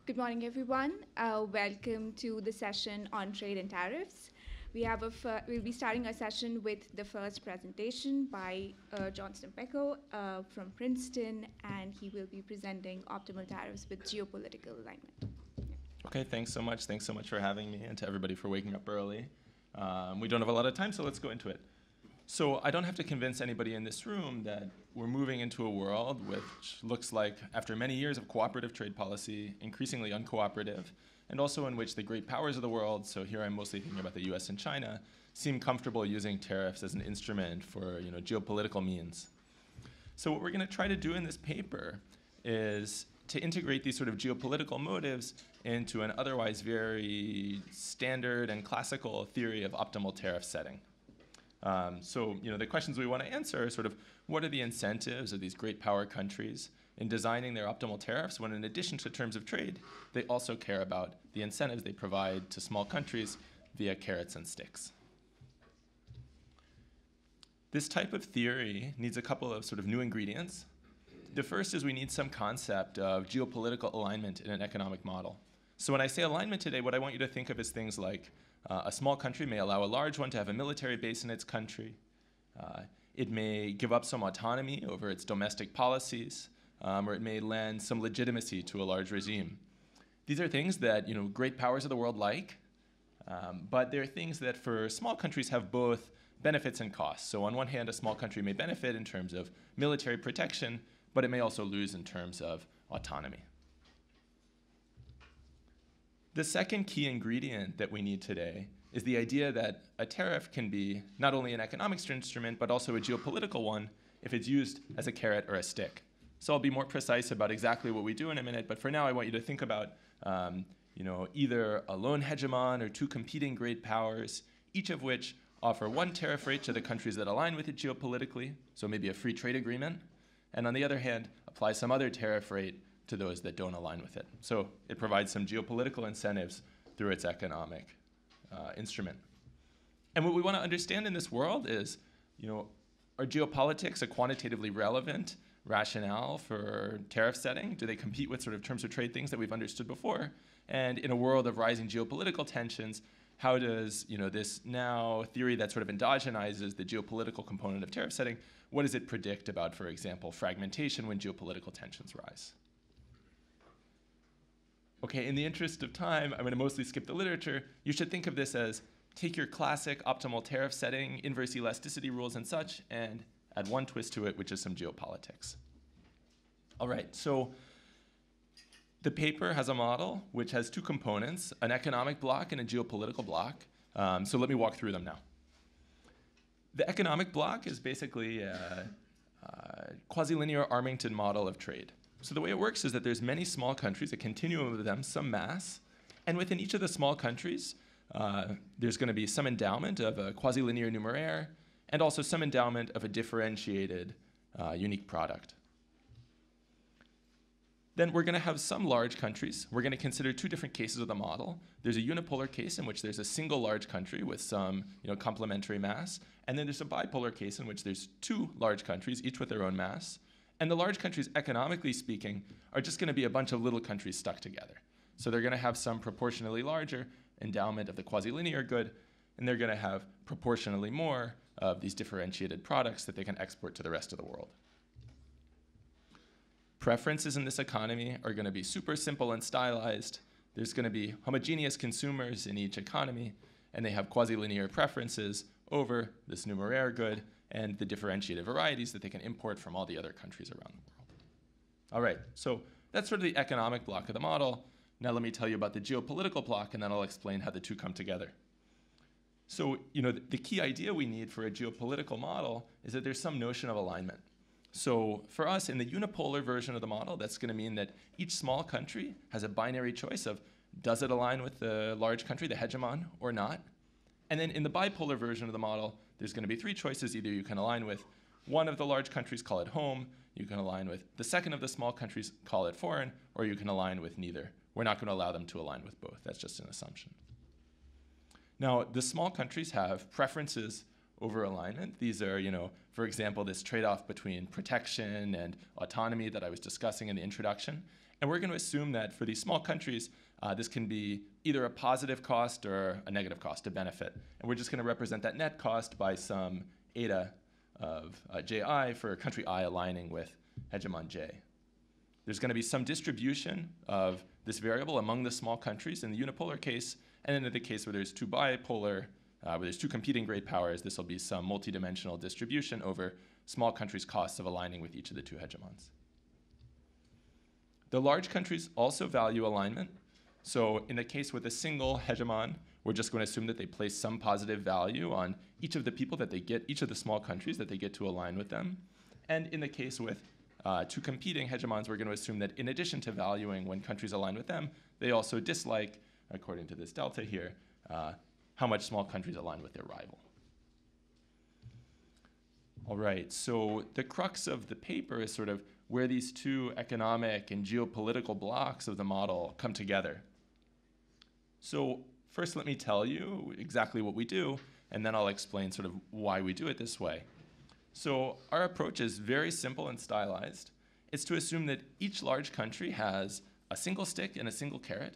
Good morning, everyone. Welcome to the session on trade and tariffs. We'll be starting our session with the first presentation by Johnston Becko from Princeton, and he will be presenting optimal tariffs with geopolitical alignment. Okay, thanks so much. Thanks so much for having me, and to everybody for waking up early. We don't have a lot of time, so let's go into it. So I don't have to convince anybody in this room that we're moving into a world which looks like, after many years of cooperative trade policy, increasingly uncooperative, and also in which the great powers of the world, so here I'm mostly thinking about the US and China, seem comfortable using tariffs as an instrument for geopolitical means. So what we're going to try to do in this paper is to integrate these sort of geopolitical motives into an otherwise very standard and classical theory of optimal tariff setting. So the questions we want to answer are sort of, what are the incentives of these great power countries in designing their optimal tariffs when, in addition to terms of trade, they also care about the incentives they provide to small countries via carrots and sticks. This type of theory needs a couple of sort of new ingredients. The first is we need some concept of geopolitical alignment in an economic model. So when I say alignment today, what I want you to think of is things like a small country may allow a large one to have a military base in its country. It may give up some autonomy over its domestic policies, or it may lend some legitimacy to a large regime. These are things that great powers of the world like, but they're things that for small countries have both benefits and costs. So on one hand, a small country may benefit in terms of military protection, but it may also lose in terms of autonomy. The second key ingredient that we need today is the idea that a tariff can be not only an economics instrument, but also a geopolitical one if it's used as a carrot or a stick. So I'll be more precise about exactly what we do in a minute, but for now I want you to think about either a lone hegemon or two competing great powers, each of which offer one tariff rate to the countries that align with it geopolitically, so maybe a free trade agreement, and on the other hand, apply some other tariff rate to those that don't align with it. So it provides some geopolitical incentives through its economic instrument. And what we want to understand in this world is, are geopolitics a quantitatively relevant rationale for tariff setting? Do they compete with sort of terms of trade things that we've understood before? And in a world of rising geopolitical tensions, how does this now theory that sort of endogenizes the geopolitical component of tariff setting, what does it predict about, for example, fragmentation when geopolitical tensions rise? Okay, in the interest of time, I'm going to mostly skip the literature. You should think of this as take your classic optimal tariff setting, inverse elasticity rules and such, and add one twist to it, which is some geopolitics. All right, so the paper has a model which has two components, an economic block and a geopolitical block. So let me walk through them now. The economic block is basically a quasi-linear Armington model of trade. So the way it works is that there's many small countries, a continuum of them, some mass, and within each of the small countries, there's going to be some endowment of a quasi-linear numeraire, and also some endowment of a differentiated unique product. Then we're going to have some large countries. We're going to consider two different cases of the model. There's a unipolar case in which there's a single large country with some complementary mass, and then there's a bipolar case in which there's two large countries, each with their own mass. And the large countries, economically speaking, are just going to be a bunch of little countries stuck together. So they're going to have some proportionally larger endowment of the quasi-linear good, and they're going to have proportionally more of these differentiated products that they can export to the rest of the world. Preferences in this economy are going to be super simple and stylized. There's going to be homogeneous consumers in each economy, and they have quasi-linear preferences over this numeraire good and the differentiated varieties that they can import from all the other countries around the world. All right, so that's sort of the economic block of the model. Now let me tell you about the geopolitical block, and then I'll explain how the two come together. So the key idea we need for a geopolitical model is that there's some notion of alignment. So for us, in the unipolar version of the model, that's going to mean that each small country has a binary choice of does it align with the large country, the hegemon, or not? And then in the bipolar version of the model, there's going to be three choices. Either you can align with one of the large countries, call it home, you can align with the second of the small countries, call it foreign, or you can align with neither. We're not going to allow them to align with both. That's just an assumption. Now, the small countries have preferences over alignment. These are, for example, this trade-off between protection and autonomy that I was discussing in the introduction. And we're going to assume that for these small countries, this can be either a positive cost or a negative cost, a benefit. And we're just going to represent that net cost by some eta of ji for country I aligning with hegemon j. There's going to be some distribution of this variable among the small countries in the unipolar case, and then in the case where there's two bipolar, where there's two competing great powers, this will be some multidimensional distribution over small countries' costs of aligning with each of the two hegemons. The large countries also value alignment. So in the case with a single hegemon, we're just going to assume that they place some positive value on each of the people that they get, each of the small countries that they get to align with them. And in the case with two competing hegemons, we're going to assume that in addition to valuing when countries align with them, they also dislike, according to this delta here, how much small countries align with their rival. All right, so the crux of the paper is sort of where these two economic and geopolitical blocks of the model come together. So first, let me tell you exactly what we do, and then I'll explain sort of why we do it this way. So our approach is very simple and stylized. It's to assume that each large country has a single stick and a single carrot.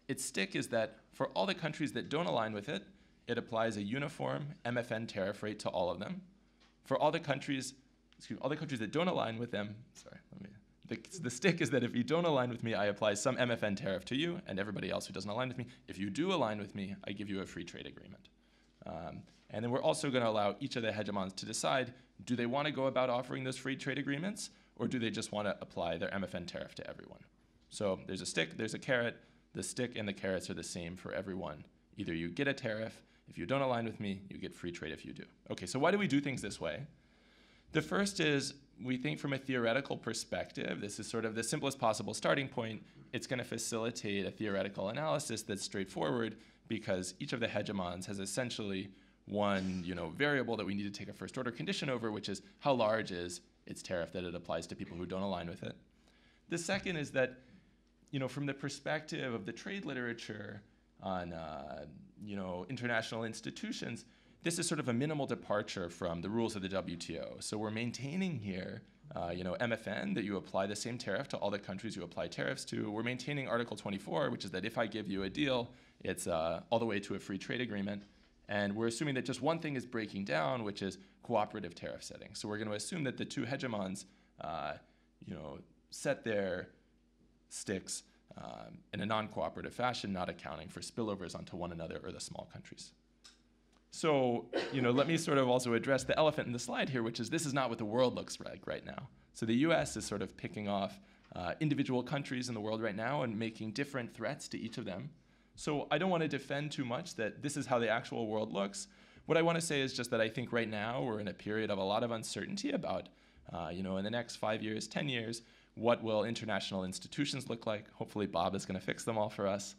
Its stick is that for all the countries that don't align with it, it applies a uniform MFN tariff rate to all of them. For all the countries, all the countries that don't align with them, the stick is that if you don't align with me, I apply some MFN tariff to you, and everybody else who doesn't align with me. If you do align with me, I give you a free trade agreement. And then we're also going to allow each of the hegemons to decide, do they want to go about offering those free trade agreements, or do they just want to apply their MFN tariff to everyone? So there's a stick, there's a carrot. The stick and the carrots are the same for everyone. Either you get a tariff. If you don't align with me, you get free trade if you do. Okay, so why do we do things this way? The first is we think from a theoretical perspective, this is sort of the simplest possible starting point. It's going to facilitate a theoretical analysis that's straightforward because each of the hegemons has essentially one variable that we need to take a first order condition over, which is how large is its tariff that it applies to people who don't align with it. The second is that from the perspective of the trade literature on international institutions, this is sort of a minimal departure from the rules of the WTO. So we're maintaining here, MFN, that you apply the same tariff to all the countries you apply tariffs to. We're maintaining Article 24, which is that if I give you a deal, it's all the way to a free trade agreement. And we're assuming that just one thing is breaking down, which is cooperative tariff setting. So we're going to assume that the two hegemons, set their sticks in a non-cooperative fashion, not accounting for spillovers onto one another or the small countries. So, let me sort of also address the elephant in the slide here, which is this is not what the world looks like right now. So the US is sort of picking off individual countries in the world right now and making different threats to each of them. So I don't want to defend too much that this is how the actual world looks. What I want to say is just that I think right now we're in a period of a lot of uncertainty about, in the next 5 years, 10 years, what will international institutions look like? Hopefully Bob is going to fix them all for us.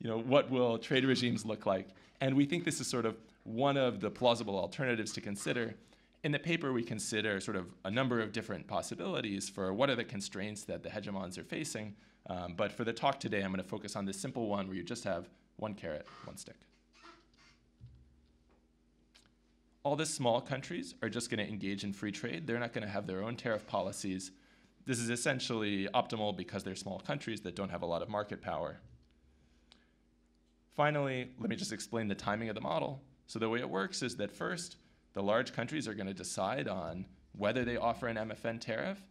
What will trade regimes look like? And we think this is sort of one of the plausible alternatives to consider. In the paper, we consider sort of a number of different possibilities for what are the constraints that the hegemons are facing. But for the talk today, I'm going to focus on this simple one where you just have one carrot, one stick. All the small countries are just going to engage in free trade. They're not going to have their own tariff policies. This is essentially optimal because they're small countries that don't have a lot of market power. Finally, let me just explain the timing of the model. So the way it works is that first, the large countries are going to decide on whether they offer an MFN tariff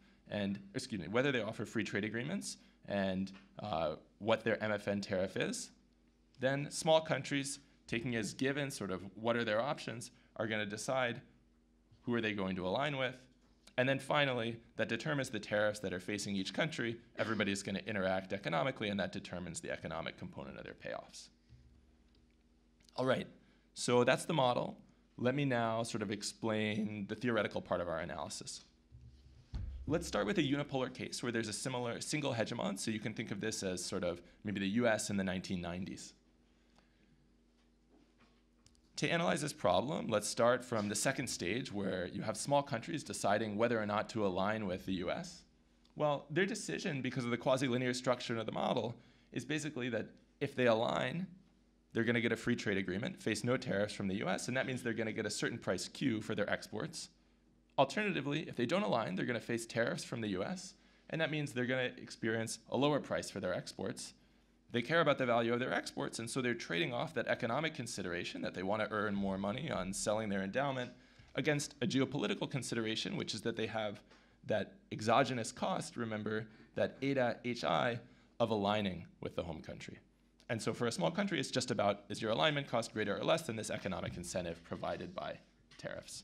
whether they offer free trade agreements and what their MFN tariff is. Then small countries, taking as given sort of what are their options, are going to decide who are they going to align with. And then finally, that determines the tariffs that are facing each country. Everybody's going to interact economically, and that determines the economic component of their payoffs. All right, so that's the model. Let me now sort of explain the theoretical part of our analysis. Let's start with a unipolar case where there's a similar single hegemon. So you can think of this as sort of maybe the US in the 1990s. To analyze this problem, let's start from the second stage where you have small countries deciding whether or not to align with the US. Well, their decision, because of the quasi-linear structure of the model, is basically that if they align, they're going to get a free trade agreement, face no tariffs from the US, and that means they're going to get a certain price Q for their exports. Alternatively, if they don't align, they're going to face tariffs from the US, and that means they're going to experience a lower price for their exports. They care about the value of their exports, and so they're trading off that economic consideration that they want to earn more money on selling their endowment against a geopolitical consideration, which is that they have that exogenous cost, remember, that eta HI of aligning with the home country. And so for a small country, it's just about, is your alignment cost greater or less than this economic incentive provided by tariffs?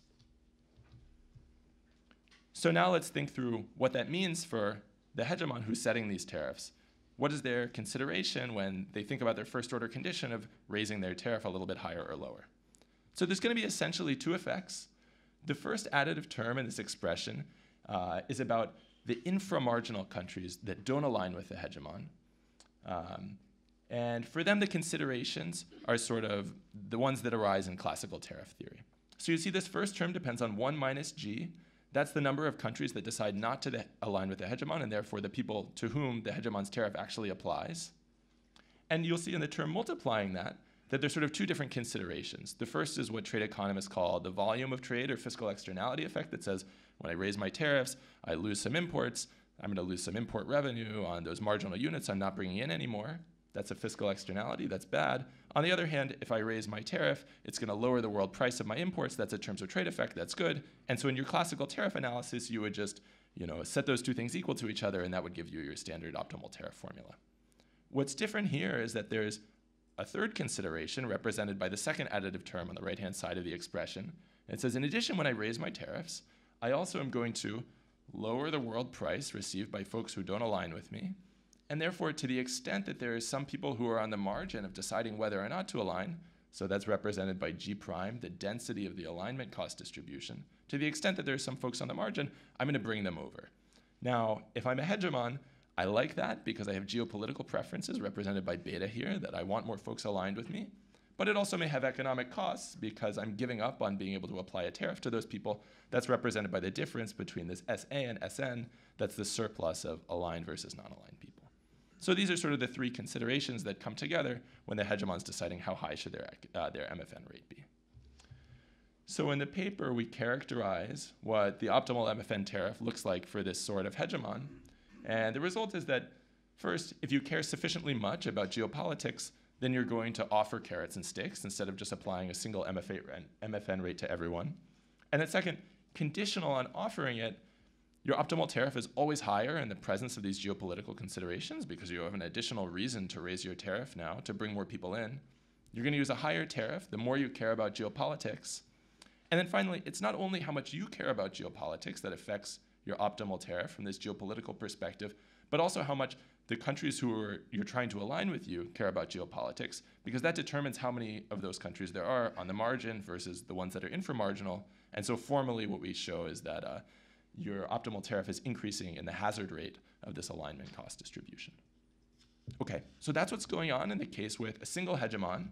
So now let's think through what that means for the hegemon who's setting these tariffs. What is their consideration when they think about their first order condition of raising their tariff a little bit higher or lower? So there's going to be essentially two effects. The first additive term in this expression is about the inframarginal countries that don't align with the hegemon. And for them, the considerations are sort of the ones that arise in classical tariff theory. So you see this first term depends on 1 minus g. That's the number of countries that decide not to align with the hegemon, and therefore the people to whom the hegemon's tariff actually applies. And you'll see in the term multiplying that there's sort of two different considerations. The first is what trade economists call the volume of trade or fiscal externality effect that says, when I raise my tariffs, I lose some imports. I'm going to lose some import revenue on those marginal units I'm not bringing in anymore. That's a fiscal externality. That's bad. On the other hand, if I raise my tariff, it's going to lower the world price of my imports. That's a terms of trade effect. That's good. And so in your classical tariff analysis, you would just set those two things equal to each other, and that would give you your standard optimal tariff formula. What's different here is that there's a third consideration represented by the second additive term on the right-hand side of the expression. It says, in addition, when I raise my tariffs, I also am going to lower the world price received by folks who don't align with me. And therefore, to the extent that there is some people who are on the margin of deciding whether or not to align, so that's represented by G prime, the density of the alignment cost distribution, to the extent that there's some folks on the margin, I'm going to bring them over. Now, if I'm a hegemon, I like that because I have geopolitical preferences represented by beta here, that I want more folks aligned with me. But it also may have economic costs because I'm giving up on being able to apply a tariff to those people. That's represented by the difference between this SA and SN. That's the surplus of aligned versus non-aligned people. So these are sort of the three considerations that come together when the hegemon's deciding how high should their MFN rate be. So in the paper, we characterize what the optimal MFN tariff looks like for this sort of hegemon. And the result is that, first, if you care sufficiently much about geopolitics, then you're going to offer carrots and sticks instead of just applying a single MFN rate to everyone. And then second, conditional on offering it, your optimal tariff is always higher in the presence of these geopolitical considerations because you have an additional reason to raise your tariff now to bring more people in. You're going to use a higher tariff the more you care about geopolitics. And then finally, it's not only how much you care about geopolitics that affects your optimal tariff from this geopolitical perspective, but also how much the countries you're trying to align with you care about geopolitics, because that determines how many of those countries there are on the margin versus the ones that are inframarginal. And so formally what we show is that your optimal tariff is increasing in the hazard rate of this alignment cost distribution. Okay, so that's what's going on in the case with a single hegemon.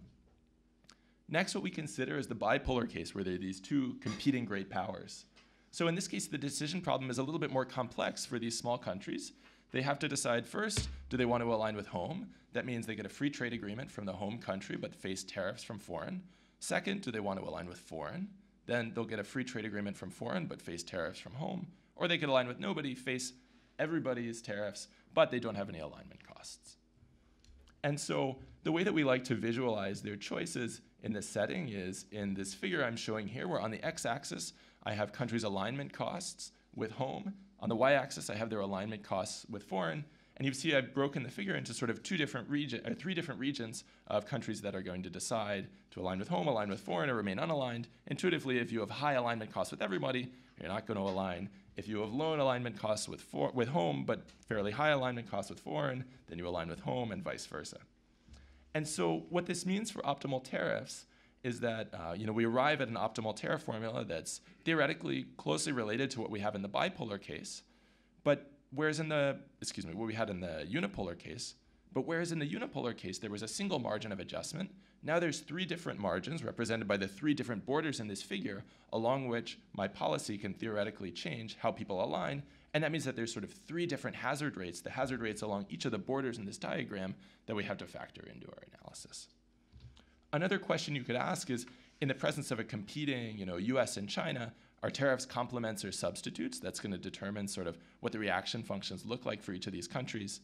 Next, what we consider is the bipolar case, where there are these two competing great powers. So in this case, the decision problem is a little bit more complex for these small countries. They have to decide first, do they want to align with home? That means they get a free trade agreement from the home country but face tariffs from foreign. Second, do they want to align with foreign? Then they'll get a free trade agreement from foreign but face tariffs from home. Or they could align with nobody, face everybody's tariffs, but they don't have any alignment costs. And so the way that we like to visualize their choices in this setting is in this figure I'm showing here, where on the x-axis, I have countries' alignment costs with home. On the y-axis, I have their alignment costs with foreign. And you see I've broken the figure into sort of three different regions of countries that are going to decide to align with home, align with foreign, or remain unaligned. Intuitively, if you have high alignment costs with everybody, you're not going to align. If you have low alignment costs with home, but fairly high alignment costs with foreign, then you align with home and vice versa. And so what this means for optimal tariffs is that we arrive at an optimal tariff formula that's theoretically closely related to what we have in the bipolar case, but whereas what we had in the unipolar case, but whereas in the unipolar case there was a single margin of adjustment, now there's three different margins represented by the three different borders in this figure, along which my policy can theoretically change how people align, and that means that there's sort of three different hazard rates, the hazard rates along each of the borders in this diagram that we have to factor into our analysis. Another question you could ask is, in the presence of a competing US and China, are tariffs complements or substitutes? That's going to determine sort of what the reaction functions look like for each of these countries.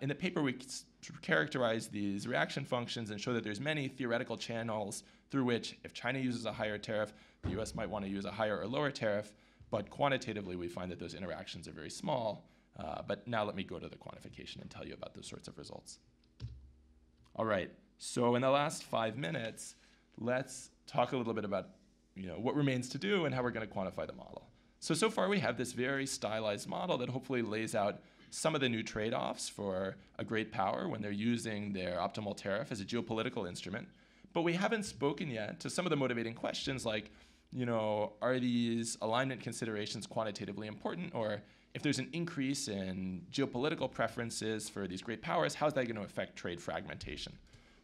In the paper, we characterize these reaction functions and show that there's many theoretical channels through which, if China uses a higher tariff, the US might want to use a higher or lower tariff, but quantitatively we find that those interactions are very small. But now let me go to the quantification and tell you about those sorts of results. All right, so in the last 5 minutes, let's talk a little bit about what remains to do and how we're going to quantify the model. So far we have this very stylized model that hopefully lays out some of the new trade-offs for a great power when they're using their optimal tariff as a geopolitical instrument. But we haven't spoken yet to some of the motivating questions like, are these alignment considerations quantitatively important? Or if there's an increase in geopolitical preferences for these great powers, how's that going to affect trade fragmentation?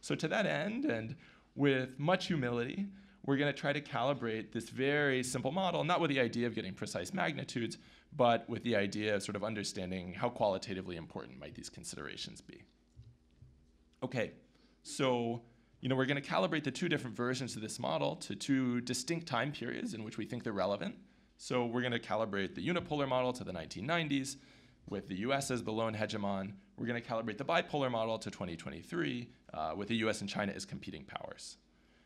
So to that end, and with much humility, we're going to try to calibrate this very simple model, not with the idea of getting precise magnitudes, but with the idea of sort of understanding how qualitatively important might these considerations be. Okay, so we're going to calibrate the two different versions of this model to two distinct time periods in which we think they're relevant. So we're going to calibrate the unipolar model to the 1990s with the US as the lone hegemon. We're going to calibrate the bipolar model to 2023 with the US and China as competing powers.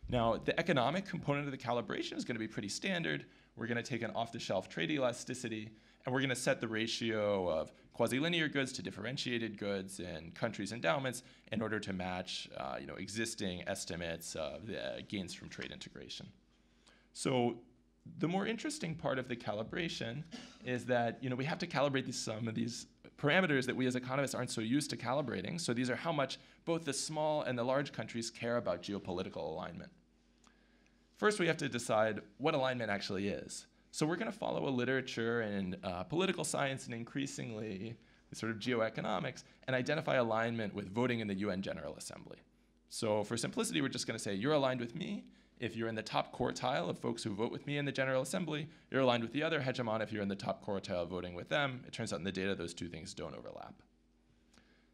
Now, the economic component of the calibration is going to be pretty standard. We're going to take an off-the-shelf trade elasticity, and we're going to set the ratio of quasi-linear goods to differentiated goods in countries' endowments in order to match existing estimates of the gains from trade integration. So the more interesting part of the calibration is that we have to calibrate some of these parameters that we as economists aren't so used to calibrating. So these are how much both the small and the large countries care about geopolitical alignment. First, we have to decide what alignment actually is. So we're going to follow a literature in political science and increasingly sort of geoeconomics and identify alignment with voting in the UN General Assembly. So for simplicity, we're just going to say you're aligned with me if you're in the top quartile of folks who vote with me in the General Assembly. You're aligned with the other hegemon if you're in the top quartile voting with them. It turns out in the data those two things don't overlap.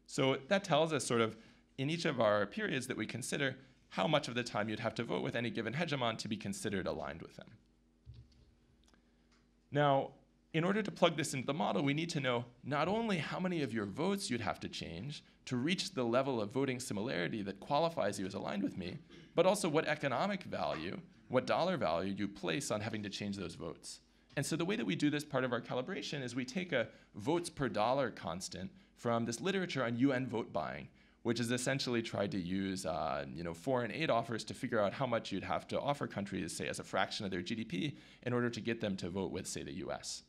So that tells us sort of in each of our periods that we consider how much of the time you'd have to vote with any given hegemon to be considered aligned with them. Now, in order to plug this into the model, we need to know not only how many of your votes you'd have to change to reach the level of voting similarity that qualifies you as aligned with me, but also what economic value, what dollar value you place on having to change those votes. And so the way that we do this part of our calibration is we take a votes per dollar constant from this literature on UN vote buying, which is essentially tried to use foreign aid offers to figure out how much you'd have to offer countries, say, as a fraction of their GDP in order to get them to vote with, say, the US.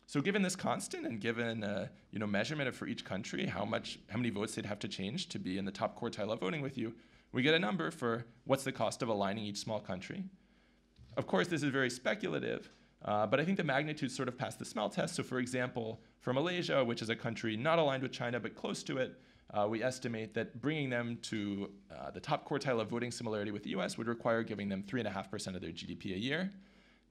So given this constant and given measurement of for each country how many votes they'd have to change to be in the top quartile of voting with you, we get a number for what's the cost of aligning each small country. Of course, this is very speculative, but I think the magnitudes sort of pass the smell test. So for example, for Malaysia, which is a country not aligned with China but close to it, we estimate that bringing them to the top quartile of voting similarity with the US would require giving them 3.5% of their GDP a year.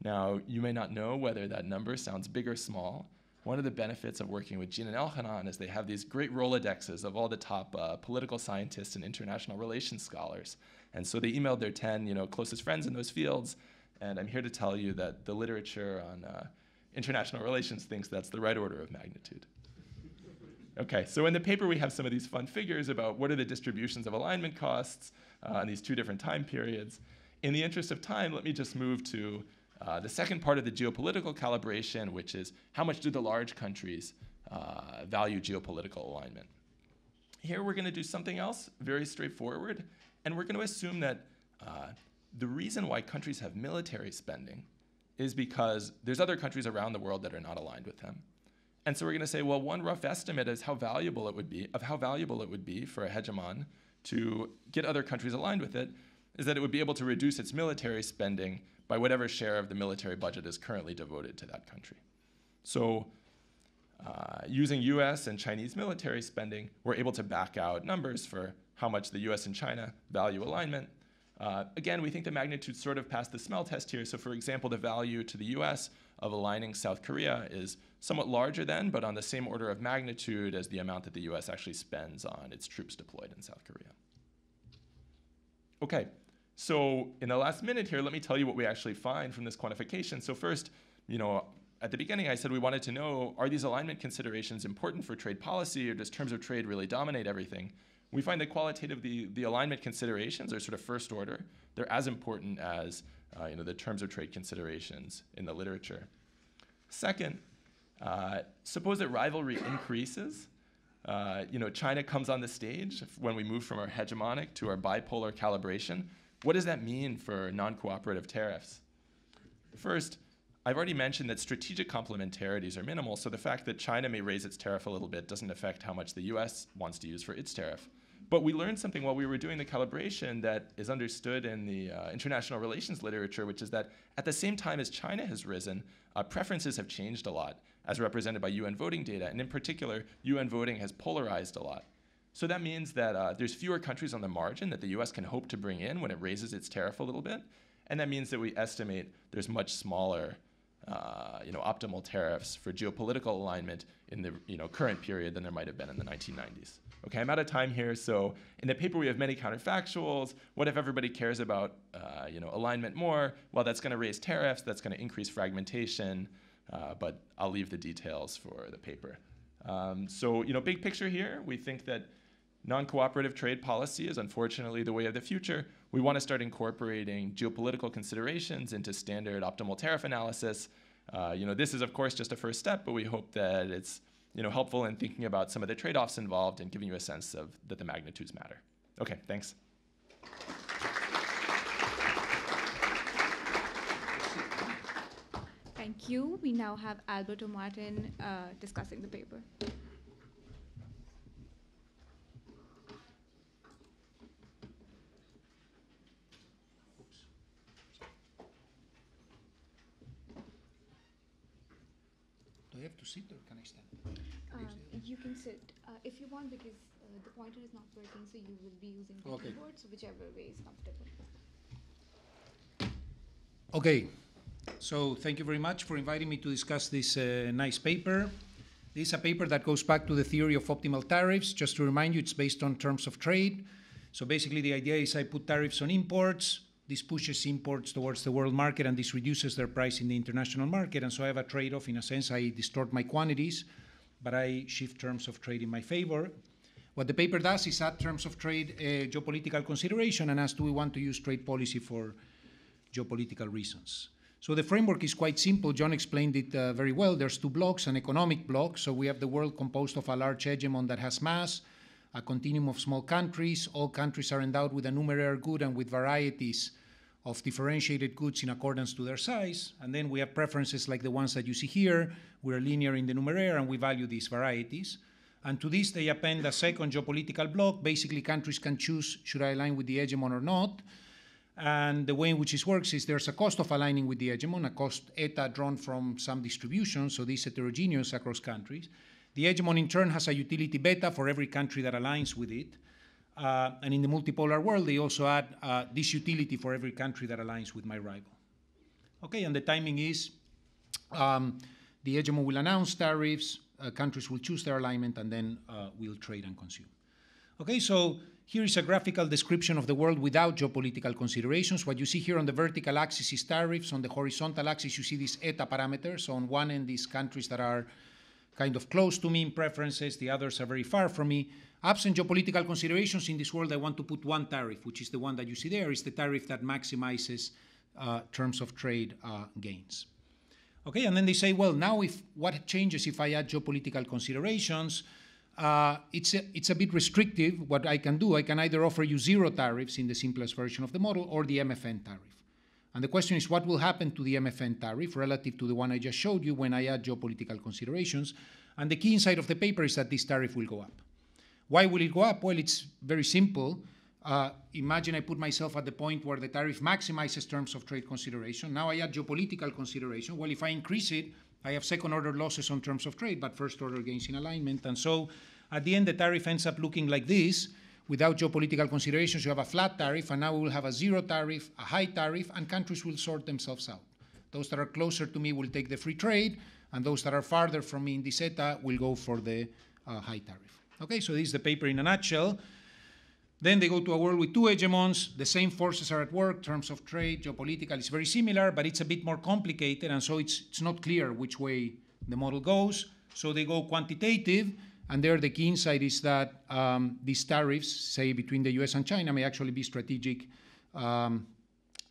Now, you may not know whether that number sounds big or small. One of the benefits of working with Jean and Elhanan is they have these great Rolodexes of all the top political scientists and international relations scholars. And so they emailed their 10 closest friends in those fields. And I'm here to tell you that the literature on international relations thinks that's the right order of magnitude. Okay, so in the paper we have some of these fun figures about what are the distributions of alignment costs in these two different time periods. In the interest of time, let me just move to the second part of the geopolitical calibration, which is how much do the large countries value geopolitical alignment. Here we're going to do something else very straightforward, and we're going to assume that the reason why countries have military spending is because there's other countries around the world that are not aligned with them. And so we're going to say, well, one rough estimate is how valuable it would be for a hegemon to get other countries aligned with it, is that it would be able to reduce its military spending by whatever share of the military budget is currently devoted to that country. So using US and Chinese military spending, we're able to back out numbers for how much the US and China value alignment. Again, we think the magnitude sort of passed the smell test here. So for example, the value to the US of aligning South Korea is somewhat larger than, but on the same order of magnitude as the amount that the US actually spends on its troops deployed in South Korea. Okay, so in the last minute here, let me tell you what we actually find from this quantification. So first, at the beginning I said we wanted to know, are these alignment considerations important for trade policy, or does terms of trade really dominate everything? We find that qualitatively the alignment considerations are sort of first order. They're as important as the terms of trade considerations in the literature. Second, suppose that rivalry increases. China comes on the stage when we move from our hegemonic to our bipolar calibration. What does that mean for non-cooperative tariffs? First, I've already mentioned that strategic complementarities are minimal, so the fact that China may raise its tariff a little bit doesn't affect how much the US wants to use for its tariff. But we learned something while we were doing the calibration that is understood in the international relations literature, which is that at the same time as China has risen, preferences have changed a lot, as represented by UN voting data. And in particular, UN voting has polarized a lot. So that means that there's fewer countries on the margin that the US can hope to bring in when it raises its tariff a little bit. And that means that we estimate there's much smaller optimal tariffs for geopolitical alignment in the current period than there might have been in the 1990s. Okay, I'm out of time here, so in the paper we have many counterfactuals. What if everybody cares about alignment more? Well, that's going to raise tariffs, that's going to increase fragmentation, but I'll leave the details for the paper. So big picture here, we think that non-cooperative trade policy is unfortunately the way of the future. We want to start incorporating geopolitical considerations into standard optimal tariff analysis. This is, of course, just a first step, but we hope that it's helpful in thinking about some of the trade-offs involved and giving you a sense of that the magnitudes matter. Okay, thanks. Thank you. We now have Alberto Martin discussing the paper. Do I have to sit or can I stand? You can sit if you want, because the pointer is not working, so you will be using the keyboard, so whichever way is comfortable. Okay, so thank you very much for inviting me to discuss this nice paper. This is a paper that goes back to the theory of optimal tariffs. Just to remind you, it's based on terms of trade. So basically the idea is I put tariffs on imports. This pushes imports towards the world market, and this reduces their price in the international market. And so I have a trade-off. In a sense, I distort my quantities, but I shift terms of trade in my favor. What the paper does is add terms of trade geopolitical consideration and ask, do we want to use trade policy for geopolitical reasons? So the framework is quite simple. John explained it very well. There's two blocks, an economic block. So we have the world composed of a large hegemon that has mass, a continuum of small countries. All countries are endowed with a numeraire good and with varieties of differentiated goods in accordance to their size. And then we have preferences like the ones that you see here. We're linear in the numeraire, and we value these varieties. And to this, they append a second geopolitical block. Basically, countries can choose, should I align with the hegemon or not? And the way in which this works is there's a cost of aligning with the hegemon, a cost eta drawn from some distribution, so this is heterogeneous across countries. The hegemon, in turn, has a utility beta for every country that aligns with it. And in the multipolar world, they also add this utility for every country that aligns with my rival. Okay, and the timing is the hegemon will announce tariffs, countries will choose their alignment, and then we'll trade and consume. Okay, so here is a graphical description of the world without geopolitical considerations. What you see here on the vertical axis is tariffs. On the horizontal axis, you see these eta parameters. So on one end, these countries that are kind of close to me in preferences, the others are very far from me. Absent geopolitical considerations in this world, I want to put one tariff, which is the one that you see there, is the tariff that maximizes terms of trade gains. Okay, and then they say, well, now what changes if I add geopolitical considerations? It's a bit restrictive what I can do. I can either offer you zero tariffs in the simplest version of the model or the MFN tariff. And the question is, what will happen to the MFN tariff relative to the one I just showed you when I add geopolitical considerations? And the key insight of the paper is that this tariff will go up. Why will it go up? Well, it's very simple. Imagine I put myself at the point where the tariff maximizes terms of trade consideration. Now I add geopolitical consideration. Well, if I increase it, I have second-order losses on terms of trade, but first-order gains in alignment. And so at the end, the tariff ends up looking like this. Without geopolitical considerations, you have a flat tariff, and now we will have a zero tariff, a high tariff, and countries will sort themselves out. Those that are closer to me will take the free trade, and those that are farther from me in this eta will go for the high tariff. Okay, so this is the paper in a nutshell. Then they go to a world with two hegemons. The same forces are at work. Terms of trade, geopolitical is very similar, but it's a bit more complicated, and so it's not clear which way the model goes. So they go quantitative, and there the key insight is that these tariffs, say between the US and China, may actually be strategic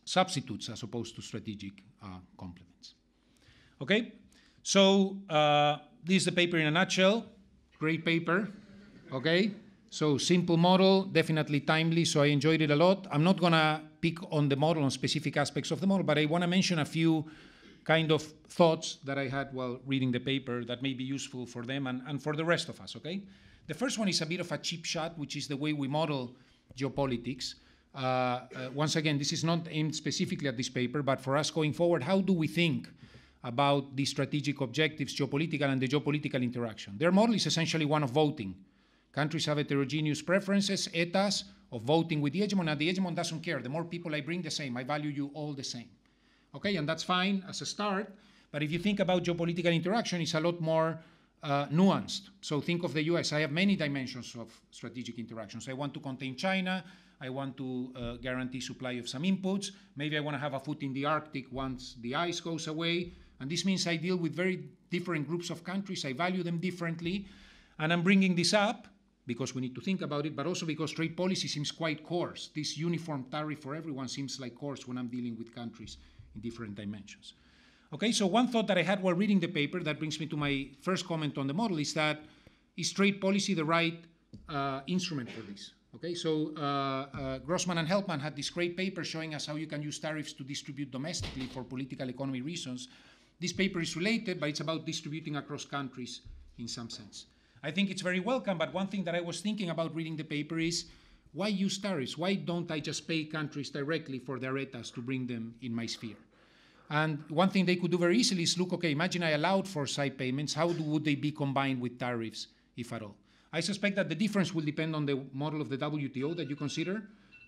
substitutes as opposed to strategic complements. Okay, so this is the paper in a nutshell. Great paper, okay? So simple model, definitely timely, so I enjoyed it a lot. I'm not gonna pick on the model, on specific aspects of the model, but I wanna mention a few kind of thoughts that I had while reading the paper that may be useful for them and for the rest of us, okay? The first one is a bit of a cheap shot, which is the way we model geopolitics. Once again, this is not aimed specifically at this paper, but for us going forward, how do we think about the strategic objectives, geopolitical and the geopolitical interaction? Their model is essentially one of voting. Countries have heterogeneous preferences, etas, of voting with the hegemon, and the hegemon doesn't care. The more people I bring, the same. I value you all the same. Okay, and that's fine as a start, but if you think about geopolitical interaction, it's a lot more nuanced. So think of the US. I have many dimensions of strategic interactions. I want to contain China. I want to guarantee supply of some inputs. Maybe I want to have a foot in the Arctic once the ice goes away. And this means I deal with very different groups of countries. I value them differently. And I'm bringing this up because we need to think about it, but also because trade policy seems quite coarse. This uniform tariff for everyone seems like coarse when I'm dealing with countries in different dimensions. Okay, so one thought that I had while reading the paper that brings me to my first comment on the model is that, is trade policy the right instrument for this? Okay, so Grossman and Helpman had this great paper showing us how you can use tariffs to distribute domestically for political economy reasons. This paper is related, but it's about distributing across countries in some sense. I think it's very welcome, but one thing that I was thinking about reading the paper is, why use tariffs? Why don't I just pay countries directly for their etas to bring them in my sphere? And one thing they could do very easily is look, okay, imagine I allowed for side payments. How would they be combined with tariffs, if at all? I suspect that the difference will depend on the model of the WTO that you consider.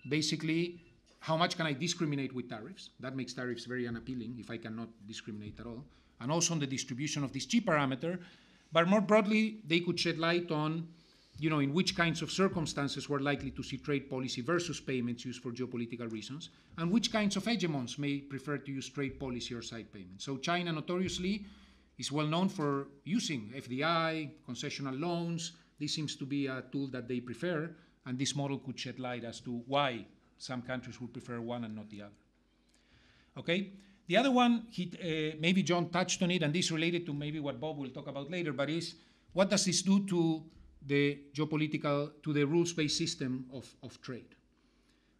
Basically, how much can I discriminate with tariffs? That makes tariffs very unappealing if I cannot discriminate at all. And also on the distribution of this G parameter. But more broadly, they could shed light on, you know, in which kinds of circumstances we're likely to see trade policy versus payments used for geopolitical reasons, and which kinds of hegemons may prefer to use trade policy or side payments. So China notoriously is well known for using FDI, concessional loans. This seems to be a tool that they prefer, and this model could shed light as to why some countries would prefer one and not the other. Okay? The other one, maybe John touched on it, and this is related to maybe what Bob will talk about later, but is what does this do to the geopolitical, to the rules-based system of trade?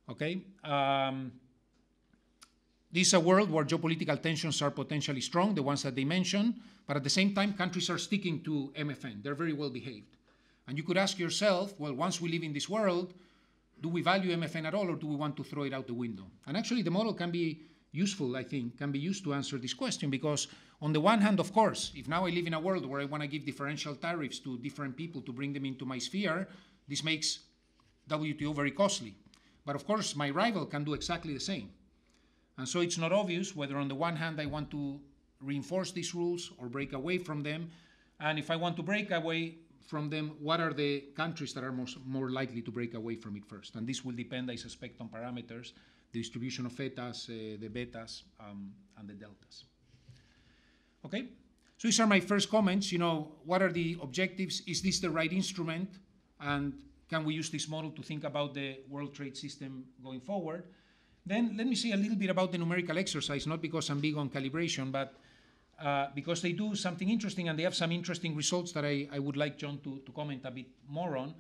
Okay? This is a world where geopolitical tensions are potentially strong, the ones that they mentioned, but at the same time, countries are sticking to MFN. They're very well behaved. And you could ask yourself, well, once we live in this world, do we value MFN at all, or do we want to throw it out the window? And actually, the model can be useful, I think, can be used to answer this question, because on the one hand, of course, if now I live in a world where I want to give differential tariffs to different people to bring them into my sphere, this makes WTO very costly. But of course, my rival can do exactly the same. And so it's not obvious whether on the one hand I want to reinforce these rules or break away from them. And if I want to break away from them, what are the countries that are more likely to break away from it first? And this will depend, I suspect, on parameters, the distribution of etas, the betas, and the deltas. Okay, so these are my first comments. You know, what are the objectives? Is this the right instrument? And can we use this model to think about the world trade system going forward? Then let me say a little bit about the numerical exercise, not because I'm big on calibration, but because they do something interesting and they have some interesting results that I would like John to comment a bit more on.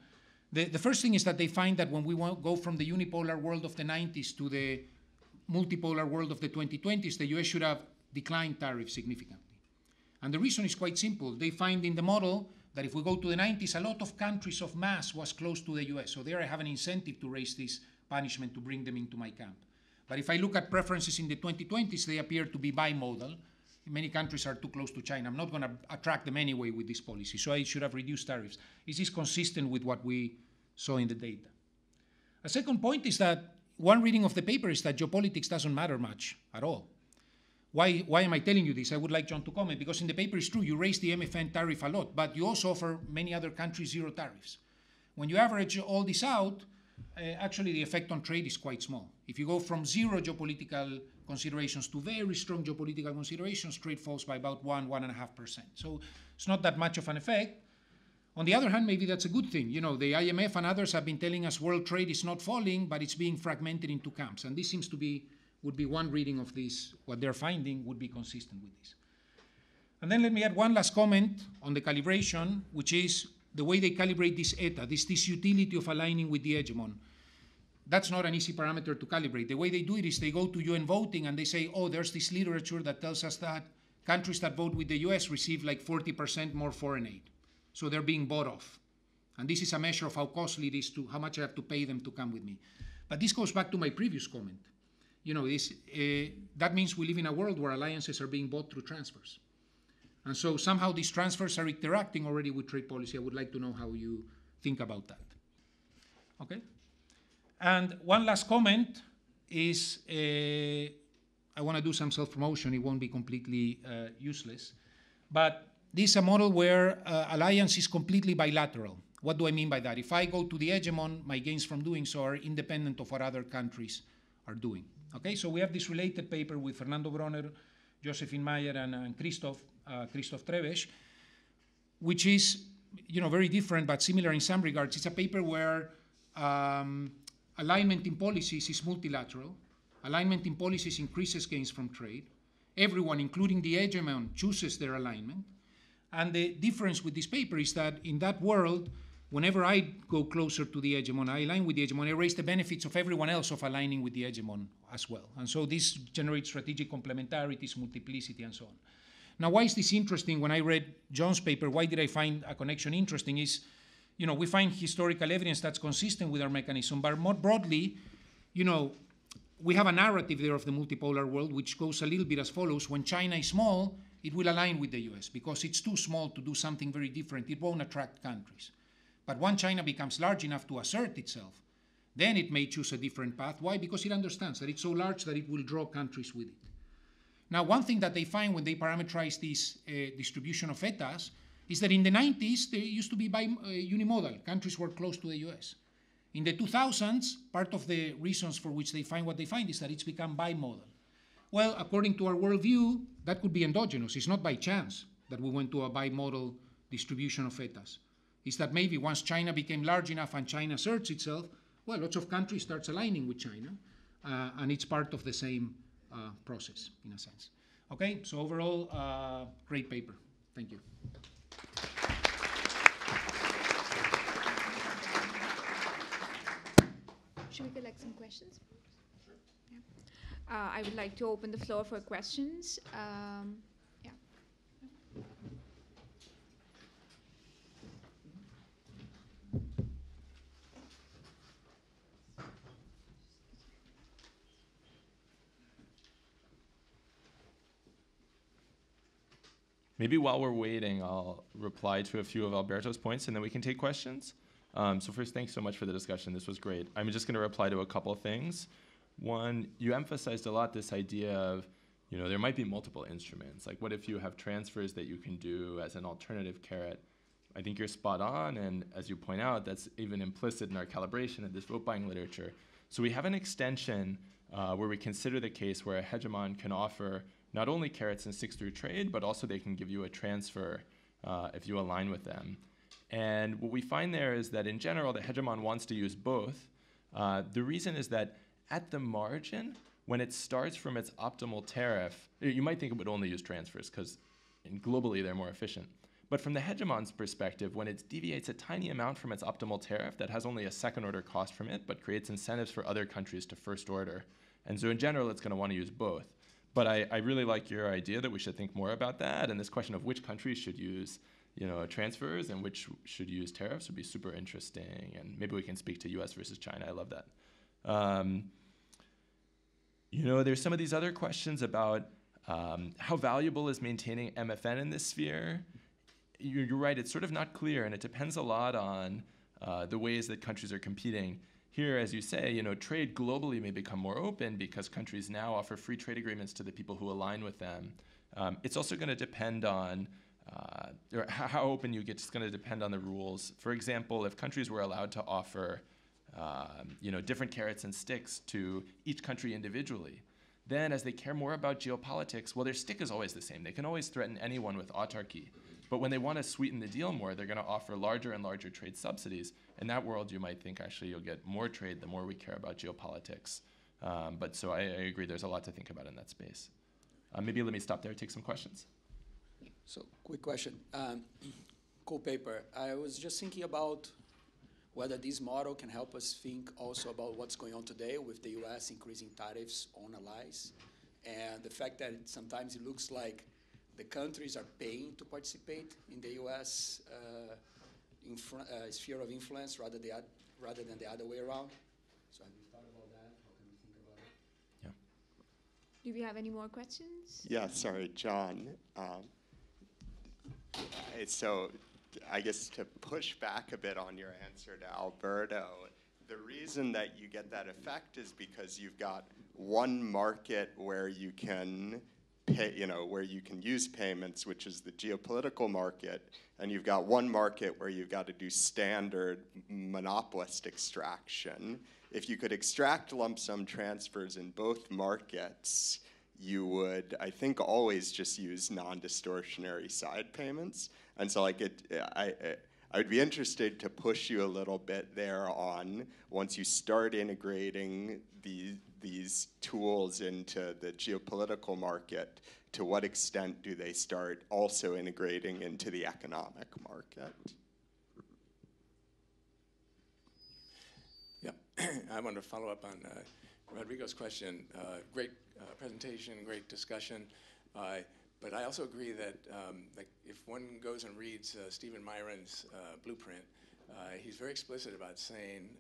The first thing is that they find that when we go from the unipolar world of the 90s to the multipolar world of the 2020s, the US should have declined tariffs significantly. And the reason is quite simple. They find in the model that if we go to the 90s, a lot of countries of mass was close to the US. So there I have an incentive to raise this punishment to bring them into my camp. But if I look at preferences in the 2020s, they appear to be bimodal. Many countries are too close to China. I'm not going to attract them anyway with this policy, so I should have reduced tariffs. Is this consistent with what we saw in the data? A second point is that one reading of the paper is that geopolitics doesn't matter much at all. Why am I telling you this? I would like John to comment, because in the paper it's true, you raise the MFN tariff a lot, but you also offer many other countries zero tariffs. When you average all this out, actually the effect on trade is quite small. If you go from zero geopolitical considerations to very strong geopolitical considerations, trade falls by about 1.5%. So it's not that much of an effect. On the other hand, maybe that's a good thing. You know, the IMF and others have been telling us world trade is not falling, but it's being fragmented into camps. And this seems to be, would be one reading of this, what they're finding would be consistent with this. And then let me add one last comment on the calibration, which is the way they calibrate this eta, this utility of aligning with the hegemon. That's not an easy parameter to calibrate. The way they do it is they go to UN voting and they say, oh, there's this literature that tells us that countries that vote with the US receive like 40% more foreign aid. So they're being bought off. And this is a measure of how costly it is, to how much I have to pay them to come with me. But this goes back to my previous comment. You know, that means we live in a world where alliances are being bought through transfers. And so somehow these transfers are interacting already with trade policy. I would like to know how you think about that. Okay? And one last comment is, I want to do some self-promotion. It won't be completely useless. But this is a model where alliance is completely bilateral. What do I mean by that? If I go to the hegemon, my gains from doing so are independent of what other countries are doing. Okay, so we have this related paper with Fernando Bronner, Josephine Mayer, and Christoph Treves, which is, you know, very different but similar in some regards. It's a paper where alignment in policies is multilateral. Alignment in policies increases gains from trade. Everyone, including the hegemon, chooses their alignment. And the difference with this paper is that in that world, whenever I go closer to the hegemon, I align with the hegemon, I raise the benefits of everyone else of aligning with the hegemon as well. And so this generates strategic complementarities, multiplicity, and so on. Now, why is this interesting? When I read John's paper, why did I find a connection interesting? Is, you know, we find historical evidence that's consistent with our mechanism, but more broadly, you know, we have a narrative there of the multipolar world, which goes a little bit as follows. When China is small, it will align with the US because it's too small to do something very different. It won't attract countries. But when China becomes large enough to assert itself, then it may choose a different path. Why? Because it understands that it's so large that it will draw countries with it. Now, one thing that they find when they parameterize this distribution of etas is that in the 90s, there used to be unimodal. Countries were close to the US. In the 2000s, part of the reasons for which they find what they find is that it's become bimodal. Well, according to our worldview, that could be endogenous. It's not by chance that we went to a bimodal distribution of etas. It's that maybe once China became large enough and China asserts itself, well, lots of countries starts aligning with China, and it's part of the same process, in a sense. Okay, so overall, great paper. Thank you. Should we collect some questions? Sure. Yeah. I would like to open the floor for questions. Yeah. Maybe while we're waiting, I'll reply to a few of Alberto's points, and then we can take questions. So first, thanks so much for the discussion. This was great. I'm just going to reply to a couple of things. One, you emphasized a lot this idea of, you know, there might be multiple instruments. Like, what if you have transfers that you can do as an alternative carrot? I think you're spot on, and as you point out, that's even implicit in our calibration of this vote buying literature. So we have an extension where we consider the case where a hegemon can offer not only carrots and sticks through trade, but also they can give you a transfer if you align with them. And what we find there is that in general, the hegemon wants to use both. The reason is that at the margin, when it starts from its optimal tariff, you might think it would only use transfers because globally they're more efficient. But from the hegemon's perspective, when it deviates a tiny amount from its optimal tariff that has only a second order cost from it, but creates incentives for other countries to first order. And so in general, it's going to want to use both. But I really like your idea that we should think more about that. And this question of which countries should use, you know, transfers and which should use tariffs would be super interesting. And maybe we can speak to US versus China. I love that. You know, there's some of these other questions about how valuable is maintaining MFN in this sphere. You're right, it's sort of not clear, and it depends a lot on the ways that countries are competing. Here, as you say, you know, trade globally may become more open because countries now offer free trade agreements to the people who align with them. It's also going to depend on or how open you get. It's going to depend on the rules. For example, if countries were allowed to offer different carrots and sticks to each country individually. Then as they care more about geopolitics, well, their stick is always the same. They can always threaten anyone with autarky. But when they want to sweeten the deal more, they're going to offer larger and larger trade subsidies. In that world, you might think actually you'll get more trade the more we care about geopolitics. But so I agree, there's a lot to think about in that space. Maybe let me stop there, take some questions. So, quick question. Cool paper. I was just thinking about whether this model can help us think also about what's going on today with the US increasing tariffs on allies, and the fact that sometimes it looks like the countries are paying to participate in the US sphere of influence rather than the other way around. So have you thought about that? How can we think about it? Yeah. Do we have any more questions? Yeah, sorry, John. So I guess to push back a bit on your answer to Alberto, the reason that you get that effect is because you've got one market where you can pay, where you can use payments, which is the geopolitical market, and you've got one market where you've got to do standard monopolist extraction. If you could extract lump sum transfers in both markets, you would, I think, always just use non-distortionary side payments. And so I would be interested to push you a little bit there on, once you start integrating these tools into the geopolitical market, to what extent do they start also integrating into the economic market? Yeah, I want to follow up on Rodrigo's question. Great presentation, great discussion. But I also agree that if one goes and reads Stephen Myron's blueprint, he's very explicit about saying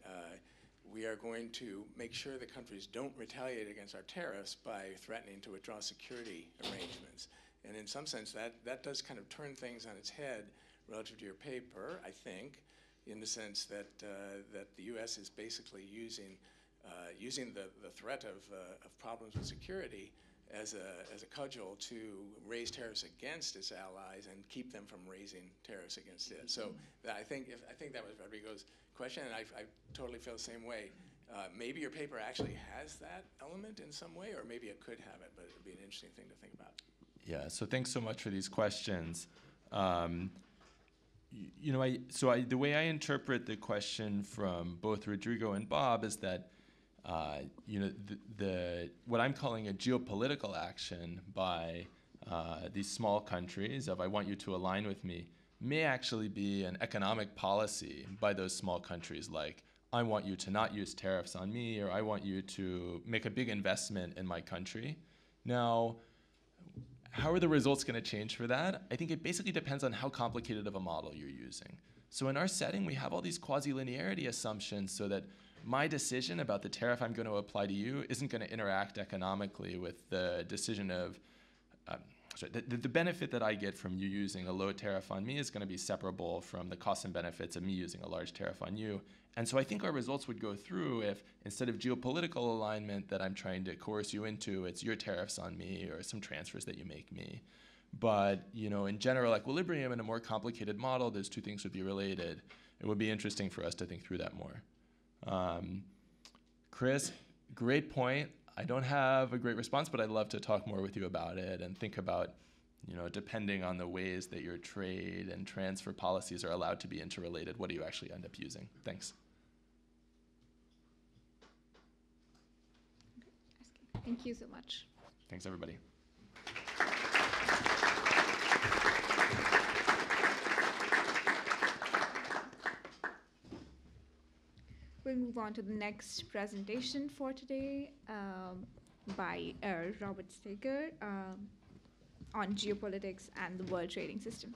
we are going to make sure that countries don't retaliate against our tariffs by threatening to withdraw security arrangements. And in some sense, that does kind of turn things on its head relative to your paper, I think, in the sense that the U.S. is basically using the threat of problems with security as a cudgel to raise tariffs against its allies and keep them from raising tariffs against it. So I think that was Rodrigo's question, and I totally feel the same way. Maybe your paper actually has that element in some way, or maybe it could have it, but it would be an interesting thing to think about. Yeah, so thanks so much for these questions. The way I interpret the question from both Rodrigo and Bob is that what I'm calling a geopolitical action by these small countries of I want you to align with me may actually be an economic policy by those small countries, like I want you to not use tariffs on me, or I want you to make a big investment in my country. Now, how are the results going to change for that? I think it basically depends on how complicated of a model you're using. So in our setting, we have all these quasi-linearity assumptions so that my decision about the tariff I'm going to apply to you isn't going to interact economically with the decision of, the benefit that I get from you using a low tariff on me is going to be separable from the costs and benefits of me using a large tariff on you. And so I think our results would go through if instead of geopolitical alignment that I'm trying to coerce you into, it's your tariffs on me or some transfers that you make me. But in general equilibrium, in a more complicated model, those two things would be related. It would be interesting for us to think through that more. Chris, great point. I don't have a great response, but I'd love to talk more with you about it and think about, depending on the ways that your trade and transfer policies are allowed to be interrelated, what do you actually end up using? Thanks. Thank you so much. Thanks, everybody. We'll move on to the next presentation for today by Robert Staiger on geopolitics and the world trading system.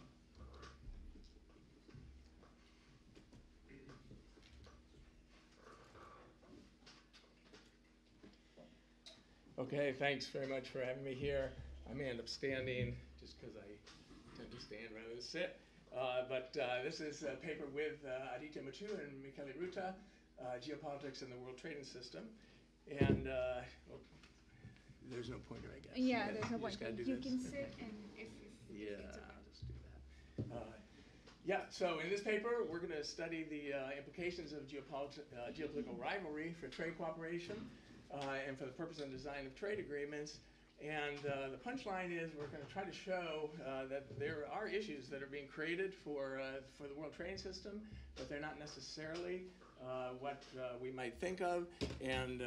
Okay, thanks very much for having me here. I may end up standing just because I tend to stand rather than sit. But this is a paper with Aditya Matu and Michele Ruta, Geopolitics and the World Trading System. And there's no pointer, I guess. Yeah, there's no pointer. You this. can sit, and if yeah, it's okay. I'll just do that. Yeah, so in this paper, we're going to study the implications of geopolitical rivalry for trade cooperation and for the purpose and design of trade agreements. And the punchline is we're going to try to show that there are issues that are being created for the world trading system, but they're not necessarily what we might think of, and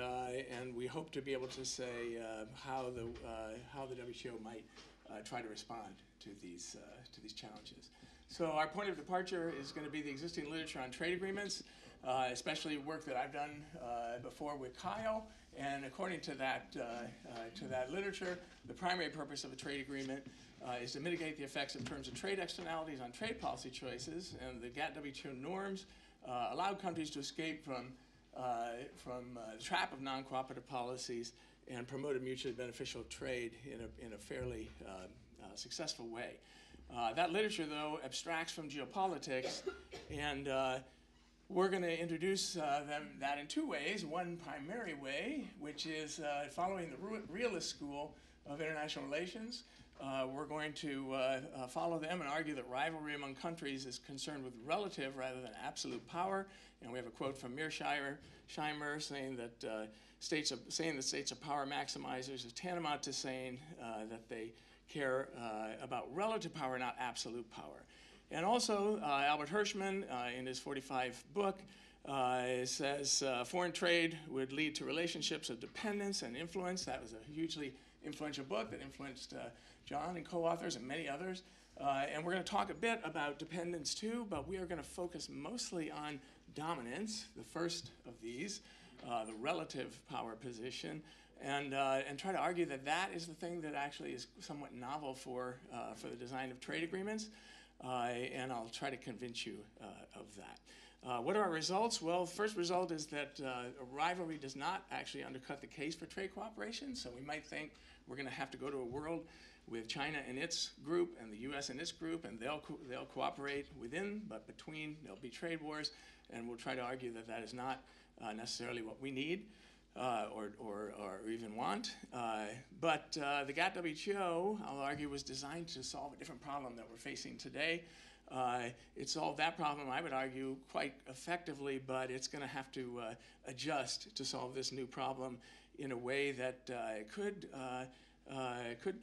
we hope to be able to say how the WTO might try to respond to these challenges. So our point of departure is going to be the existing literature on trade agreements, especially work that I've done before with Kyle. And according to that literature, the primary purpose of a trade agreement is to mitigate the effects of terms of trade externalities on trade policy choices, and the GATT-WTO norms allow countries to escape from the trap of non-cooperative policies and promote a mutually beneficial trade in a fairly successful way. That literature, though, abstracts from geopolitics, and we're going to introduce that in two ways. One primary way, which is following the realist school of international relations. We're going to follow them and argue that rivalry among countries is concerned with relative rather than absolute power. And we have a quote from Mearsheimer saying that states are power maximizers is tantamount to saying that they care about relative power, not absolute power. And also, Albert Hirschman, in his 45 book, says foreign trade would lead to relationships of dependence and influence. That was a hugely influential book that influenced John and co-authors and many others. And we're going to talk a bit about dependence too, but we are going to focus mostly on dominance, the first of these, the relative power position, and try to argue that that is the thing that actually is somewhat novel for the design of trade agreements. And I'll try to convince you of that. What are our results? Well, the first result is that a rivalry does not actually undercut the case for trade cooperation. So we might think we're going to have to go to a world with China and its group and the U.S. and its group, and they'll cooperate within, but between there'll be trade wars. And we'll try to argue that that is not necessarily what we need or even want. But the GATT-WTO, I'll argue, was designed to solve a different problem that we're facing today. It solved that problem, I would argue, quite effectively, but it's going to have to adjust to solve this new problem in a way that could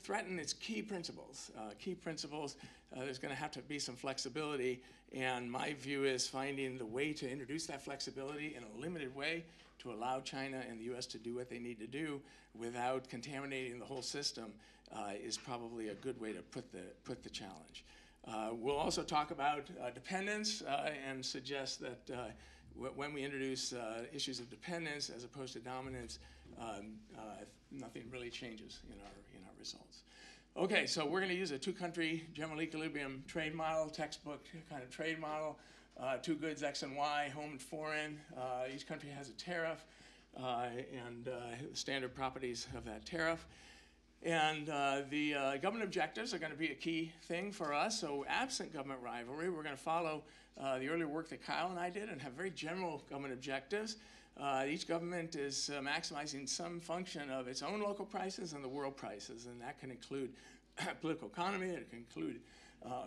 threaten its key principles. There's going to have to be some flexibility, and my view is finding the way to introduce that flexibility in a limited way to allow China and the U.S. to do what they need to do without contaminating the whole system is probably a good way to put the challenge. We'll also talk about dependence and suggest that when we introduce issues of dependence as opposed to dominance, nothing really changes in our results. Okay, so we're going to use a two-country general equilibrium trade model, textbook kind of trade model. Two goods, X and Y, home and foreign. Each country has a tariff and standard properties of that tariff. And the government objectives are going to be a key thing for us. So absent government rivalry, we're going to follow the earlier work that Kyle and I did and have very general government objectives. Each government is maximizing some function of its own local prices and the world prices, and that can include political economy, it can include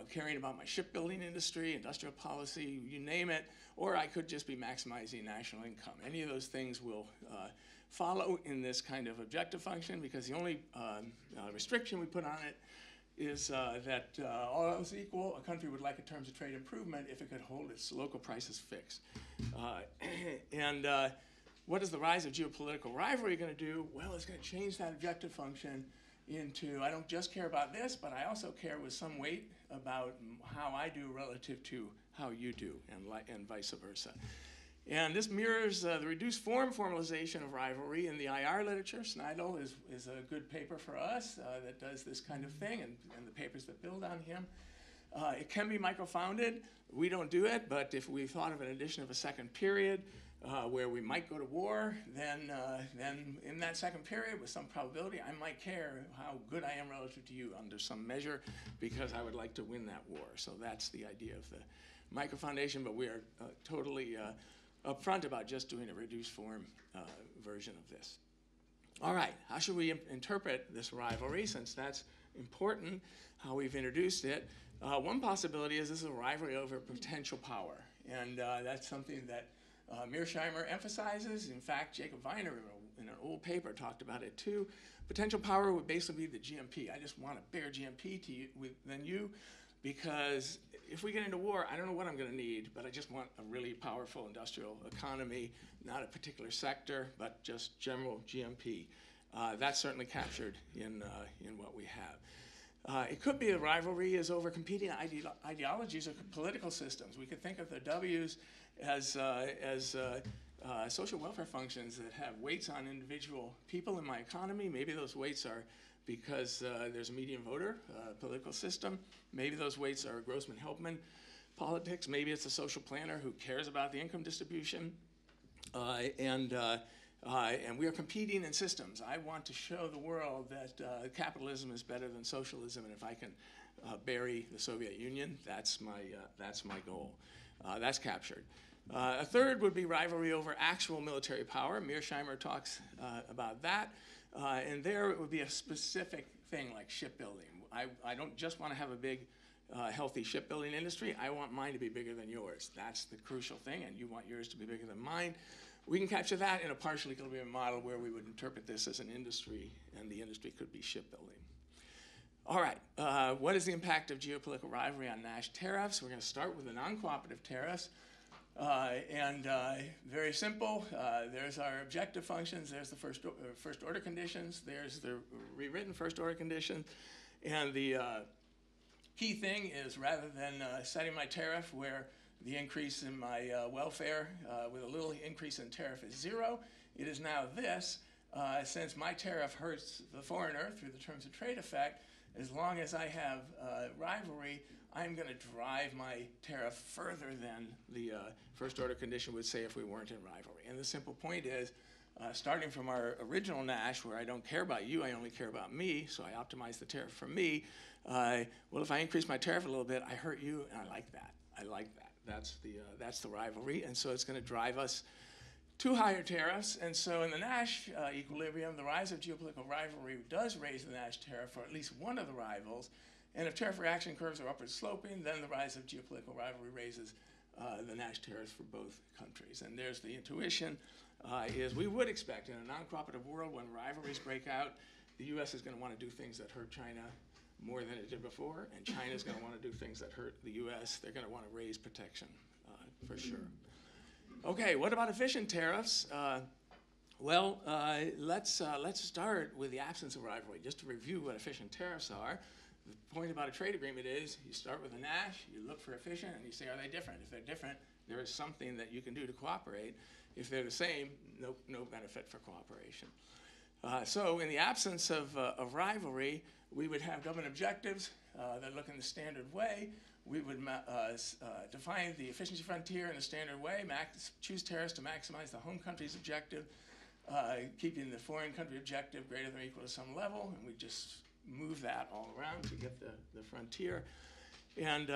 caring about my shipbuilding industry, industrial policy, you name it, or I could just be maximizing national income. Any of those things will follow in this kind of objective function, because the only restriction we put on it is that all else equal, a country would like a terms of trade improvement if it could hold its local prices fixed. And what is the rise of geopolitical rivalry going to do? Well, it's going to change that objective function into, I don't just care about this, but I also care with some weight about how I do relative to how you do, and vice versa. And this mirrors the reduced form formalization of rivalry in the IR literature. Sneidl is a good paper for us that does this kind of thing, and the papers that build on him. It can be microfounded. We don't do it, but if we thought of an addition of a second period where we might go to war, then in that second period, with some probability, I might care how good I am relative to you under some measure, because I would like to win that war. So that's the idea of the microfoundation, but we are totally upfront about just doing a reduced form version of this. All right, how should we interpret this rivalry, since that's important, how we've introduced it. One possibility is this is a rivalry over potential power. And that's something that Mearsheimer emphasizes. In fact, Jacob Weiner, in an old paper, talked about it too. Potential power would basically be the GMP. I just want a bigger GMP than you, because if we get into war, I don't know what I'm going to need, but I just want a really powerful industrial economy, not a particular sector, but just general GMP. That's certainly captured in what we have. It could be a rivalry is over competing ideologies or political systems. We could think of the W's as social welfare functions that have weights on individual people in my economy. Maybe those weights are because there's a median voter political system. Maybe those weights are Grossman-Helpman politics. Maybe it's a social planner who cares about the income distribution. And we are competing in systems. I want to show the world that capitalism is better than socialism, and if I can bury the Soviet Union, that's my goal. That's captured. A third would be rivalry over actual military power. Mearsheimer talks about that. And there it would be a specific thing like shipbuilding. I don't just want to have a big, healthy shipbuilding industry. I want mine to be bigger than yours. That's the crucial thing, and you want yours to be bigger than mine. We can capture that in a partial equilibrium model where we would interpret this as an industry, and the industry could be shipbuilding. All right, what is the impact of geopolitical rivalry on Nash tariffs? We're going to start with the non-cooperative tariffs. Very simple. There's our objective functions. There's the first order conditions. There's the rewritten first order condition. And the key thing is, rather than setting my tariff where the increase in my welfare with a little increase in tariff is 0, it is now this. Since my tariff hurts the foreigner through the terms of trade effect, as long as I have rivalry, I'm going to drive my tariff further than the first order condition would say if we weren't in rivalry. And the simple point is, starting from our original Nash, where I don't care about you, I only care about me, so I optimize the tariff for me. Well, if I increase my tariff a little bit, I hurt you, and I like that. I like that. That's the rivalry, and so it's going to drive us to higher tariffs. And so in the Nash equilibrium, the rise of geopolitical rivalry does raise the Nash tariff for at least one of the rivals. And if tariff reaction curves are upward sloping, then the rise of geopolitical rivalry raises the Nash tariffs for both countries. And there's the intuition, is we would expect in a non-cooperative world when rivalries break out, the US is going to want to do things that hurt China more than it did before, and China's going to want to do things that hurt the US. They're going to want to raise protection, for sure. Okay, what about efficient tariffs? Let's start with the absence of rivalry, just to review what efficient tariffs are. The point about a trade agreement is you start with a Nash, you look for efficient, and you say, are they different? If they're different, there is something that you can do to cooperate. If they're the same, no benefit for cooperation. So in the absence of rivalry, we would have government objectives that look in the standard way. We would define the efficiency frontier in a standard way, choose tariffs to maximize the home country's objective, keeping the foreign country objective greater than or equal to some level, and we just move that all around to get the frontier. And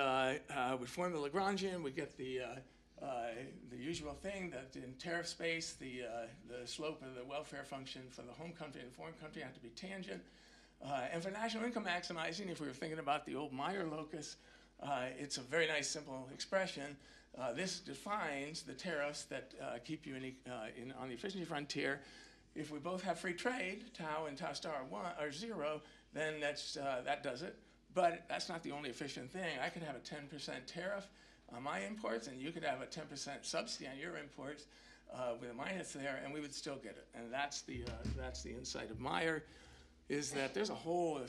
we form the Lagrangian. We get the usual thing that in tariff space, the slope of the welfare function for the home country and the foreign country have to be tangent. And for national income maximizing, if we were thinking about the old Meyer locus, it's a very nice simple expression. This defines the tariffs that keep you on the efficiency frontier. If we both have free trade, tau and tau star are 0, then that does it. But that's not the only efficient thing. I could have a 10% tariff on my imports, and you could have a 10% subsidy on your imports with a minus there, and we would still get it. And that's the insight of Meyer, is that there's a whole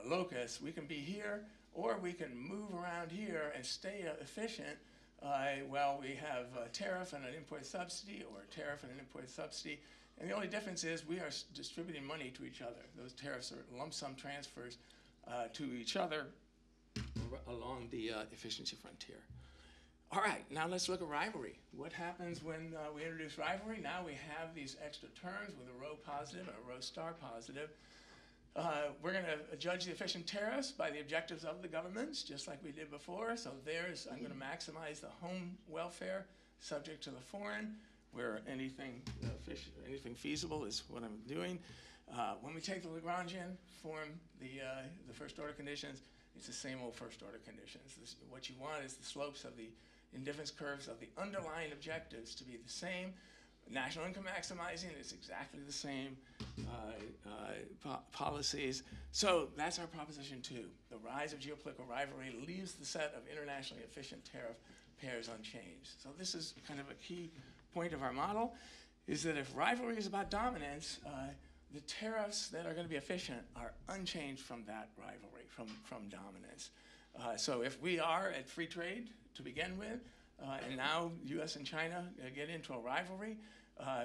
locus. We can be here, or we can move around here and stay efficient while we have a tariff and an import subsidy, or a tariff and an import subsidy. And the only difference is we are distributing money to each other. Those tariffs are lump sum transfers to each other along the efficiency frontier. All right, now let's look at rivalry. What happens when we introduce rivalry? Now we have these extra terms with a rho positive and a rho star positive. We're going to judge the efficient tariffs by the objectives of the governments, just like we did before. So I'm going to maximize the home welfare subject to the foreign, where anything feasible is what I'm doing. When we take the Lagrangian form, the first order conditions, it's the same old first order conditions. What you want is the slopes of the indifference curves of the underlying objectives to be the same. National income maximizing is exactly the same policies. So that's our proposition 2. The rise of geopolitical rivalry leaves the set of internationally efficient tariff pairs unchanged. So this is kind of a key point of our model, is that if rivalry is about dominance, the tariffs that are going to be efficient are unchanged from that rivalry, from dominance. So if we are at free trade to begin with, and now US and China get into a rivalry,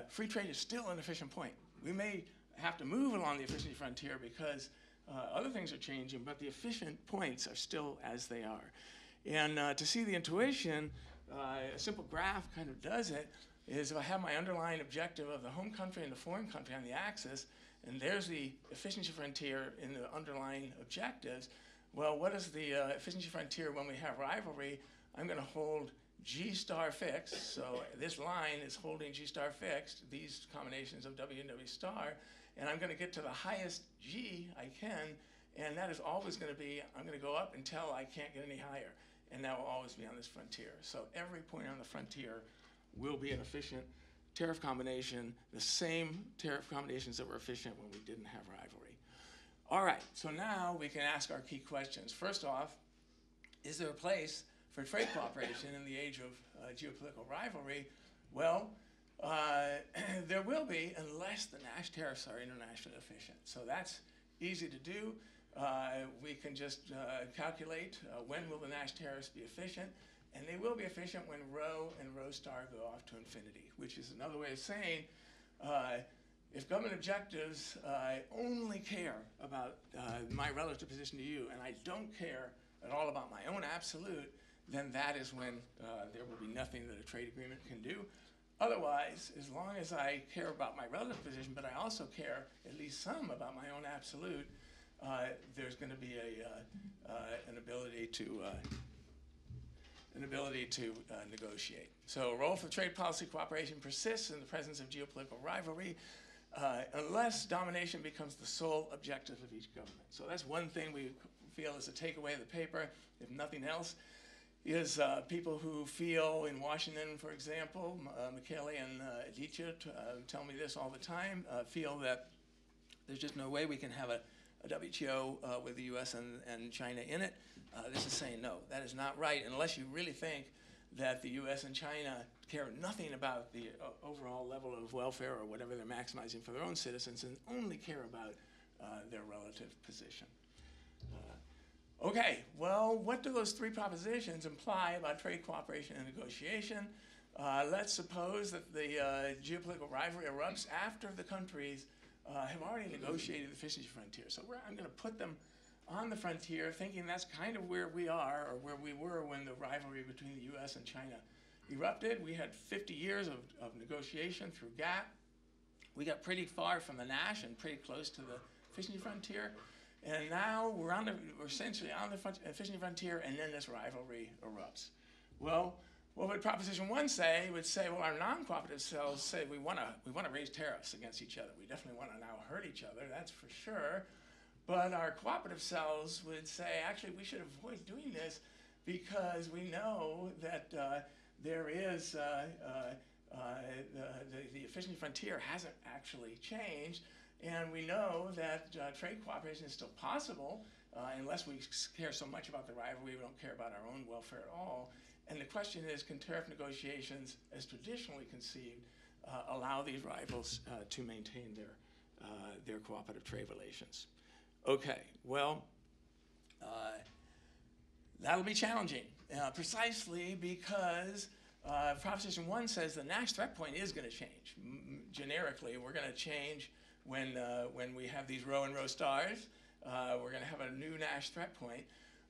free trade is still an efficient point. We may have to move along the efficiency frontier because other things are changing, but the efficient points are still as they are. And to see the intuition, a simple graph kind of does it, is if I have my underlying objective of the home country and the foreign country on the axis, and there's the efficiency frontier in the underlying objectives, well, what is the efficiency frontier when we have rivalry? I'm going to hold G star fixed, so this line is holding G star fixed, these combinations of W and W star, and I'm going to get to the highest G I can, and that is always going to be, I'm going to go up until I can't get any higher, and that will always be on this frontier. So every point on the frontier will be an efficient tariff combination, the same tariff combinations that were efficient when we didn't have rivalry. All right, so now we can ask our key questions. First off, is there a place for trade cooperation in the age of geopolitical rivalry? Well, there will be unless the Nash tariffs are internationally efficient. So that's easy to do. We can just calculate when will the Nash tariffs be efficient, and they will be efficient when rho and rho star go off to infinity, which is another way of saying if government objectives only care about my relative position to you, and I don't care at all about my own absolute, then that is when there will be nothing that a trade agreement can do. Otherwise, as long as I care about my relative position, but I also care at least some about my own absolute, there's going to be an ability to negotiate. So a role for trade policy cooperation persists in the presence of geopolitical rivalry unless domination becomes the sole objective of each government. So that's one thing we feel is a takeaway of the paper, if nothing else, is people who feel in Washington, for example, Pakel and Lydia tell me this all the time, feel that there's just no way we can have a WTO with the US and China in it. This is saying no, that is not right unless you really think that the US and China care nothing about the overall level of welfare or whatever they're maximizing for their own citizens and only care about their relative position. Okay, well, what do those 3 propositions imply about trade cooperation and negotiation? Let's suppose that the geopolitical rivalry erupts after the countries have already negotiated the efficiency frontier. So I'm going to put them on the frontier thinking that's kind of where we are or where we were when the rivalry between the US and China erupted. We had 50 years of negotiation through GATT. We got pretty far from the Nash and pretty close to the efficiency frontier. And now we're essentially on the efficiency frontier, and then this rivalry erupts. Well, what would Proposition 1 say? It would say, well, our non-cooperative cells say we want to raise tariffs against each other. We definitely want to now hurt each other, that's for sure. But our cooperative cells would say, actually, we should avoid doing this because we know that there is the efficiency frontier hasn't actually changed. And we know that trade cooperation is still possible unless we care so much about the rivalry, we don't care about our own welfare at all. And the question is, can tariff negotiations, as traditionally conceived, allow these rivals to maintain their cooperative trade relations? Okay, well, that'll be challenging, precisely because Proposition 1 says the Nash threat point is going to change. Generically, we're going to change when we have these rho and rho stars. We're going to have a new Nash threat point.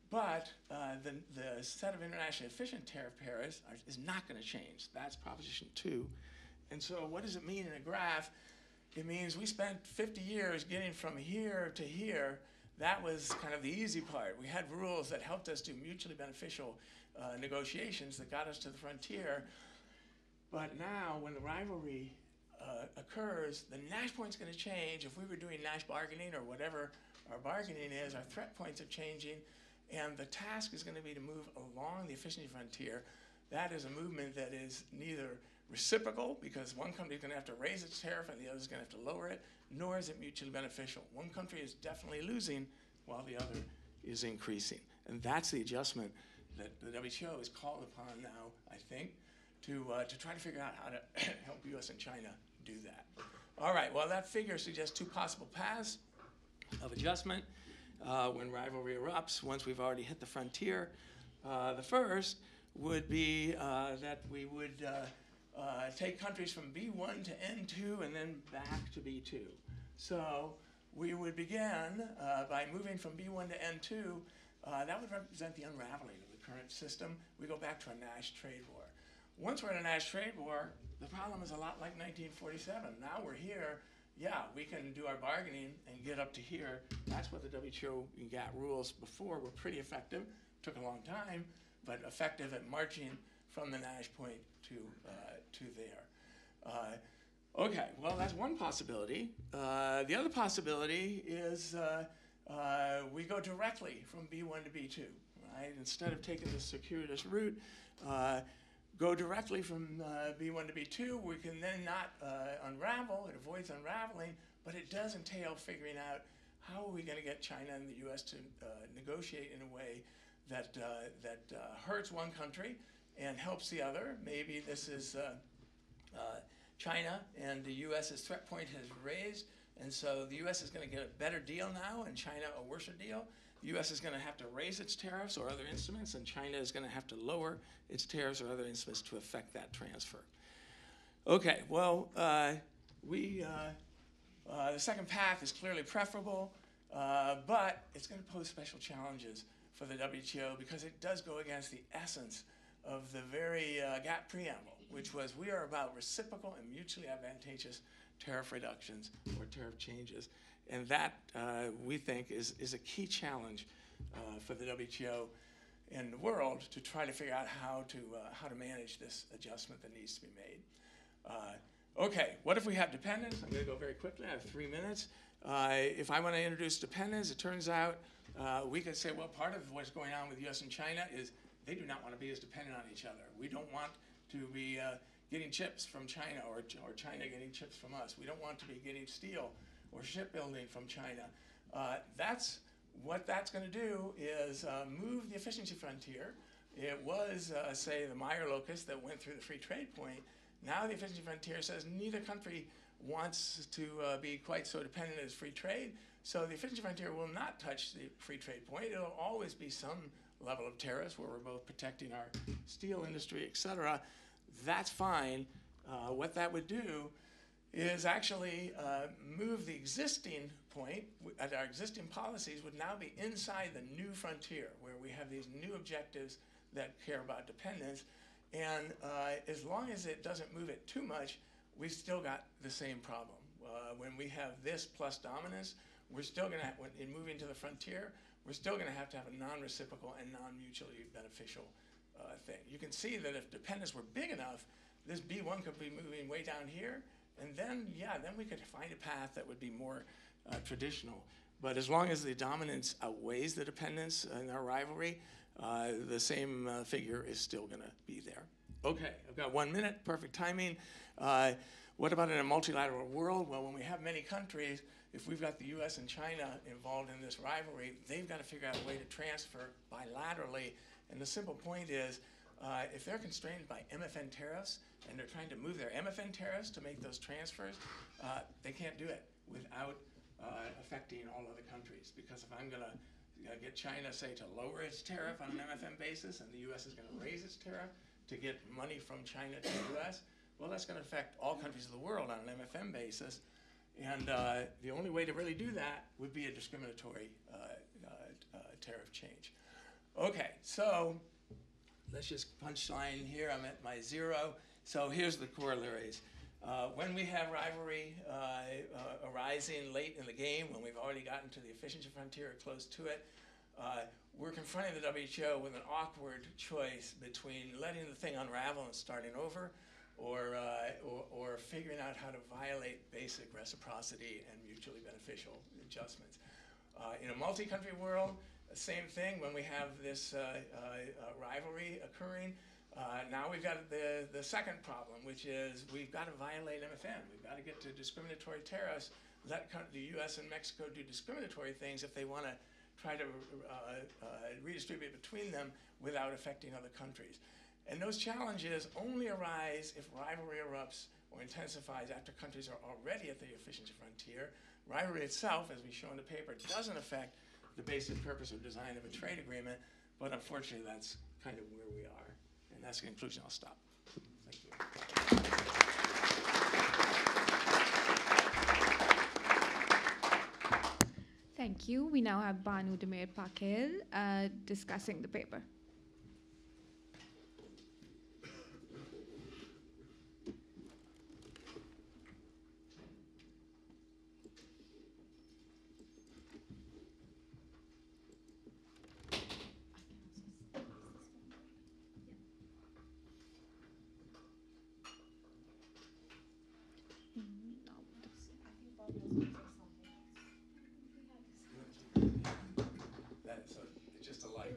But the set of internationally efficient tariff pairs is not going to change. That's Proposition 2. And so what does it mean in a graph? It means we spent 50 years getting from here to here. That was kind of the easy part. We had rules that helped us do mutually beneficial negotiations that got us to the frontier. But now, when the rivalry occurs, the Nash point's going to change. If we were doing Nash bargaining or whatever our bargaining is, our threat points are changing, and the task is going to be to move along the efficiency frontier. That is a movement that is neither reciprocal, because one country is going to have to raise its tariff and the other is going to have to lower it, nor is it mutually beneficial. One country is definitely losing while the other is increasing. And that's the adjustment that the WTO is called upon now, I think, to try to figure out how to help US and China do that. All right, well, that figure suggests two possible paths of adjustment when rivalry erupts once we've already hit the frontier. The first would be that we would take countries from B1 to N2 and then back to B2. So we would begin by moving from B1 to N2. That would represent the unraveling of the current system. We go back to a Nash trade war. Once we're in a Nash trade war, the problem is a lot like 1947. Now we're here. Yeah, we can do our bargaining and get up to here. That's what the WTO and GATT rules before were pretty effective. Took a long time, but effective at marching from the Nash point to there. Okay, well, that's one possibility. The other possibility is we go directly from B1 to B2, right? Instead of taking the circuitous route, go directly from B1 to B2. We can then not unravel. It avoids unraveling, but it does entail figuring out how are we going to get China and the US to negotiate in a way that hurts one country and helps the other. Maybe this is China, and the US's threat point has raised, and so the US is going to get a better deal now, and China a worse deal. The US is going to have to raise its tariffs or other instruments, and China is going to have to lower its tariffs or other instruments to affect that transfer. Okay, well, the second path is clearly preferable, but it's going to pose special challenges for the WTO because it does go against the essence of the very GATT preamble, which was we are about reciprocal and mutually advantageous tariff reductions or tariff changes. And that, we think, is a key challenge for the WTO and the world to try to figure out how to manage this adjustment that needs to be made. Okay, what if we have dependence? I'm going to go very quickly. I have 3 minutes. If I want to introduce dependence, it turns out we could say, well, part of what's going on with US and China is they do not want to be as dependent on each other. We don't want to be getting chips from China or China getting chips from us. We don't want to be getting steel or shipbuilding from China. What that's going to do is move the efficiency frontier. It was, say, the Meyer locus that went through the free trade point. Now the efficiency frontier says neither country wants to be quite so dependent as free trade. So the efficiency frontier will not touch the free trade point. It'll always be some level of tariffs where we're both protecting our steel industry, et cetera. That's fine. What that would do is actually move the existing point, our existing policies would now be inside the new frontier where we have these new objectives that care about dependence. And as long as it doesn't move it too much, we've still got the same problem. When we have this plus dominance, we're still going to have, in moving to the frontier, we're still going to have a non-reciprocal and non-mutually beneficial thing. You can see that if dependence were big enough, this B1 could be moving way down here, and then, yeah, then we could find a path that would be more traditional. But as long as the dominance outweighs the dependence in our rivalry, the same figure is still going to be there. Okay, I've got 1 minute, perfect timing. What about in a multilateral world? Well, when we have many countries, if we've got the US and China involved in this rivalry, they've got to figure out a way to transfer bilaterally. And the simple point is, if they're constrained by MFN tariffs and they're trying to move their MFN tariffs to make those transfers, they can't do it without affecting all other countries. Because if I'm going to get China, say, to lower its tariff on an MFN basis, and the US is going to raise its tariff to get money from China to the US, well, that's going to affect all countries of the world on an MFN basis. And the only way to really do that would be a discriminatory tariff change. Okay, so let's just punchline here. I'm at my 0. So here's the corollaries. When we have rivalry arising late in the game, when we've already gotten to the efficiency frontier or close to it, we're confronting the WTO with an awkward choice between letting the thing unravel and starting over, or figuring out how to violate basic reciprocity and mutually beneficial adjustments. In a multi-country world, the same thing. When we have this rivalry occurring, now we've got the second problem, which is we've got to violate MFN. We've got to get to discriminatory tariffs, let the US and Mexico do discriminatory things if they want to try to redistribute between them without affecting other countries. And those challenges only arise if rivalry erupts or intensifies after countries are already at the efficiency frontier. Rivalry itself, as we show in the paper, doesn't affect the basic purpose or design of a trade agreement, but unfortunately that's kind of where we are. And that's the conclusion. I'll stop. Thank you. Thank you. We now have Banu, Demir, Pakel discussing the paper. It's just a light.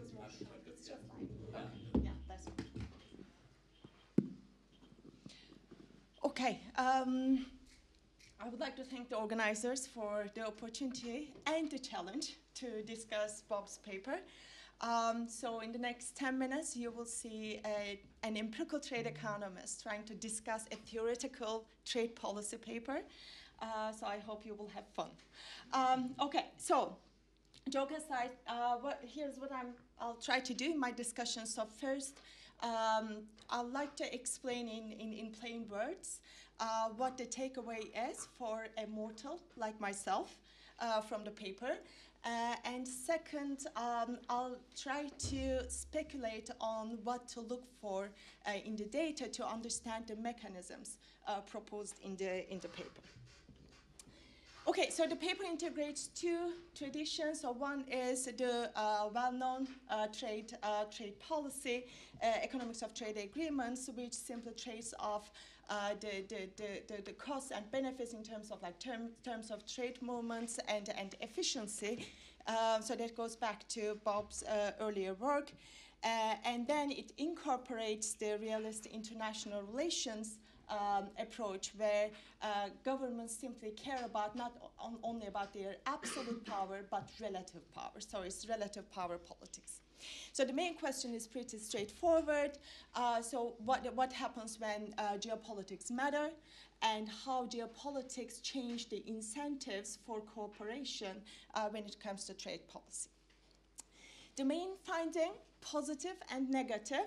Okay, I would like to thank the organizers for the opportunity and the challenge to discuss Bob's paper. So in the next 10 minutes, you will see an empirical trade economist trying to discuss a theoretical trade policy paper. So I hope you will have fun. Okay, so joke aside, here's what I'll try to do in my discussion. So first, I'd like to explain in plain words what the takeaway is for a mortal like myself from the paper. And second, I'll try to speculate on what to look for in the data to understand the mechanisms proposed in the paper. Okay, so the paper integrates two traditions. So one is the well-known trade policy, economics of trade agreements, which simply trades off the costs and benefits in terms of terms of trade movements and efficiency. So that goes back to Bob's earlier work. And then it incorporates the realist international relations approach, where governments simply care about not only about their absolute power, but relative power. So it's relative power politics. So the main question is pretty straightforward. So what happens when geopolitics matter, and how geopolitics change the incentives for cooperation when it comes to trade policy. The main finding, positive and negative.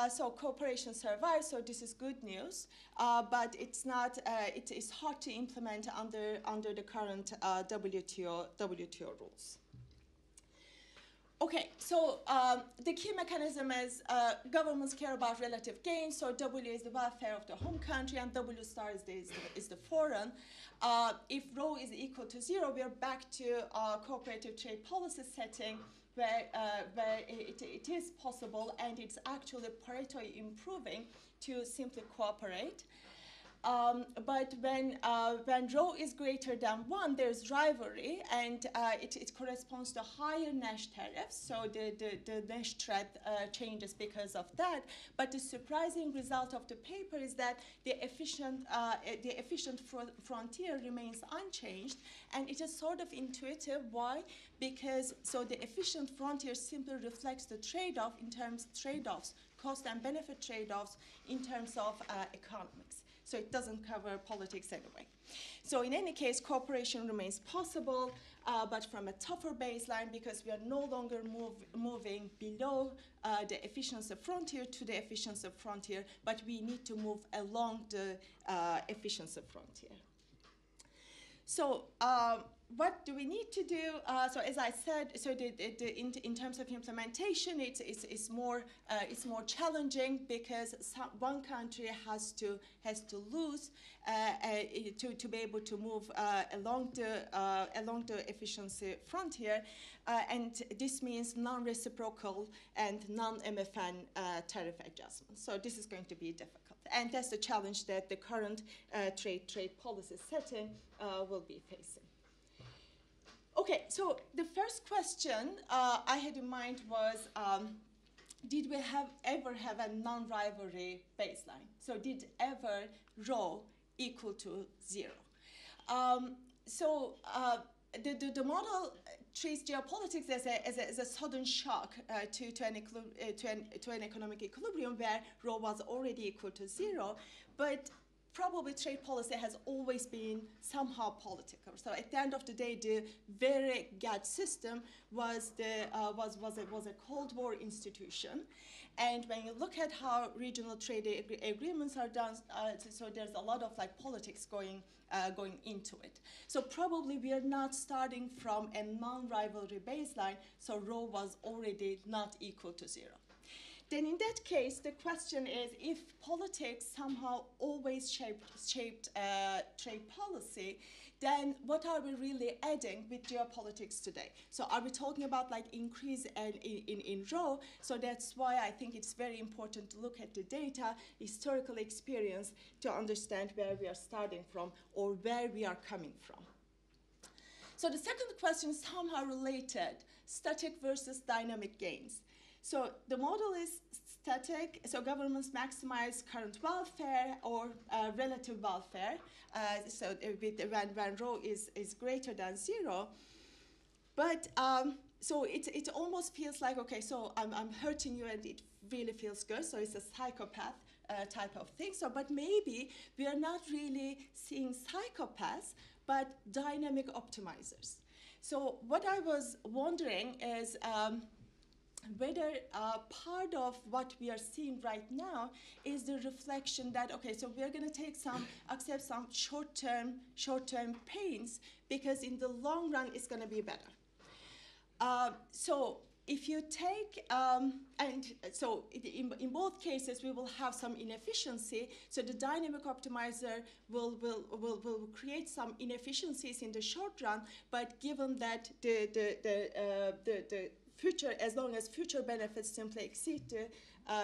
So cooperation survives, so this is good news, but it's not. It is hard to implement under the current WTO rules. Okay, so the key mechanism is governments care about relative gain. So W is the welfare of the home country, and W star is the foreign. If rho is equal to 0, we are back to cooperative trade policy setting, where it is possible, and it's actually Pareto improving to simply cooperate. But when rho is greater than 1, there's rivalry, and it corresponds to higher Nash tariffs. So the Nash threat changes because of that. But the surprising result of the paper is that the efficient frontier remains unchanged, and it is sort of intuitive. Why? Because the efficient frontier simply reflects the trade-offs, cost and benefit trade-offs in terms of economics. So it doesn't cover politics anyway. So in any case, cooperation remains possible, but from a tougher baseline, because we are no longer moving below the efficiency frontier to the efficiency frontier, but we need to move along the efficiency frontier. So what do we need to do? So as I said, so in terms of implementation, it's more challenging, because one country has to lose to be able to move along the efficiency frontier, and this means non-reciprocal and non-MFN tariff adjustments. So this is going to be difficult. And that's the challenge that the current trade policy setting will be facing. Okay, so the first question I had in mind was, did we ever have a non-rivalry baseline? So did ever rho equal to 0? The model treats geopolitics as a sudden shock to an economic equilibrium where rho was already equal to 0, but probably trade policy has always been somehow political. So at the end of the day, the very GATT system was a Cold War institution. And when you look at how regional trade agreements are done, so there's a lot of like politics going into it. So probably we are not starting from a non-rivalry baseline, so rho was already not equal to 0. Then in that case, the question is, if politics somehow always shaped trade policy, then what are we really adding with geopolitics today? So are we talking about like increase in rho? So that's why I think it's very important to look at the data, historical experience, to understand where we are starting from or where we are coming from. So the second question is somehow related, static versus dynamic gains. So the model is static, so governments maximize current welfare or relative welfare, when rho is greater than 0. But so it almost feels like, okay, so I'm hurting you and it really feels good, so it's a psychopath type of thing. So, but maybe we are not really seeing psychopaths, but dynamic optimizers. So what I was wondering is, whether part of what we are seeing right now is the reflection that, okay, so we're going to accept some short-term pains because in the long run it's going to be better. So if you take, and so in both cases we will have some inefficiency, so the dynamic optimizer will create some inefficiencies in the short run, but given that the future, as long as future benefits simply exceed the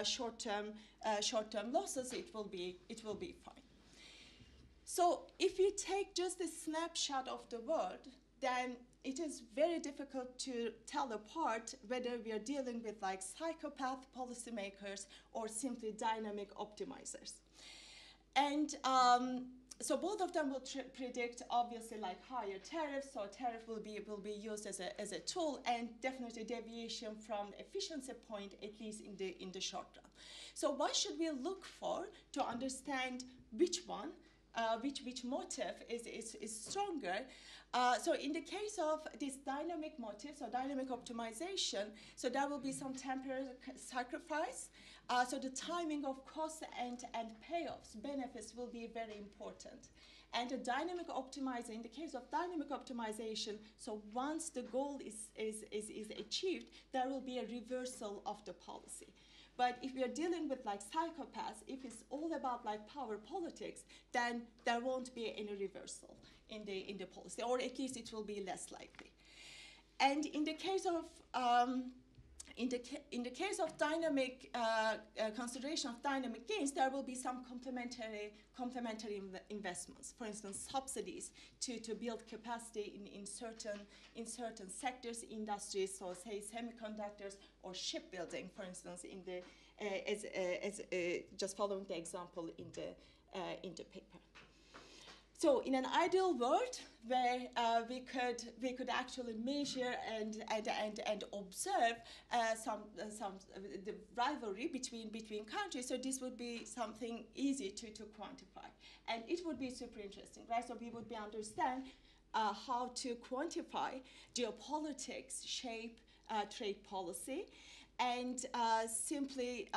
short-term losses, it will be fine. So if we take just a snapshot of the world, then it is very difficult to tell apart whether we are dealing with like psychopath policymakers or simply dynamic optimizers. And so both of them will predict obviously like higher tariffs. So tariff will be used as a tool, and definitely deviation from efficiency point, at least in the short run. So what should we look for to understand which one, which motive is stronger? So in the case of this dynamic motive, so dynamic optimization, so there will be some temporary sacrifice. So the timing of costs and payoffs, benefits will be very important. And a dynamic optimizer, in the case of dynamic optimization, so once the goal is achieved, there will be a reversal of the policy. But if we are dealing with like psychopaths, if it's all about like power politics, then there won't be any reversal in the policy, or at least it will be less likely. And in the case of in the case of dynamic consideration of dynamic gains, there will be some complementary investments. For instance, subsidies to build capacity in certain sectors, industries, so say semiconductors or shipbuilding, for instance, in the just following the example in the paper. So in an ideal world where we could actually measure and observe the rivalry between countries, so this would be something easy to quantify, and it would be super interesting, right? So we would understand how to quantify geopolitics shape trade policy, and simply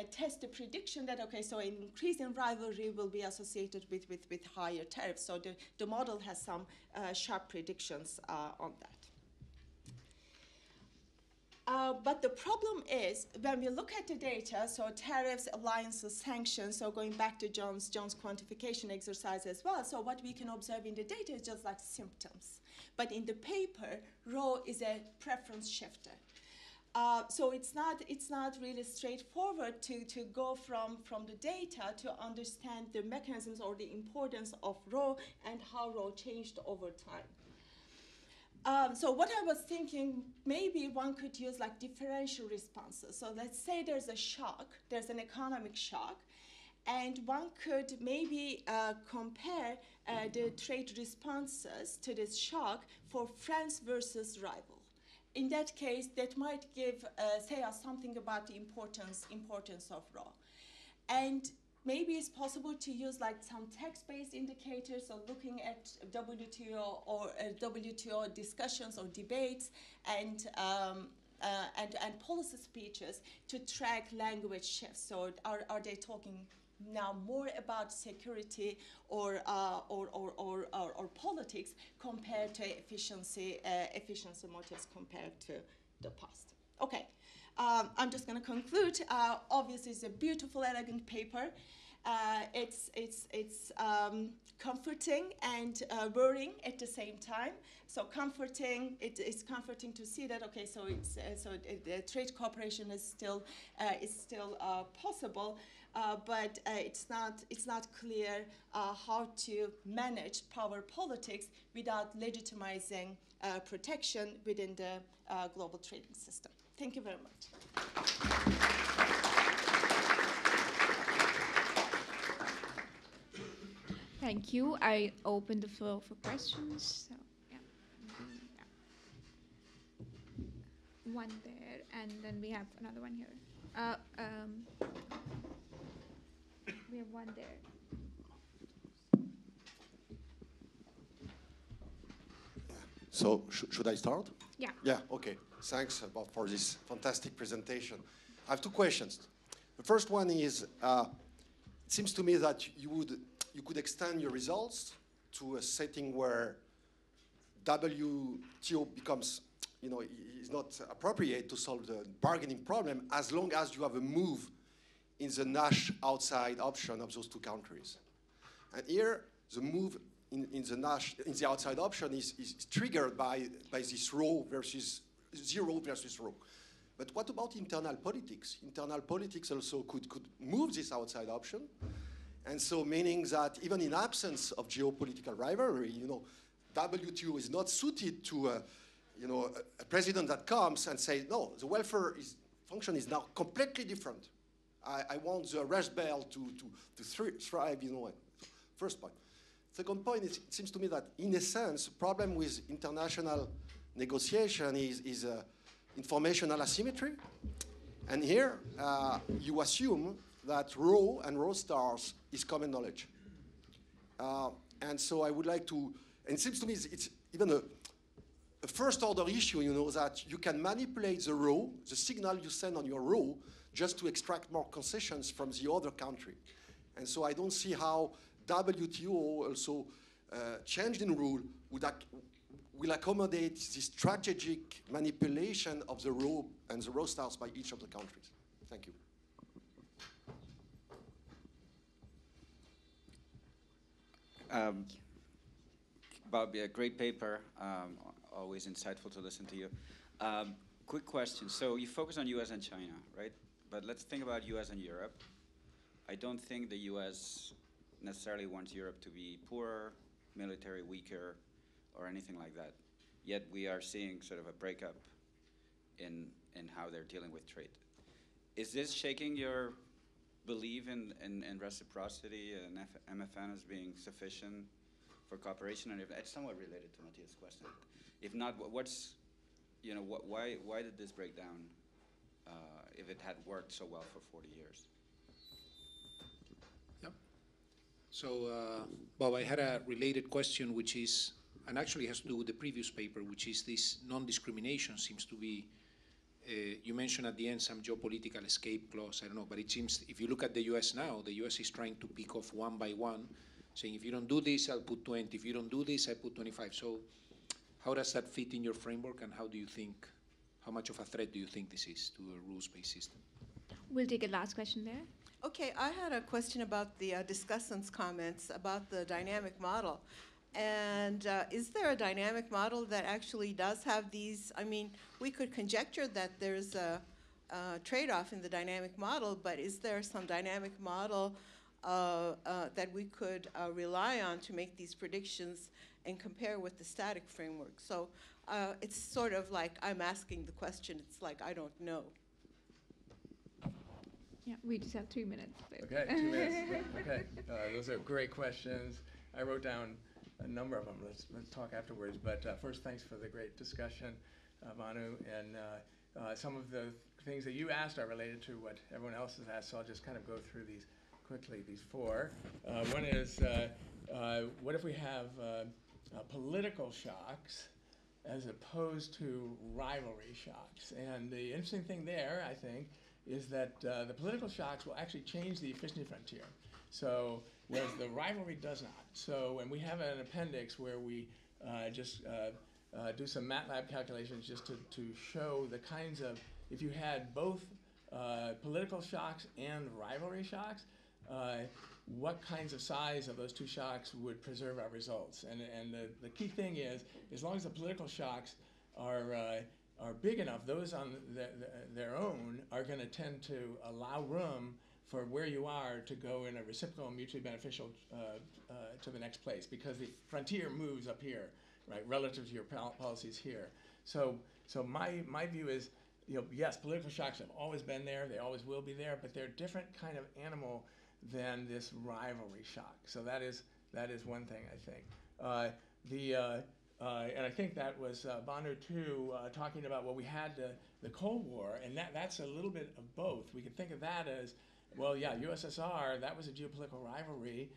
test the prediction that, okay, so an increase in rivalry will be associated with higher tariffs. So the model has some sharp predictions on that. But the problem is, when we look at the data, so tariffs, alliances, sanctions, so going back to John's quantification exercise as well, so what we can observe in the data is just like symptoms. But in the paper, rho is a preference shifter. So it's not really straightforward to go from the data to understand the mechanisms or the importance of rho and how rho changed over time. So what I was thinking, maybe one could use like differential responses. So let's say there's a shock, there's an economic shock, and one could maybe compare the trade responses to this shock for friends versus rival. In that case, that might say us something about the importance of rho. And maybe it's possible to use like some text-based indicators, so looking at WTO or WTO discussions or debates and policy speeches to track language shifts. So are they talking now more about security or politics compared to efficiency motives compared to the past? Okay. I'm just going to conclude. Obviously, it's a beautiful, elegant paper. It's comforting and worrying at the same time. So comforting, it's comforting to see that trade cooperation is still possible, but it's not clear how to manage power politics without legitimizing protection within the global trading system. Thank you very much. Thank you. I open the floor for questions. So, yeah. One there, and then we have another one here. We have one there. So should I start? Yeah. Yeah, okay. Thanks for this fantastic presentation. I have two questions. The first one is, it seems to me that you could extend your results to a setting where WTO becomes, is not appropriate to solve the bargaining problem as long as you have a move in the Nash outside option of those two countries. And here, the move in the outside option is triggered by this rho versus zero versus rho. But what about internal politics? Internal politics also could move this outside option. And so meaning that even in absence of geopolitical rivalry, WTO is not suited to a president that comes and says, no, the welfare function is now completely different. I want the Rust Belt to thrive, First point. Second point, it seems to me that in a sense, the problem with international negotiation is informational asymmetry. And here, you assume that rho and rho stars is common knowledge. And so I would like to, and it seems to me it's even a first order issue, that you can manipulate the rho, the signal you send on your rho, just to extract more concessions from the other country. And so I don't see how WTO also changed in rule will accommodate this strategic manipulation of the rho and the rho stars by each of the countries. Thank you. Bob, yeah, great paper. Always insightful to listen to you. Quick question. So you focus on US and China, right? But let's think about US and Europe. I don't think the US necessarily wants Europe to be poorer, military weaker, or anything like that. Yet we are seeing sort of a breakup in how they're dealing with trade. Is this shaking your belief in reciprocity and MFN as being sufficient for cooperation? And if it's somewhat related to Matthias' question. If not, why did this break down if it had worked so well for 40 years? Yep. So, Bob, I had a related question, which is, and actually has to do with the previous paper, which is this non-discrimination seems to be, you mentioned at the end some geopolitical escape clause, I don't know, but it seems if you look at the US now, the US is trying to pick off one by one, saying if you don't do this, I'll put 20, if you don't do this, I put 25. So how does that fit in your framework, and how much of a threat do you think this is to a rules-based system? We'll take a last question there. Okay, I had a question about the discussant's comments about the dynamic model. And is there a dynamic model that actually does have these? I mean, we could conjecture that there's a trade-off in the dynamic model, but is there some dynamic model that we could rely on to make these predictions and compare with the static framework? So it's sort of like I'm asking the question. It's like I don't know. Yeah, we just have 3 minutes. Okay, 2 minutes. Okay, those are great questions. I wrote down a number of them. Let's talk afterwards. But first, thanks for the great discussion, Banu. And some of the things that you asked are related to what everyone else has asked. So I'll just kind of go through these quickly. These four. One is what if we have political shocks as opposed to rivalry shocks? And the interesting thing there, I think, is that the political shocks will actually change the efficiency frontier. So whereas the rivalry does not. So when we have an appendix where we just do some MATLAB calculations just to show the kinds of, if you had both political shocks and rivalry shocks, what kinds of size of those two shocks would preserve our results. And the key thing is, as long as the political shocks are big enough, those on their own are going to tend to allow room for where you are to go in a reciprocal and mutually beneficial to the next place, because the frontier moves up here, right, relative to your policies here. So my view is, yes, political shocks have always been there, they always will be there, but they're a different kind of animal than this rivalry shock. So that is one thing, I think. And I think that was Banu too, talking about, well, we had the Cold War, and that's a little bit of both. We could think of that as, well, yeah, USSR, that was a geopolitical rivalry.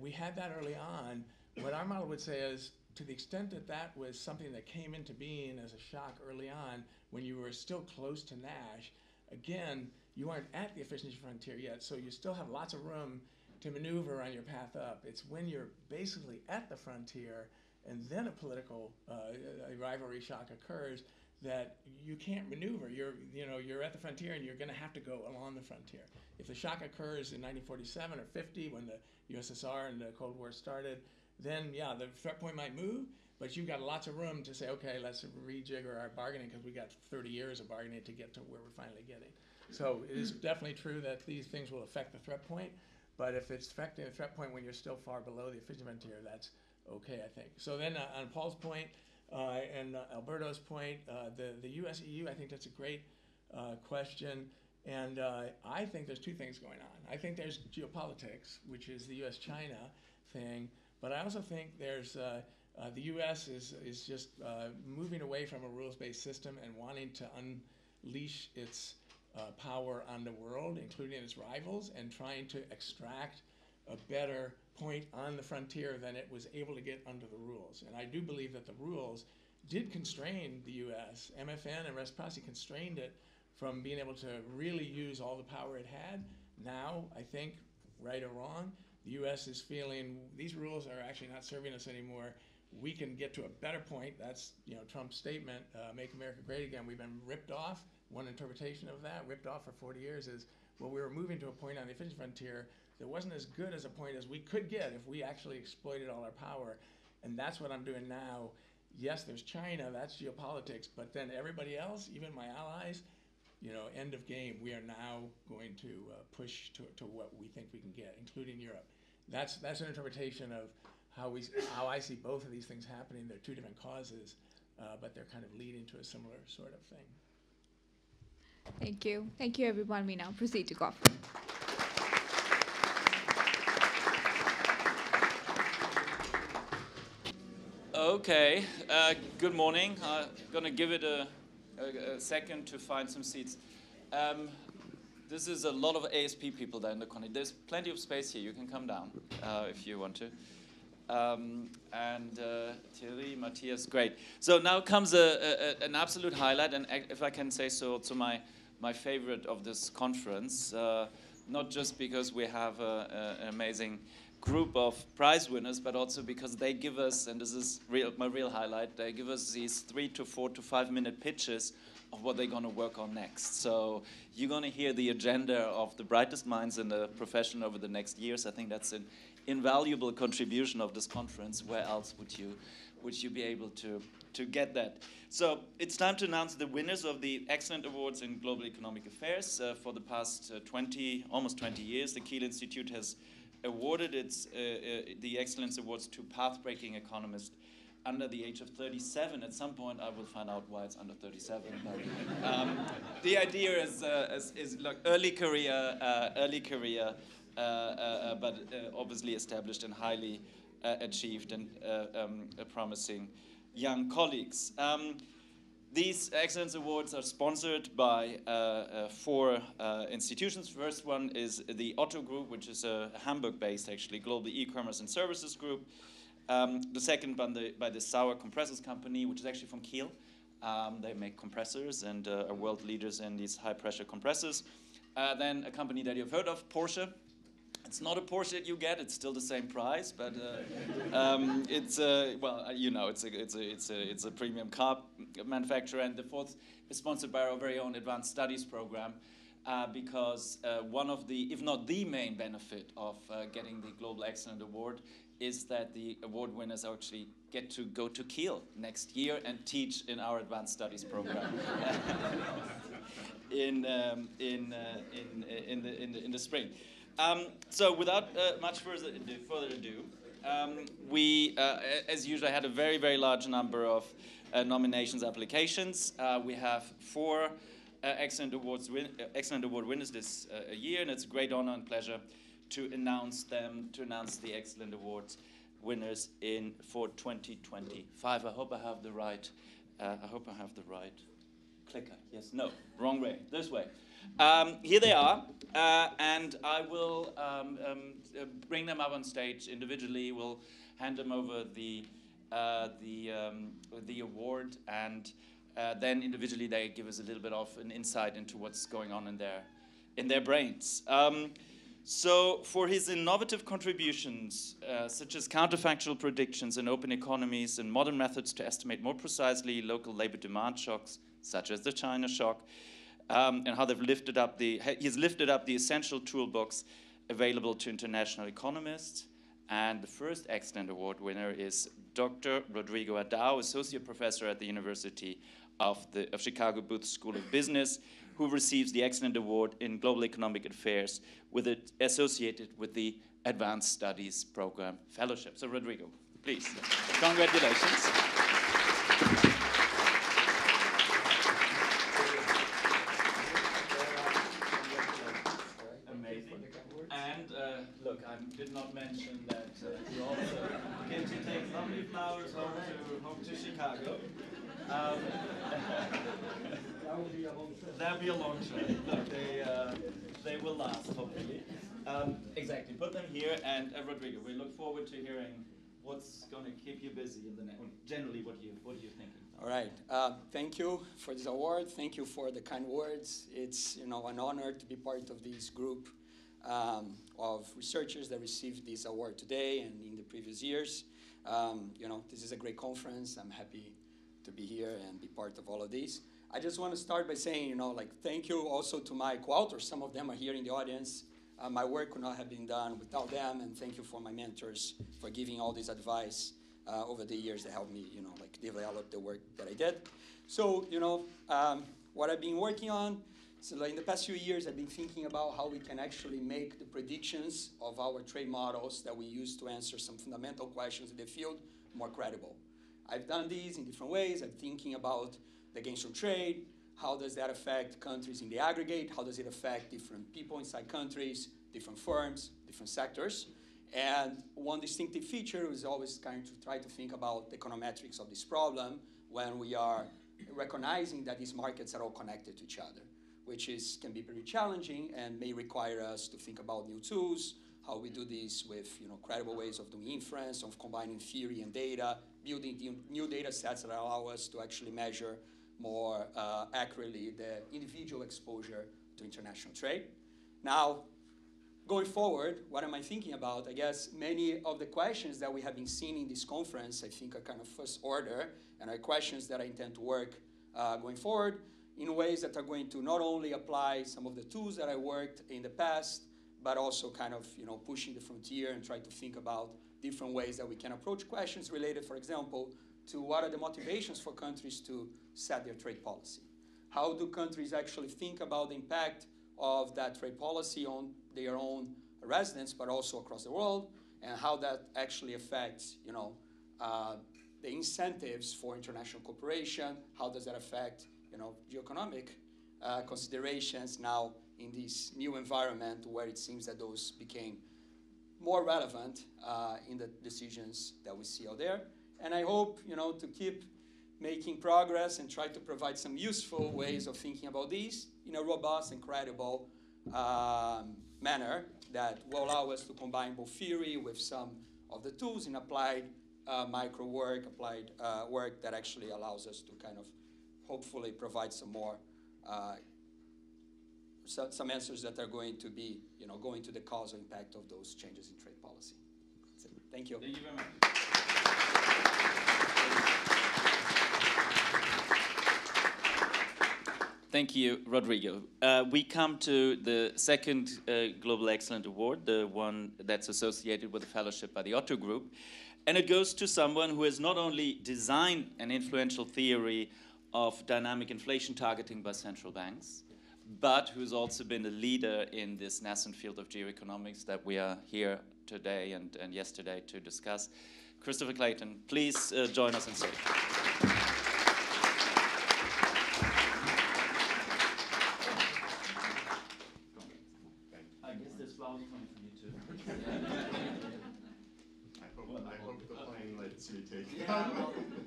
We had that early on. What our model would say is, to the extent that that was something that came into being as a shock early on, when you were still close to Nash, again, you aren't at the efficiency frontier yet, so you still have lots of room to maneuver on your path up. It's when you're basically at the frontier and then a political a rivalry shock occurs that you can't maneuver. You're at the frontier and you're going to have to go along the frontier. If the shock occurs in 1947 or 50 when the USSR and the Cold War started, then yeah, the threat point might move, but you've got lots of room to say, okay, let's rejigger our bargaining because we got 30 years of bargaining to get to where we're finally getting. So it is definitely true that these things will affect the threat point, but if it's affecting the threat point when you're still far below the efficiency frontier, that's okay, I think. So then on Paul's point and Alberto's point, the US-EU, I think that's a great question. And I think there's two things going on. I think there's geopolitics, which is the US-China thing, but I also think there's the US is just moving away from a rules-based system and wanting to unleash its power on the world, including its rivals, and trying to extract a better point on the frontier than it was able to get under the rules. And I do believe that the rules did constrain the US. MFN and reciprocity constrained it from being able to really use all the power it had. Now, I think, right or wrong, the US is feeling these rules are actually not serving us anymore. We can get to a better point. That's Trump's statement, make America great again. We've been ripped off. One interpretation of that, ripped off for 40 years, is, well, we were moving to a point on the efficiency frontier that wasn't as good as a point as we could get if we actually exploited all our power. And that's what I'm doing now. Yes, there's China, that's geopolitics, but then everybody else, even my allies, end of game. We are now going to push to what we think we can get, including Europe. That's an interpretation of how I see both of these things happening. They're two different causes, but they're kind of leading to a similar sort of thing. Thank you. Thank you, everyone. We now proceed to coffee. Okay, good morning. I'm going to give it a second to find some seats. This is a lot of ASP people there in the corner. There's plenty of space here. You can come down if you want to. And Thierry, Matthias, great. So now comes an absolute highlight, and if I can say so, to my favorite of this conference, not just because we have an amazing group of prize winners, but also because they give us, and this is my real highlight, they give us these 3 to 4 to 5 minute pitches of what they're going to work on next. So you're going to hear the agenda of the brightest minds in the profession over the next years. I think that's invaluable contribution of this conference, where else would you be able to get that? So it's time to announce the winners of the Excellent Awards in Global Economic Affairs. For the past almost 20 years, the Kiel Institute has awarded the Excellence Awards to path-breaking economists under the age of 37. At some point, I will find out why it's under 37. But, the idea is look, early career, but obviously established and highly achieved and promising young colleagues. These Excellence Awards are sponsored by 4 institutions. First one is the Otto Group, which is a Hamburg-based, actually, global e-commerce and services group. The second by the Sauer Compressors Company, which is actually from Kiel. They make compressors and are world leaders in these high-pressure compressors. Then a company that you've heard of, Porsche. It's not a Porsche that you get; it's still the same price, but it's well, you know, it's a premium car manufacturer. And the fourth is sponsored by our very own advanced studies program, because one of the, if not the main benefit of getting the Global Excellent Award is that the award winners actually get to go to Kiel next year and teach in our advanced studies program in the spring. So without much further ado, we, as usual, had a very, very large number of nominations applications. We have 4 Excellent Award winners this year, and it's a great honor and pleasure to announce the Excellent Awards winners for 2025. I hope I have the right clicker. Yes, no, wrong way, this way. Here they are, and I will bring them up on stage individually. We'll hand them over the award, and then individually they give us a little bit of an insight into what's going on in their brains. So for his innovative contributions, such as counterfactual predictions in open economies and modern methods to estimate more precisely local labor demand shocks, such as the China shock, and how he's lifted up the essential toolbox available to international economists. And the first Excellent Award winner is Dr. Rodrigo Adão, Associate Professor at the University of Chicago Booth School of Business, who receives the Excellent Award in Global Economic Affairs associated with the Advanced Studies Program Fellowship. So Rodrigo, please. Congratulations. Amazing. And look, I did not mention that you also get to take lovely flowers home to Chicago. That'll be a long trip. Look, they will last, hopefully. Exactly. Put them here, and Rodrigo, we look forward to hearing what's going to keep you busy in the next. Generally, what are you thinking? All right. Thank you for this award. Thank you for the kind words. It's an honor to be part of this group of researchers that received this award today and in the previous years. This is a great conference. I'm happy to be here and be part of all of these. I just want to start by saying, thank you also to my co-authors. Some of them are here in the audience. My work could not have been done without them, and thank you for my mentors for giving all this advice over the years that helped me, develop the work that I did. So, what I've been working on, so in the past few years, I've been thinking about how we can actually make the predictions of our trade models that we use to answer some fundamental questions in the field more credible. I've done these in different ways. I'm thinking about the gains from trade. How does that affect countries in the aggregate? How does it affect different people inside countries, different firms, different sectors? And one distinctive feature is always kind of try to think about the econometrics of this problem when we are recognizing that these markets are all connected to each other, which can be pretty challenging and may require us to think about new tools, how we do this with credible ways of doing inference, of combining theory and data, building new data sets that allow us to actually measure more accurately the individual exposure to international trade. Now, going forward, what am I thinking about? I guess many of the questions that we have been seeing in this conference, I think are kind of first order, and are questions that I intend to work going forward in ways that are going to not only apply some of the tools that I worked in the past, but also kind of pushing the frontier and try to think about different ways that we can approach questions related, for example, to what are the motivations for countries to set their trade policy. How do countries actually think about the impact of that trade policy on their own residents, but also across the world, and how that actually affects, the incentives for international cooperation. How does that affect, geoeconomic considerations now in this new environment where it seems that those became more relevant in the decisions that we see out there. And I hope, to keep making progress and try to provide some useful ways of thinking about these in a robust and credible manner that will allow us to combine both theory with some of the tools in applied micro work, applied work that actually allows us to kind of hopefully provide some more, some answers that are going to be, going to the causal impact of those changes in trade policy. That's it. Thank you. Thank you very much. Thank you, Rodrigo. We come to the second Global Excellent Award, the one that's associated with a fellowship by the Otto Group. And it goes to someone who has not only designed an influential theory of dynamic inflation targeting by central banks, but who's also been a leader in this nascent field of geoeconomics that we are here today and yesterday to discuss. Christopher Clayton, please join us on stage.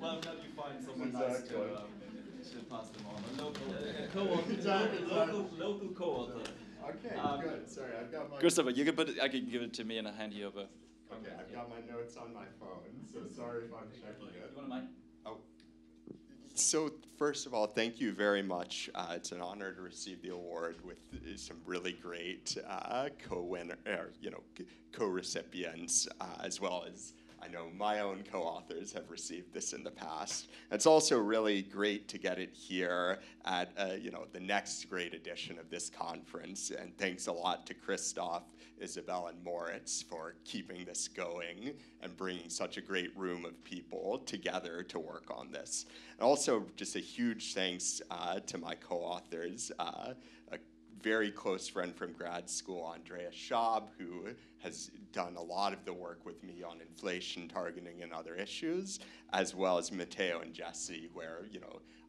Well, now you find someone nice to pass them on. A local co-author. Okay, good. Sorry, I've got my... Christopher, you can put it, I can give it to me and I'll hand you over. Okay, I've got my notes on my phone, so sorry if I'm checking it. You want a mic? Oh. So first of all, thank you very much. It's an honor to receive the award with some really great co-recipients, as well as I know my own co-authors have received this in the past. It's also really great to get it here at the next great edition of this conference. And thanks a lot to Christoph, Isabel, and Moritz for keeping this going and bringing such a great room of people together to work on this. And also just a huge thanks to my co-authors, a very close friend from grad school, Andreas Schaub, who has done a lot of the work with me on inflation targeting and other issues, as well as Matteo and Jesse, where,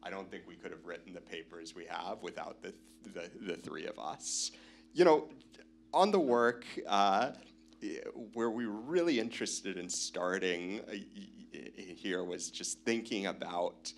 I don't think we could have written the papers we have without the three of us. On the work, where we were really interested in starting here was just thinking about,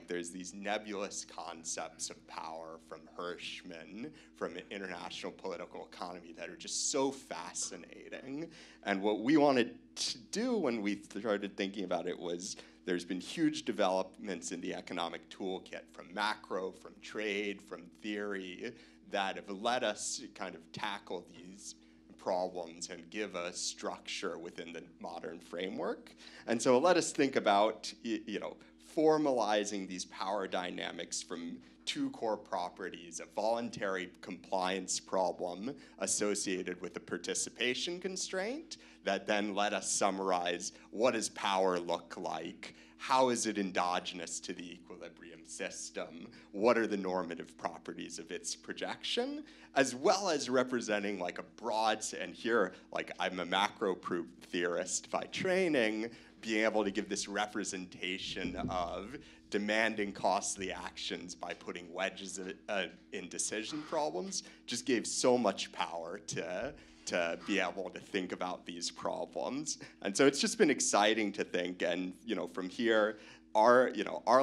there's these nebulous concepts of power from Hirschman, from international political economy that are just so fascinating. And what we wanted to do when we started thinking about it was there's been huge developments in the economic toolkit from macro, from trade, from theory that have let us kind of tackle these problems and give a structure within the modern framework. And so let us think about, formalizing these power dynamics from two core properties: a voluntary compliance problem associated with a participation constraint that then let us summarize what does power look like, how is it endogenous to the equilibrium system, what are the normative properties of its projection, as well as representing a broad, and here, I'm a macro proof theorist by training, being able to give this representation of demanding costly actions by putting wedges in decision problems just gave so much power to be able to think about these problems. And so it's just been exciting to think, and from here, our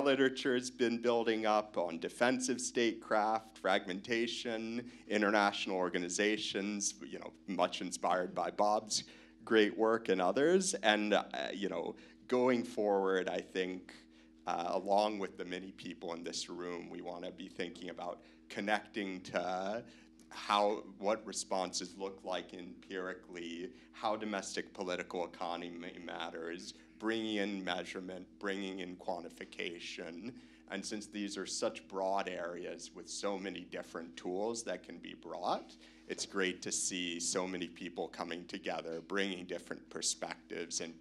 literature has been building up on defensive statecraft, fragmentation, international organizations, much inspired by Bob's great work and others. And going forward, I think, along with the many people in this room, we want to be thinking about connecting to what responses look like empirically, how domestic political economy matters bringing in measurement, bringing in quantification. And since these are such broad areas with so many different tools that can be brought, it's great to see so many people coming together, bringing different perspectives and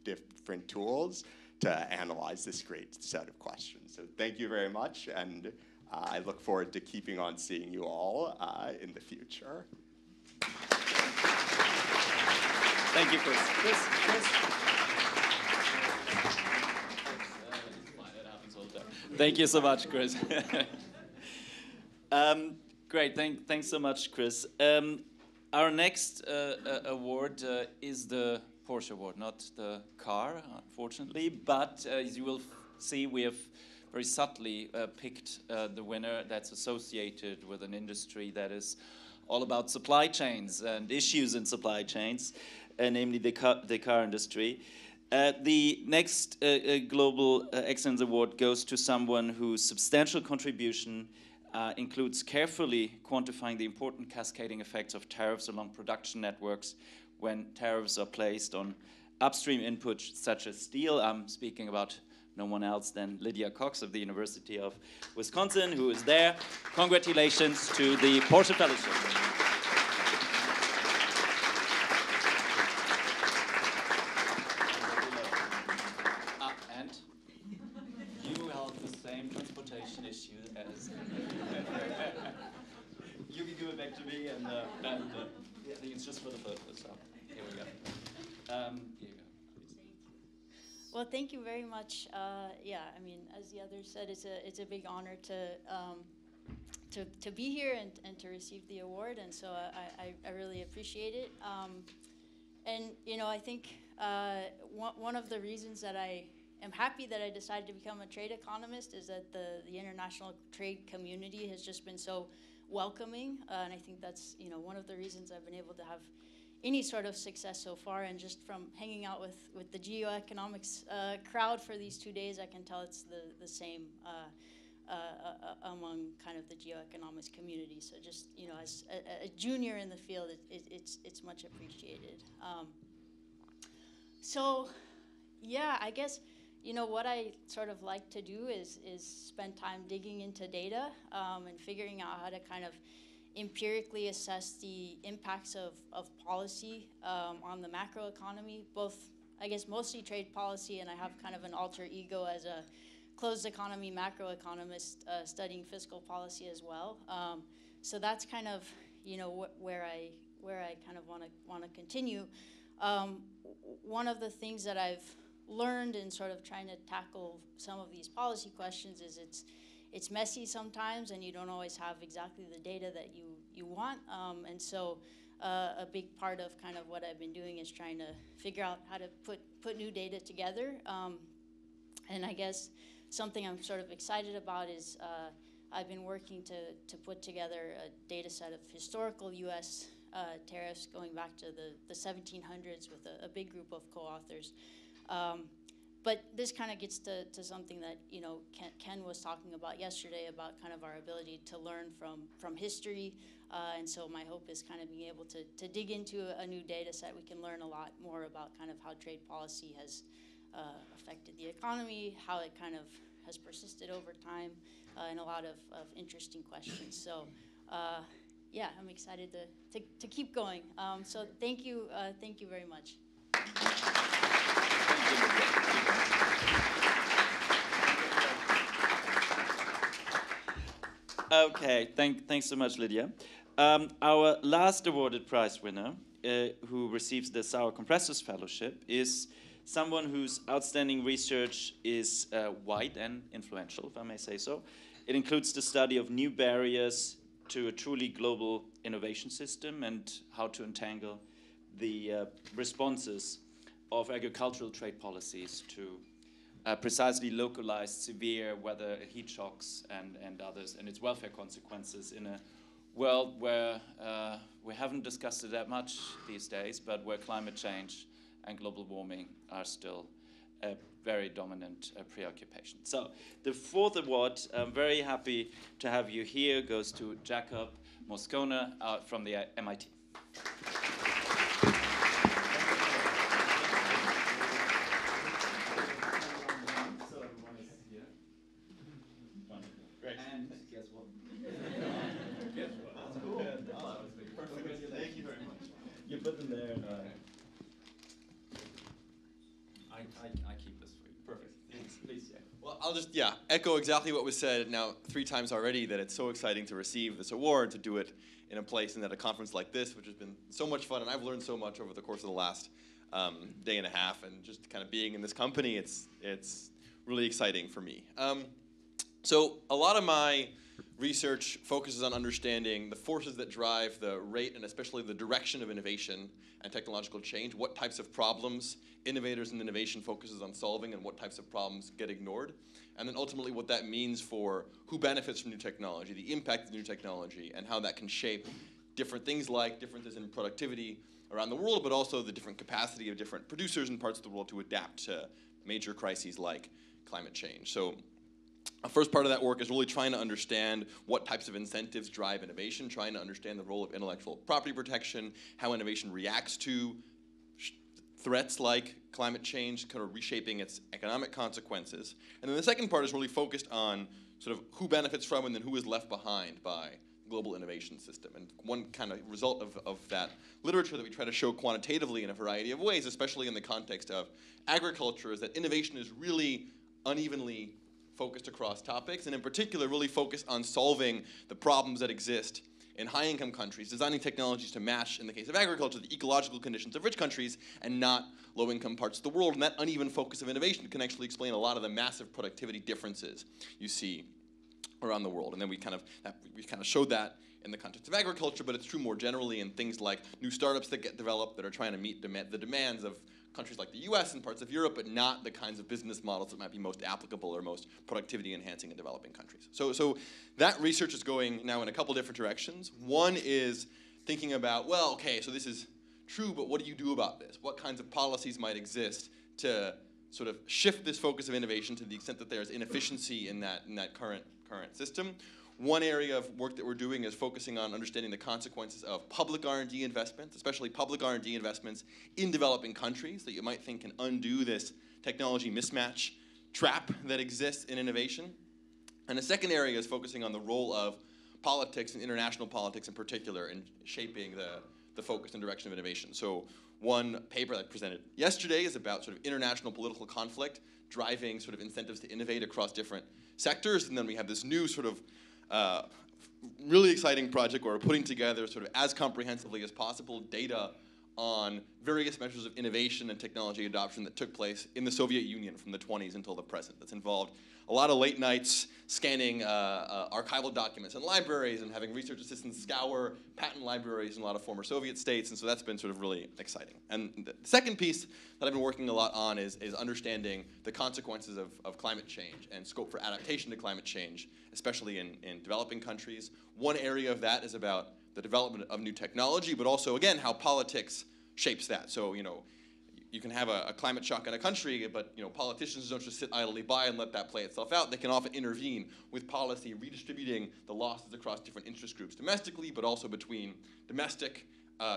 different tools to analyze this great set of questions. So thank you very much, and I look forward to keeping on seeing you all in the future. Thank you, Chris. Thank you so much, Chris. Great, thanks so much, Chris. Our next award is the Porsche Award, not the car, unfortunately, but as you will see, we have very subtly picked the winner that's associated with an industry that is all about supply chains and issues in supply chains, namely the car industry. The next Global Excellence Award goes to someone whose substantial contribution includes carefully quantifying the important cascading effects of tariffs along production networks when tariffs are placed on upstream inputs such as steel. I'm speaking about no one else than Lydia Cox of the University of Wisconsin, who is there. Congratulations to the Porsche Fellowship. And you held the same transportation issue as... You can give it back to me, and I think it's just for the purpose. So here we go. Here you go. Well, thank you very much. Yeah, I mean, as the others said, it's a big honor to be here and to receive the award, and so I really appreciate it. And you know, I think one of the reasons that I am happy that I decided to become a trade economist is that the international trade community has just been so welcoming, and I think that's, you know, one of the reasons I've been able to have any sort of success so far. And just from hanging out with the Geoeconomics crowd for these 2 days, I can tell it's the same among kind of the Geoeconomics community. So just, you know, as a junior in the field, it's much appreciated. So yeah, I guess, you know, what I sort of like to do is spend time digging into data and figuring out how to kind of empirically assess the impacts of policy on the macroeconomy, both, I guess, mostly trade policy, and I have kind of an alter ego as a closed economy macroeconomist studying fiscal policy as well. So that's kind of, you know, where I kind of want to continue. One of the things that I've learned in sort of trying to tackle some of these policy questions is it's messy sometimes, and you don't always have exactly the data that you want. And so a big part of kind of what I've been doing is trying to figure out how to put new data together. And I guess something I'm sort of excited about is I've been working to put together a data set of historical U.S. Tariffs going back to the 1700s with a big group of co-authors. But this kind of gets to something that, you know, Ken was talking about yesterday about kind of our ability to learn from history. And so my hope is kind of being able to dig into a new data set. We can learn a lot more about kind of how trade policy has affected the economy, how it kind of has persisted over time, and a lot of interesting questions. So yeah, I'm excited to keep going. So thank you very much. Okay, thanks so much, Lydia. Our last awarded prize winner, who receives the Sauer Compressors Fellowship, is someone whose outstanding research is wide and influential, if I may say so. It includes the study of new barriers to a truly global innovation system and how to entangle the responses of agricultural trade policies to precisely localized severe weather, heat shocks, and others, and its welfare consequences in a world where we haven't discussed it that much these days, but where climate change and global warming are still a very dominant preoccupation. So the fourth award, I'm very happy to have you here, goes to Jacob Moscona from the MIT. I keep this for you. Perfect. Please, yeah. Well, I'll just, echo exactly what was said now 3 times already, that it's so exciting to receive this award, to do it in a place and at a conference like this, which has been so much fun, and I've learned so much over the course of the last day and a half, and just kind of being in this company, it's really exciting for me. So a lot of my research focuses on understanding the forces that drive the rate and especially the direction of innovation and technological change, what types of problems innovators and innovation focuses on solving and what types of problems get ignored, and then ultimately what that means for who benefits from new technology, the impact of new technology, and how that can shape different things like differences in productivity around the world, but also the different capacity of different producers in parts of the world to adapt to major crises like climate change. So a first part of that work is really trying to understand what types of incentives drive innovation, trying to understand the role of intellectual property protection, how innovation reacts to threats like climate change, kind of reshaping its economic consequences. And then the second part is really focused on sort of who benefits from and then who is left behind by the global innovation system. And one kind of result of that literature that we try to show quantitatively in a variety of ways, especially in the context of agriculture, is that innovation is really unevenly focused across topics, and in particular really focused on solving the problems that exist in high-income countries, designing technologies to match, in the case of agriculture, the ecological conditions of rich countries and not low-income parts of the world. And that uneven focus of innovation can actually explain a lot of the massive productivity differences you see around the world. And then we kind of showed that in the context of agriculture, but it's true more generally in things like new startups that get developed that are trying to meet the demands of countries like the US and parts of Europe, but not the kinds of business models that might be most applicable or most productivity enhancing in developing countries. So that research is going now in a couple different directions. One is thinking about, well, okay, so this is true, but what do you do about this? What kinds of policies might exist to sort of shift this focus of innovation to the extent that there's inefficiency in that current system? One area of work that we're doing is focusing on understanding the consequences of public R&D investments, especially public R&D investments in developing countries that you might think can undo this technology mismatch trap that exists in innovation. And the second area is focusing on the role of politics and international politics in particular in shaping the focus and direction of innovation. So one paper that I presented yesterday is about sort of international political conflict driving sort of incentives to innovate across different sectors. And then we have this new sort of really exciting project where we're putting together sort of as comprehensively as possible data on various measures of innovation and technology adoption that took place in the Soviet Union from the 20s until the present. That's involved a lot of late nights scanning archival documents in libraries and having research assistants scour patent libraries in a lot of former Soviet states, and so that's been sort of really exciting. And the second piece that I've been working a lot on is understanding the consequences of climate change and scope for adaptation to climate change, especially in developing countries. One area of that is about the development of new technology, but also, again, how politics shapes that. So, you can have a climate shock in a country, but politicians don't just sit idly by and let that play itself out. They can often intervene with policy, redistributing the losses across different interest groups domestically, but also between domestic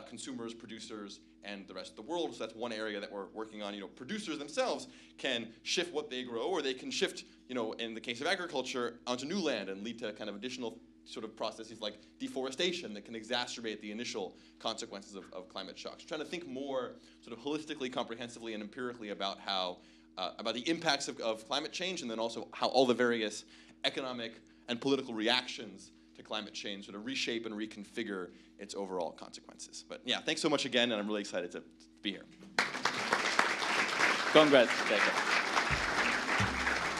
consumers, producers, and the rest of the world. So that's one area that we're working on. Producers themselves can shift what they grow, or they can shift, in the case of agriculture, onto new land and lead to kind of additional sort of processes like deforestation that can exacerbate the initial consequences of climate shocks. Trying to think more sort of holistically, comprehensively, and empirically about how about the impacts of climate change, and then also how all the various economic and political reactions to climate change sort of reshape and reconfigure its overall consequences. But yeah, thanks so much again, and I'm really excited to be here. Congrats, Becko.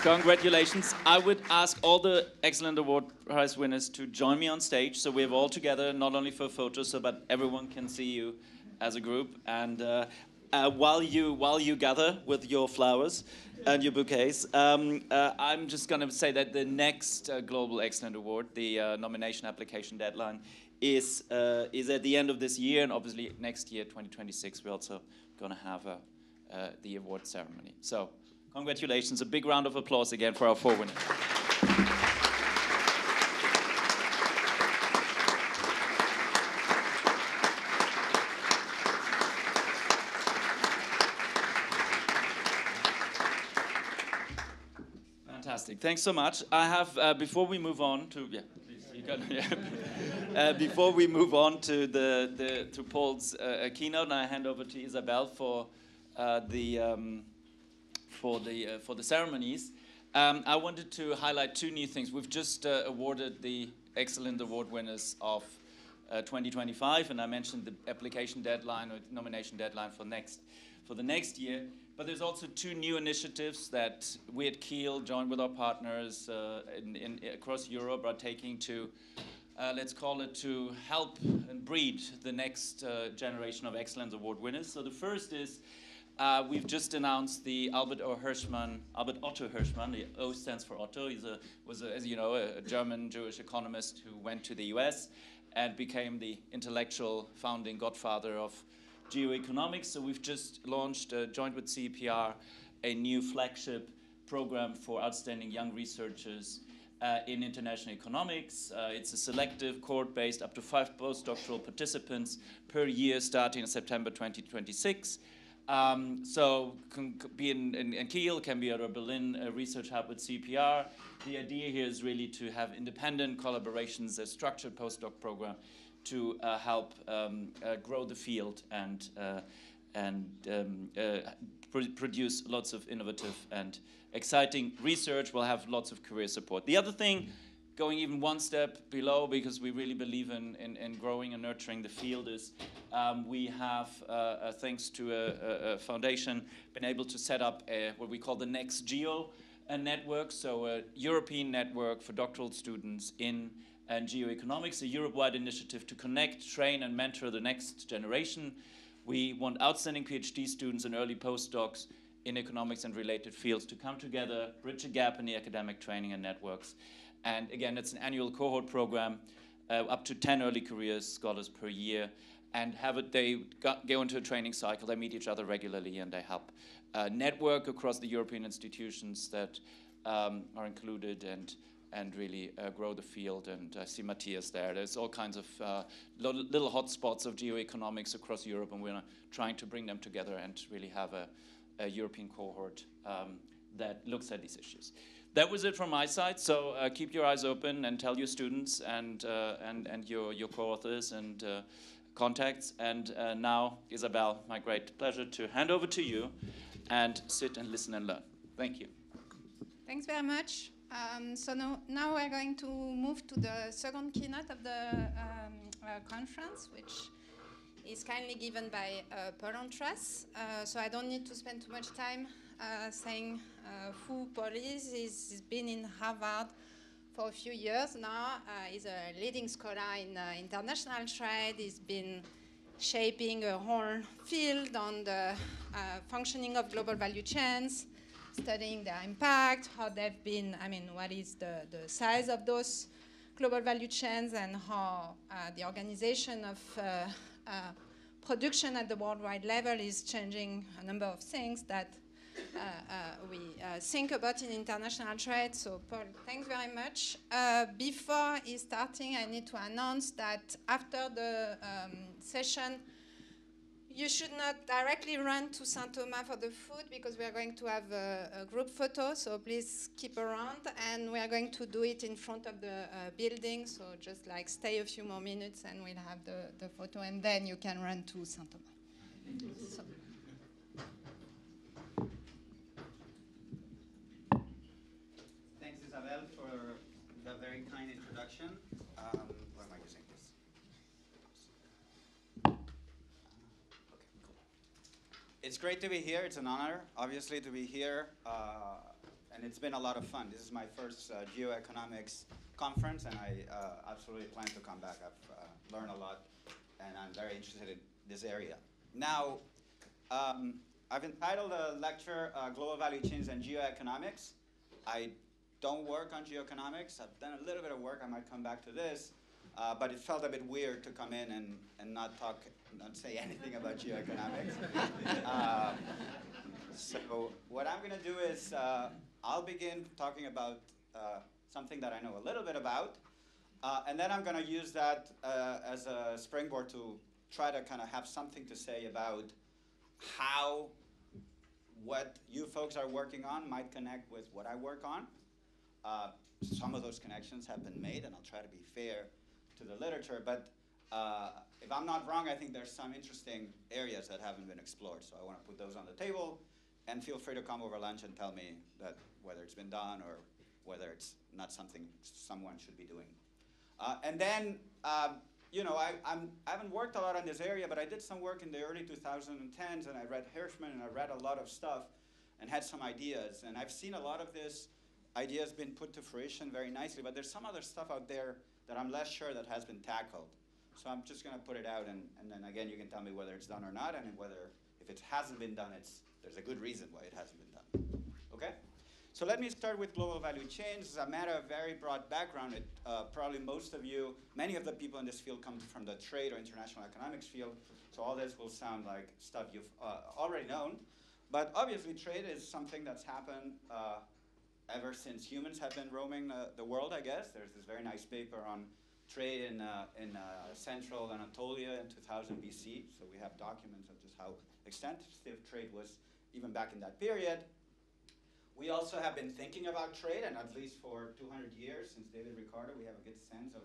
Congratulations. I would ask all the Excellent Award Prize winners to join me on stage so we're all together, not only for photos, so that everyone can see you as a group. And while you gather with your flowers and your bouquets, I'm just going to say that the next Global Excellent Award, the nomination application deadline, is at the end of this year, and obviously next year, 2026, we're also going to have the award ceremony. So congratulations, a big round of applause again for our 4 winners. Fantastic, thanks so much. I have, before we move on to, yeah, please, you got, yeah. Before we move on to to Paul's keynote, I hand over to Isabel for the ceremonies. I wanted to highlight two new things. We've just awarded the Excellent Award winners of 2025, and I mentioned the application deadline or nomination deadline for the next year. But there's also two new initiatives that we at Kiel, joined with our partners across Europe, are taking to, let's call it, to help and breed the next generation of Excellence Award winners. So the first is we've just announced the Albert Otto Hirschman. The O stands for Otto. He was, as you know, a German Jewish economist who went to the US and became the intellectual founding godfather of Geoeconomics. So we've just launched, joined with CEPR, a new flagship program for outstanding young researchers in international economics. It's a selective, cohort-based, up to 5 postdoctoral participants per year starting in September 2026. So can be in Kiel, can be at our Berlin research hub with CPR. The idea here is really to have independent collaborations, a structured postdoc program to help grow the field and produce lots of innovative and exciting research. We'll have lots of career support. The other thing, going even one step below, because we really believe in growing and nurturing the field, is we have, thanks to a foundation, been able to set up what we call the Next Geo network, so a European network for doctoral students in Geoeconomics, a Europe-wide initiative to connect, train, and mentor the next generation. We want outstanding PhD students and early postdocs in economics and related fields to come together, bridge a gap in the academic training and networks. And again, it's an annual cohort program, up to 10 early careers scholars per year, and they go into a training cycle, they meet each other regularly, and they help network across the European institutions that are included and really grow the field. And I see Matthias there. There's all kinds of little hotspots of geoeconomics across Europe, and we're trying to bring them together and really have a European cohort that looks at these issues. That was it from my side. So keep your eyes open and tell your students and your co-authors and contacts. And now, Isabel, my great pleasure to hand over to you and sit and listen and learn. Thank you. Thanks very much. So now we're going to move to the second keynote of the conference, which is kindly given by Paul Antràs. So I don't need to spend too much time saying who Paul is. He's been in Harvard for a few years now. He's a leading scholar in international trade. He's been shaping a whole field on the functioning of global value chains, studying their impact, how they've been, what is the size of those global value chains, and how the organization of production at the worldwide level is changing a number of things that we think about in international trade. So Paul, thanks very much. Before starting, I need to announce that after the session, you should not directly run to Saint Thomas for the food, because we are going to have a group photo, so please keep around. And we are going to do it in front of the building, so just like stay a few more minutes and we'll have the photo, and then you can run to Saint Thomas. So. Thanks, Isabel, for the very kind introduction. Where am I using this? It's great to be here. It's an honor, obviously, to be here. And it's been a lot of fun. This is my first Geoeconomics conference, and I absolutely plan to come back. I've learned a lot, and I'm very interested in this area. Now, I've entitled the lecture Global Value Chains and Geoeconomics. I don't work on geoeconomics. I've done a little bit of work. I might come back to this. But it felt a bit weird to come in and not say anything about geoeconomics. So what I'm going to do is I'll begin talking about something that I know a little bit about, and then I'm going to use that as a springboard to try to kind of have something to say about how what you folks are working on might connect with what I work on. Some of those connections have been made, and I'll try to be fair to the literature, but if I'm not wrong, I think there's some interesting areas that haven't been explored. So I want to put those on the table, and feel free to come over lunch and tell me that whether it's been done or whether it's not something someone should be doing. And then, you know, I haven't worked a lot on this area, but I did some work in the early 2010s, and I read Hirschman, and I read a lot of stuff, and had some ideas. And I've seen a lot of this ideas been put to fruition very nicely, but there's some other stuff out there that I'm less sure that has been tackled. So I'm just going to put it out, and then again, you can tell me whether it's done or not, and whether, if it hasn't been done, there's a good reason why it hasn't been done. Okay? So let me start with global value chains. As a matter of very broad background, probably most of you, many of the people in this field come from the trade or international economics field, so all this will sound like stuff you've already known. But obviously, trade is something that's happened ever since humans have been roaming the world, I guess. There's this very nice paper on trade in central Anatolia in 2000 BC. So we have documents of just how extensive trade was even back in that period. We also have been thinking about trade, and at least for 200 years, since David Ricardo, we have a good sense of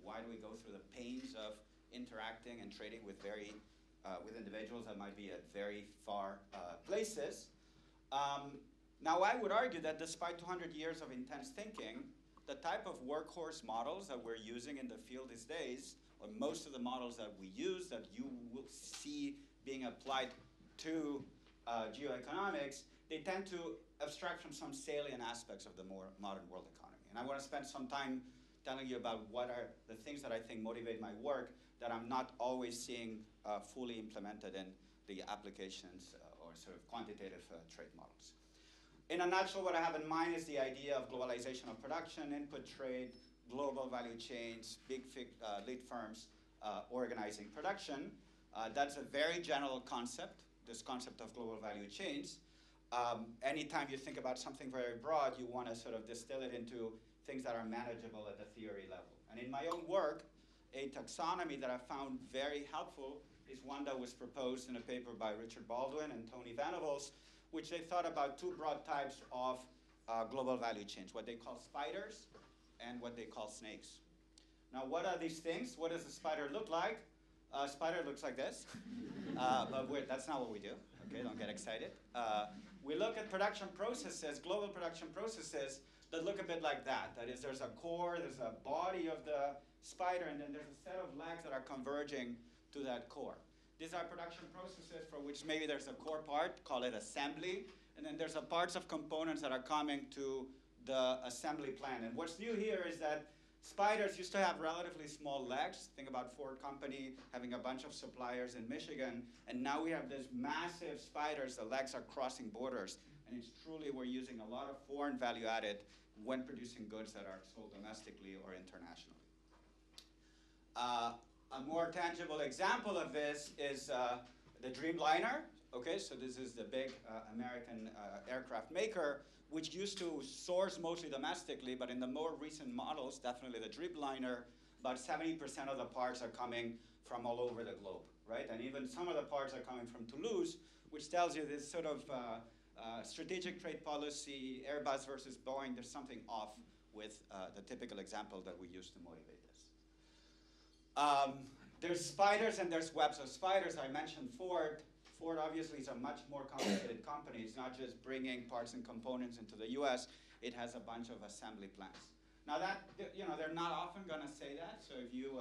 why do we go through the pains of interacting and trading with with individuals that might be at very far places. Now, I would argue that despite 200 years of intense thinking, the type of workhorse models that we're using in the field these days, or most of the models that we use that you will see being applied to geoeconomics, they tend to abstract from some salient aspects of the more modern world economy. And I want to spend some time telling you about what are the things that I think motivate my work that I'm not always seeing fully implemented in the applications or sort of quantitative trade models. In a nutshell, what I have in mind is the idea of globalization of production, input trade, global value chains, big lead firms organizing production. That's a very general concept, this concept of global value chains. Anytime you think about something very broad, you want to sort of distill it into things that are manageable at the theory level. And in my own work, a taxonomy that I found very helpful is one that was proposed in a paper by Richard Baldwin and Tony Vanavels, which they thought about two broad types of global value chains, what they call spiders and what they call snakes. Now, what are these things? What does a spider look like? A spider looks like this, but that's not what we do. Okay, don't get excited. We look at production processes, global production processes, that look a bit like that. That is, there's a core, there's a body of the spider, and then there's a set of legs that are converging to that core. These are production processes for which maybe there's a core part, call it assembly, and then there's a parts of components that are coming to the assembly plant. And what's new here is that spiders used to have relatively small legs. Think about Ford Company having a bunch of suppliers in Michigan, and now we have these massive spiders. The legs are crossing borders, and it's truly we're using a lot of foreign value added when producing goods that are sold domestically or internationally. A more tangible example of this is the Dreamliner. Okay, so this is the big American aircraft maker, which used to source mostly domestically, but in the more recent models, definitely the Dreamliner, about 70% of the parts are coming from all over the globe, right? And even some of the parts are coming from Toulouse, which tells you this sort of strategic trade policy, Airbus versus Boeing, there's something off with the typical example that we use to motivate this. There's spiders and there's webs of spiders. I mentioned Ford. Ford obviously is a much more complicated company. It's not just bringing parts and components into the US. It has a bunch of assembly plants. Now that, you know, they're not often going to say that. So if you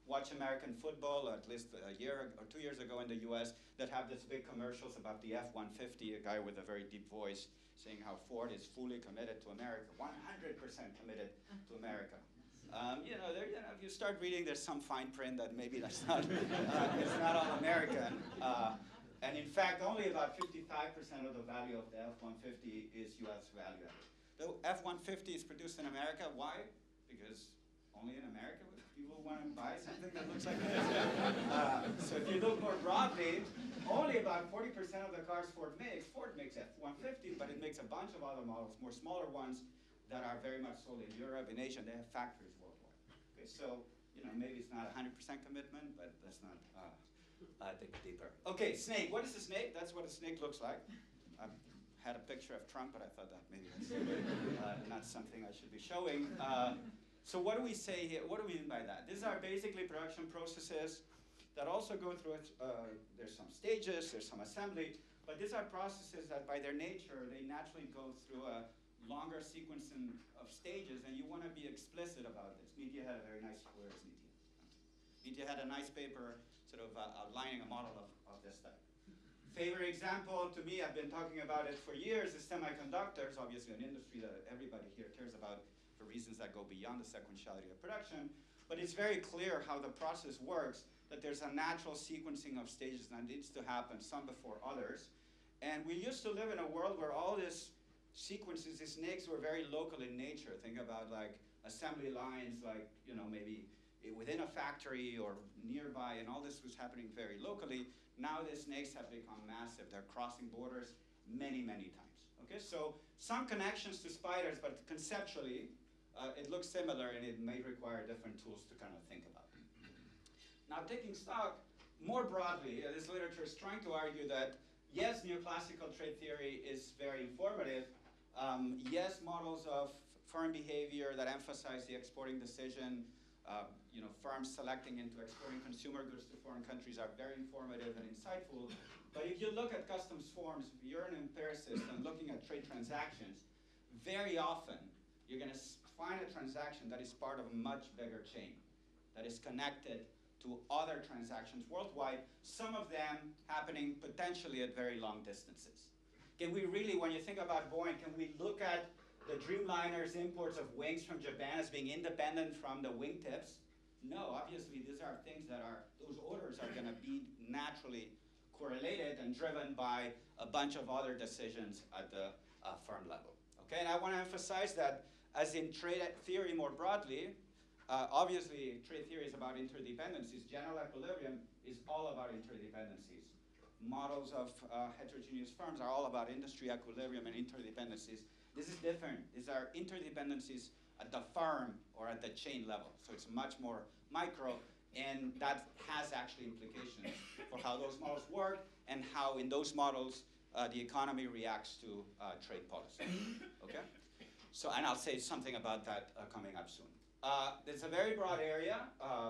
watch American football, at least a year or 2 years ago in the US, that have this big commercials about the F-150, a guy with a very deep voice saying how Ford is fully committed to America, 100% committed to America. You know, if you start reading, there's some fine print that maybe that's not, it's not all American. And in fact, only about 55% of the value of the F-150 is US value added. The F-150 is produced in America. Why? Because only in America people want to buy something that looks like this. So if you look more broadly, only about 40% of the cars Ford makes F-150, but it makes a bunch of other models, more smaller ones, that are very much sold in Europe, in Asia, and they have factories worldwide. Okay, so, you know, maybe it's not 100% commitment, but let's not dig deeper. Okay, snake. What is a snake? That's what a snake looks like. I had a picture of Trump, but I thought that maybe that's not something I should be showing. So what do we say here? What do we mean by that? These are basically production processes that also go through, there's some stages, there's some assembly, but these are processes that by their nature, they naturally go through a longer sequencing of stages, and you want to be explicit about this. Lydia had a very nice, where is Lydia? Lydia had a nice paper sort of outlining a model of this type. Favorite example to me, I've been talking about it for years, is semiconductors, obviously an industry that everybody here cares about for reasons that go beyond the sequentiality of production. But it's very clear how the process works, that there's a natural sequencing of stages that needs to happen, some before others. And we used to live in a world where all these sequences, these NICs were very local in nature. Think about like assembly lines, like, you know, maybe within a factory or nearby, and all this was happening very locally. Now these NICs have become massive. They're crossing borders many, many times. Okay, so some connections to spiders, but conceptually, it looks similar, and it may require different tools to kind of think about. Now, taking stock more broadly, this literature is trying to argue that, yes, neoclassical trade theory is very informative. Yes, models of firm behavior that emphasize the exporting decision, you know, firms selecting into exporting consumer goods to foreign countries are very informative and insightful. But if you look at customs forms, if you're an empiricist and looking at trade transactions, very often you're going to find a transaction that is part of a much bigger chain, that is connected to other transactions worldwide, some of them happening potentially at very long distances. Can we really, when you think about Boeing, can we look at the Dreamliner's imports of wings from Japan as being independent from the wingtips? No, obviously these are things that are, those orders are going to be naturally correlated and driven by a bunch of other decisions at the firm level. Okay, and I want to emphasize that as in trade theory more broadly, obviously trade theory is about interdependencies. General equilibrium is all about interdependencies. Models of heterogeneous firms are all about industry equilibrium and interdependencies. This is different. These are interdependencies at the firm or at the chain level. So it's much more micro, and that has actually implications for how those models work and how in those models the economy reacts to trade policy. Okay? So, and I'll say something about that coming up soon. It's a very broad area.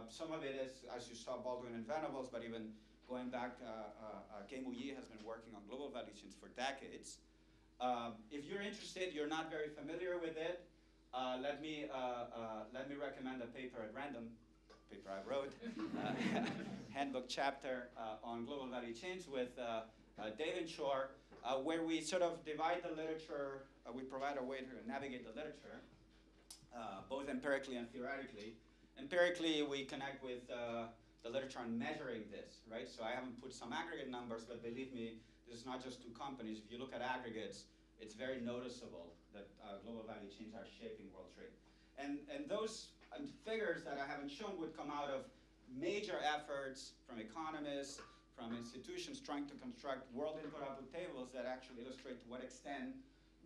Some of it is, as you saw, Baldwin and Venables, but even going back, Keynote has been working on global value chains for decades. If you're interested, you're not very familiar with it, let me recommend a paper at random, paper I wrote, handbook chapter on global value chains with David Shore, where we sort of divide the literature, we provide a way to navigate the literature, both empirically and theoretically. Empirically, we connect with the literature on measuring this, right? So I haven't put some aggregate numbers, but believe me, this is not just two companies. If you look at aggregates, it's very noticeable that global value chains are shaping world trade. And those figures that I haven't shown would come out of major efforts from economists, from institutions trying to construct world input-output tables that actually illustrate to what extent,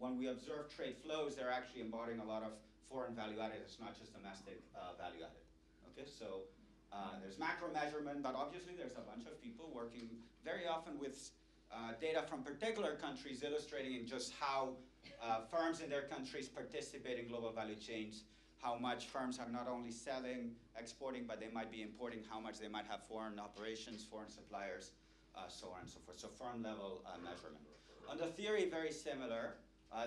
when we observe trade flows, they're actually embodying a lot of foreign value added. It's not just domestic value added. Okay, so there's macro measurement, but obviously there's a bunch of people working very often with data from particular countries illustrating just how firms in their countries participate in global value chains, how much firms are not only selling, exporting, but they might be importing, how much they might have foreign operations, foreign suppliers, so on and so forth. So firm level measurement. On the theory, very similar.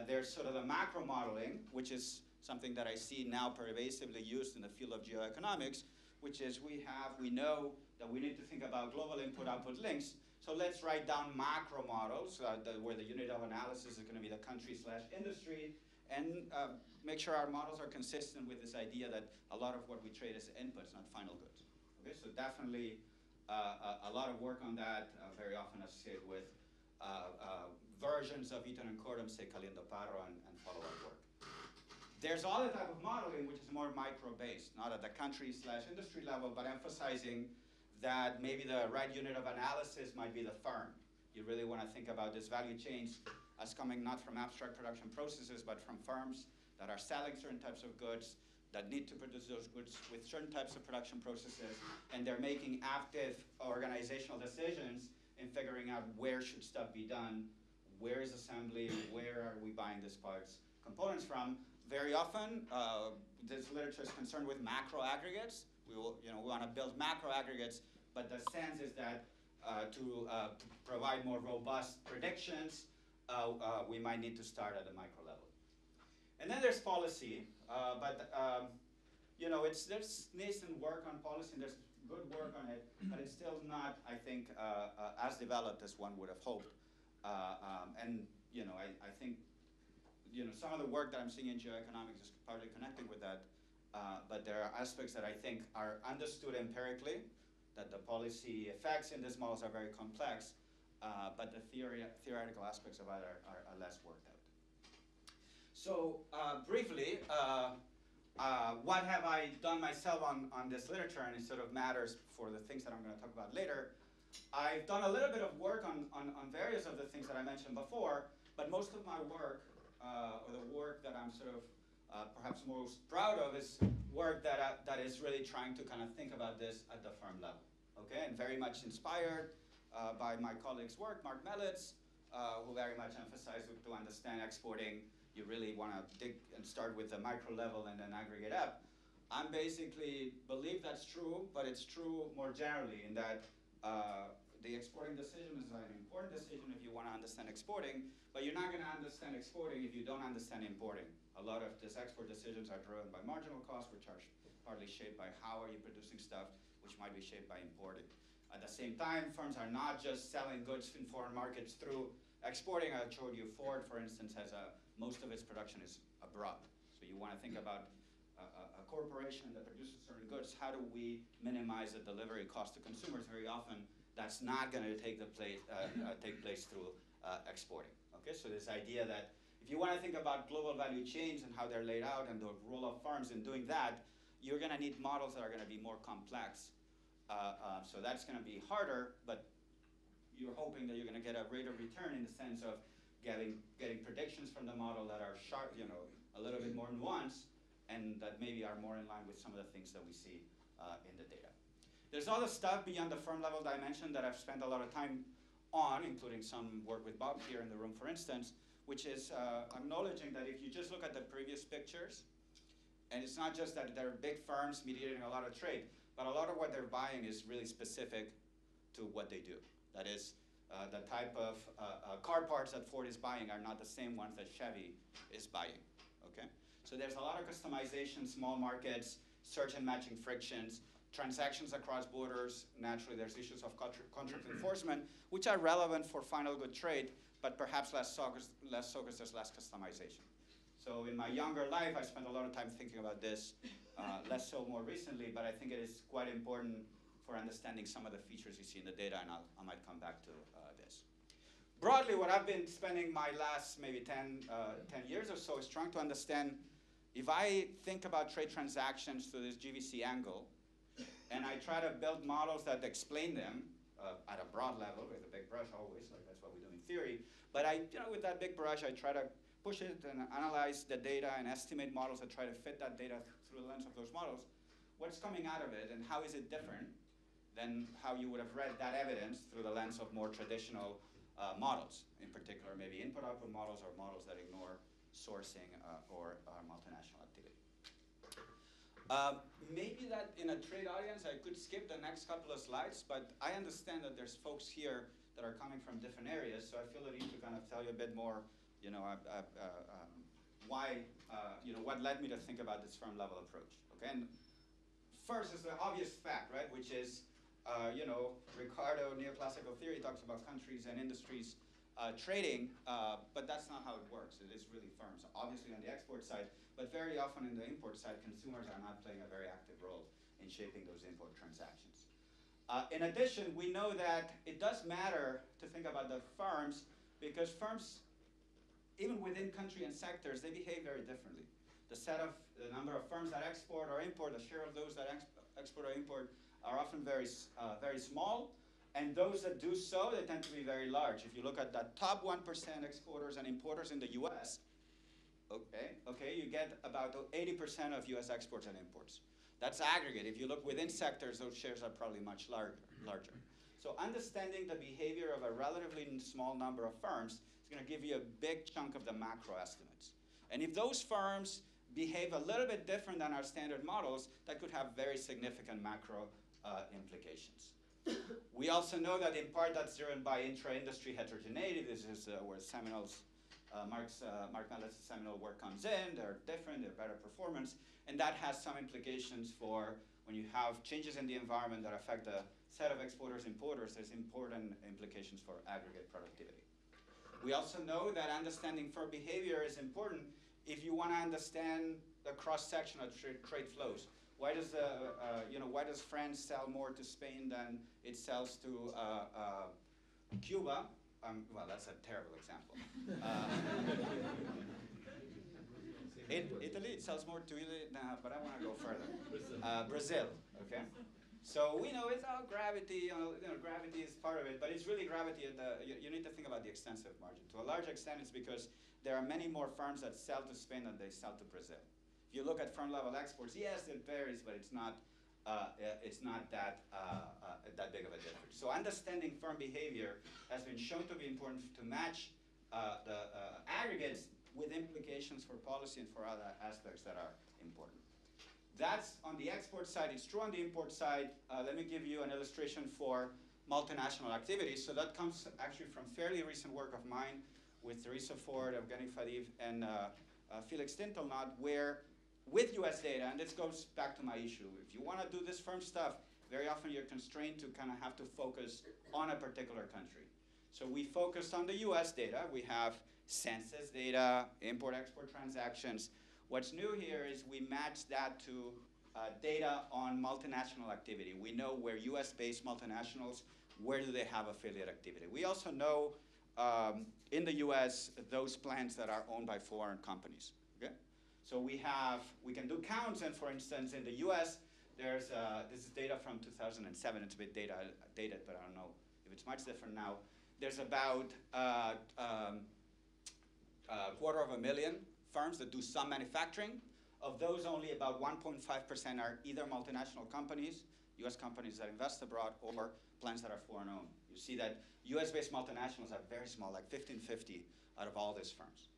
There's sort of the macro modeling, which is something that I see now pervasively used in the field of geoeconomics, which is we know that we need to think about global input-output links. So let's write down macro models where the unit of analysis is going to be the country/industry, and make sure our models are consistent with this idea that a lot of what we trade is inputs, not final goods. Okay, so definitely a lot of work on that, very often associated with versions of Eaton and Cordham, say Caliendo Parro, and follow-up work. There's other type of modeling which is more micro-based, not at the country/industry level, but emphasizing that maybe the right unit of analysis might be the firm. You really want to think about these value chains as coming not from abstract production processes, but from firms that are selling certain types of goods, that need to produce those goods with certain types of production processes, and they're making active organizational decisions in figuring out where should stuff be done, where is assembly, where are we buying these parts, components from. very often, this literature is concerned with macro aggregates. We want to build macro aggregates, but the sense is that to provide more robust predictions, we might need to start at the micro level. And then there's policy, there's nascent work on policy, and there's good work on it, but it's still not, I think, as developed as one would have hoped. I think, some of the work that I'm seeing in geoeconomics is partly connecting with that, but there are aspects that I think are understood empirically, that the policy effects in these models are very complex, but the theoretical aspects of it are less worked out. So briefly, what have I done myself on this literature, and it sort of matters for the things that I'm going to talk about later. I've done a little bit of work on various of the things that I mentioned before, but most of my work, or the work that I'm sort of perhaps most proud of, is work that is really trying to kind of think about this at the firm level, okay? And very much inspired by my colleague's work, Mark Mellitz, who very much emphasized to understand exporting, you really want to dig and start with the micro level and then aggregate up. I basically believe that's true, but it's true more generally in that the exporting decision is an important decision if you want to understand exporting, but you're not going to understand exporting if you don't understand importing. A lot of these export decisions are driven by marginal costs, which are partly shaped by how are you producing stuff, which might be shaped by importing. At the same time, firms are not just selling goods in foreign markets through exporting. I showed you Ford, for instance, has most of its production is abroad. So you want to think about a corporation that produces certain goods. How do we minimize the delivery cost to consumers? Very often, that's not going to take place through exporting. Okay, so this idea that if you want to think about global value chains and how they're laid out and the role of firms in doing that, you're going to need models that are going to be more complex. So that's going to be harder, but you're hoping that you're going to get a rate of return in the sense of getting predictions from the model that are sharp, a little bit more nuanced, and that maybe are more in line with some of the things that we see in the data. There's other stuff beyond the firm level dimension that I've spent a lot of time on, including some work with Bob here in the room, for instance, which is acknowledging that if you just look at the previous pictures, and it's not just that they're big firms mediating a lot of trade, but a lot of what they're buying is really specific to what they do. That is, the type of car parts that Ford is buying are not the same ones that Chevy is buying, okay? So there's a lot of customization, small markets, search and matching frictions, transactions across borders. Naturally, there's issues of contract enforcement, which are relevant for final good trade, but perhaps less so because there's less customization. So in my younger life, I spent a lot of time thinking about this, less so more recently, but I think it is quite important for understanding some of the features you see in the data, and I might come back to this. Broadly, what I've been spending my last maybe 10 years or so is trying to understand, if I think about trade transactions through this GVC angle, and I try to build models that explain them at a broad level with a big brush always, like that's what we do in theory, but with that big brush, I try to push it and analyze the data and estimate models that try to fit that data through the lens of those models. What's coming out of it, and how is it different than how you would have read that evidence through the lens of more traditional models, in particular maybe input-output models or models that ignore sourcing or multinational activity. Maybe that in a trade audience, I could skip the next couple of slides, but I understand that there's folks here that are coming from different areas, so I feel the need to kind of tell you a bit more, why, what led me to think about this firm-level approach. Okay, and first is the obvious fact, right, which is, Ricardo, neoclassical theory talks about countries and industries trading, but that's not how it works. It is really firms, obviously on the export side, but very often in the import side, consumers are not playing a very active role in shaping those import transactions. In addition, we know that it does matter to think about the firms, because firms, even within country and sectors, they behave very differently. The number of firms that export or import, the share of those that export or import are often very small, and those that do so, they tend to be very large. If you look at the top 1% exporters and importers in the US, you get about 80% of US exports and imports. That's aggregate. If you look within sectors, those shares are probably much larger. So understanding the behavior of a relatively small number of firms is going to give you a big chunk of the macro estimates. And if those firms behave a little bit different than our standard models that could have very significant macro implications. We also know that in part that's driven by intra-industry heterogeneity. This is where Mark Mellis' seminal work comes in. They're different, they're better performance, and that has some implications for when you have changes in the environment that affect the set of exporters, importers, there's important implications for aggregate productivity. We also know that understanding firm behavior is important if you want to understand the cross-section of trade flows. Why does why does France sell more to Spain than it sells to Cuba? Well, that's a terrible example. Italy sells more to Italy, nah, but I want to go further. Brazil, okay? So we know it's all gravity, gravity is part of it, but it's really gravity at you need to think about the extensive margin. To a large extent, it's because there are many more firms that sell to Spain than they sell to Brazil. If you look at firm level exports, yes, it varies, but it's not that big of a difference. So understanding firm behavior has been shown to be important to match the aggregates with implications for policy and for other aspects that are important. That's on the export side. It's true on the import side. Let me give you an illustration for multinational activities. So that comes actually from fairly recent work of mine with Teresa Ford, Evgeny Fadiv, and Felix Tintelnot, where with US data, and this goes back to my issue, if you want to do this firm stuff, very often you're constrained to kind of have to focus on a particular country. So we focused on the US data. We have census data, import-export transactions. What's new here is we match that to data on multinational activity. We know where US-based multinationals, where do they have affiliate activity. We also know in the US those plants that are owned by foreign companies. Okay? So we can do counts, and for instance, in the US, there's, this is data from 2007, it's a bit dated, but I don't know if it's much different now. There's about 250,000 firms that do some manufacturing. Of those, only about 1.5% are either multinational companies, US companies that invest abroad, or plants that are foreign owned. You see that US-based multinationals are very small, like 1550 out of all these firms.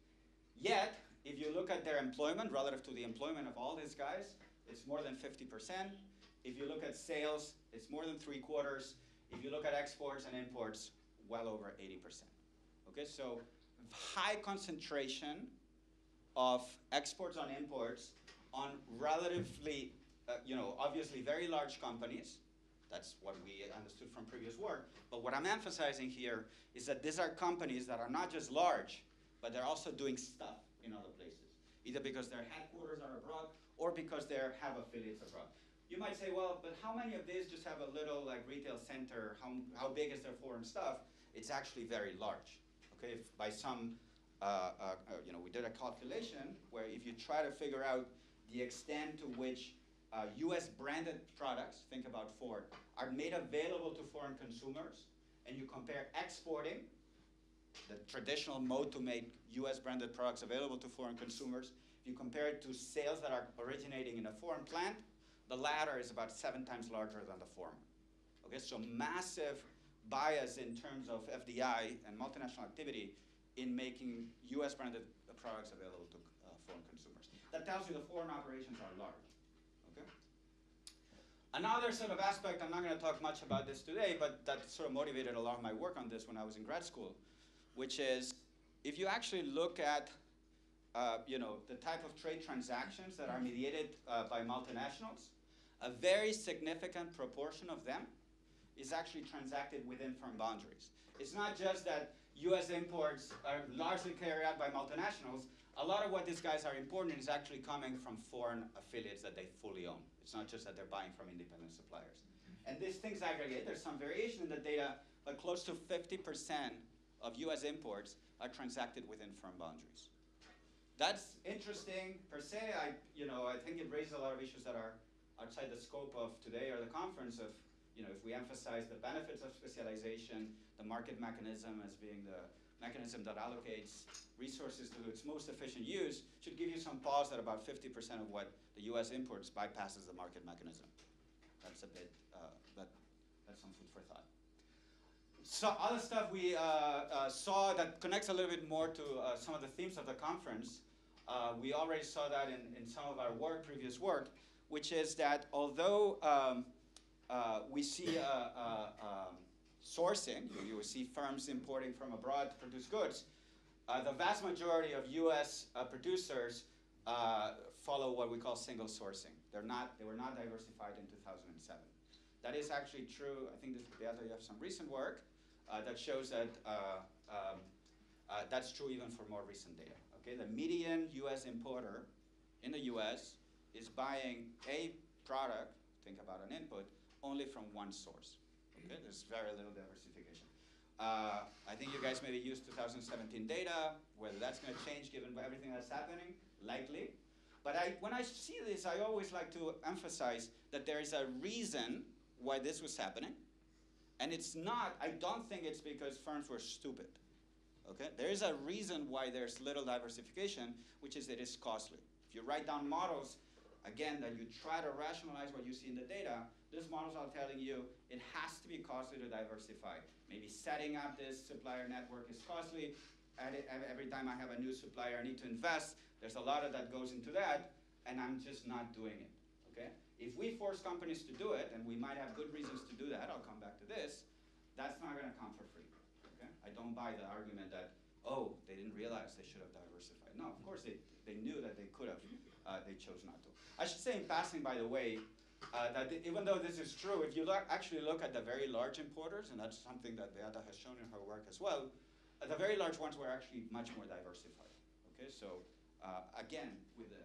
Yet, if you look at their employment relative to the employment of all these guys, it's more than 50%. If you look at sales, it's more than 3/4. If you look at exports and imports, well over 80%. Okay, so high concentration of exports on imports on relatively, obviously very large companies. That's what we understood from previous work. But what I'm emphasizing here is that these are companies that are not just large, but they're also doing stuff in other places, either because their headquarters are abroad or because they have affiliates abroad. You might say, well, but how many of these just have a little retail center? How big is their foreign stuff? It's actually very large. Okay, if by some, we did a calculation where if you try to figure out the extent to which US branded products, think about Ford, are made available to foreign consumers, and you compare exporting, the traditional mode to make US branded products available to foreign consumers, if you compare it to sales that are originating in a foreign plant, the latter is about 7 times larger than the former. Okay, so massive bias in terms of FDI and multinational activity in making US branded products available to foreign consumers. That tells you the foreign operations are large. Okay? Another sort of aspect, I'm not going to talk much about this today, but that sort of motivated a lot of my work on this when I was in grad school, which is if you actually look at the type of trade transactions that are mediated by multinationals, a very significant proportion of them is actually transacted within firm boundaries. It's not just that US imports are largely carried out by multinationals. A lot of what these guys are importing is actually coming from foreign affiliates that they fully own. It's not just that they're buying from independent suppliers. And these things aggregate. There's some variation in the data, but close to 50% of US imports are transacted within firm boundaries. That's interesting per se. I think it raises a lot of issues that are outside the scope of today or the conference of, if we emphasize the benefits of specialization, the market mechanism as being the mechanism that allocates resources to its most efficient use, should give you some pause that about 50% of what the US imports bypasses the market mechanism. That's a bit, that's some food for thought. So other stuff we saw that connects a little bit more to some of the themes of the conference We already saw that in some of our previous work, which is that although we see sourcing, you will see firms importing from abroad to produce goods, the vast majority of US producers follow what we call single sourcing. They were not diversified in 2007. That is actually true. I think this data, you have some recent work that shows that that's true even for more recent data. Okay, the median US importer in the US is buying a product, think about an input, only from one source. Okay, there's very little diversification. I think you guys maybe used 2017 data. Whether that's going to change given everything that's happening, likely. But when I see this, I always like to emphasize that there is a reason why this was happening. And it's not, I don't think it's because firms were stupid. Okay? There is a reason why there's little diversification, which is that it's costly. If you write down models, again, that you try to rationalize what you see in the data, these models are telling you it has to be costly to diversify. Maybe setting up this supplier network is costly. Every time I have a new supplier, I need to invest. There's a lot of that goes into that, and I'm just not doing it. Okay? If we force companies to do it, and we might have good reasons to do that, I'll come back to this, that's not going to come for free. Okay? I don't buy the argument that, oh, they didn't realize they should have diversified. No, of course they knew that they could have. They chose not to. I should say in passing, by the way, that even though this is true, if you actually look at the very large importers, and that's something that Beata has shown in her work as well, the very large ones were actually much more diversified. Okay, so again, with the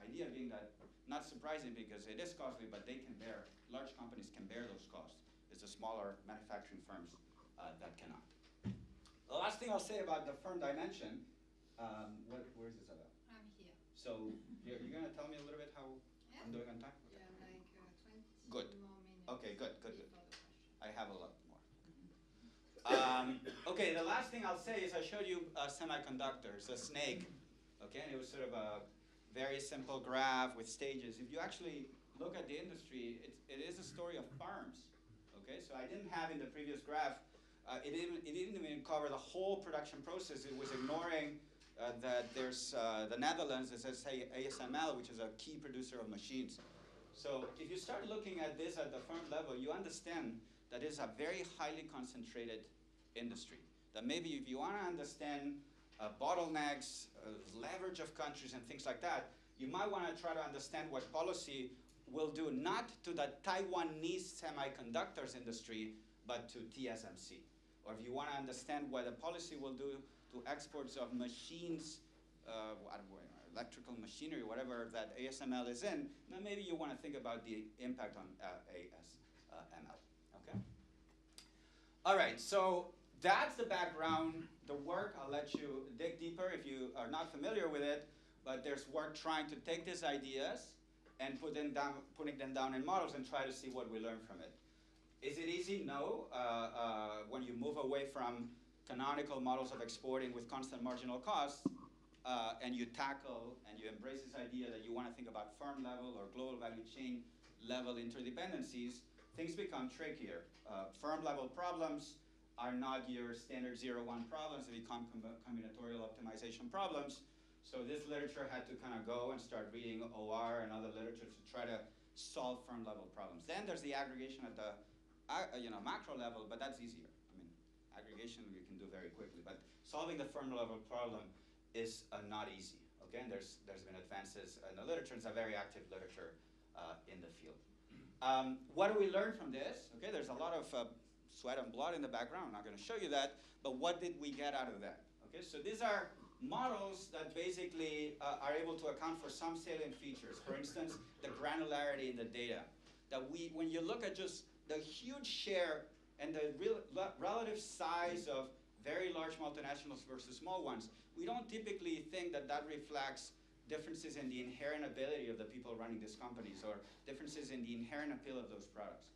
idea being that not surprising because it is costly, but they can bear, large companies can bear those costs. It's the smaller manufacturing firms that cannot. The last thing I'll say about the firm dimension, where is this about? I'm here. So you're going to tell me a little bit how I'm doing on time? Yeah, like 20 Good. more minutes. Okay, good. I have a lot more. Okay, the last thing I'll say is I showed you semiconductors, a snake, okay, and it was sort of a very simple graph with stages. If you actually look at the industry, it is a story of firms, okay? So I didn't have in the previous graph, it didn't even cover the whole production process. It was ignoring that there's the Netherlands, it says, say, ASML, which is a key producer of machines. So if you start looking at this at the firm level, you understand that it's a very highly concentrated industry. That maybe if you want to understand bottlenecks, leverage of countries and things like that, you might want to try to understand what policy will do not to the Taiwanese semiconductors industry, but to TSMC. Or if you want to understand what the policy will do to exports of machines, electrical machinery, whatever that ASML is in, then maybe you want to think about the impact on ASML, okay? All right, so that's the background. The work, I'll let you dig deeper if you are not familiar with it, but there's work trying to take these ideas and putting them down in models and try to see what we learn from it. Is it easy? No. When you move away from canonical models of exporting with constant marginal costs, and you tackle and you embrace this idea that you want to think about firm level or global value chain level interdependencies, things become trickier. Firm level problems are not your standard 0-1 problems, they become combinatorial optimization problems. So this literature had to kind of go and start reading OR and other literature to try to solve firm level problems. Then there's the aggregation at the macro level, but that's easier. I mean, aggregation you can do very quickly, but solving the firm level problem is not easy. Okay, and there's been advances in the literature. It's a very active literature in the field. What do we learn from this? Okay, there's a lot of sweat and blood in the background. I'm not going to show you that, but what did we get out of that? Okay, so these are models that basically are able to account for some salient features. For instance, the granularity in the data. That when you look at just the huge share and the relative size of very large multinationals versus small ones, we don't typically think that that reflects differences in the inherent ability of the people running these companies or differences in the inherent appeal of those products.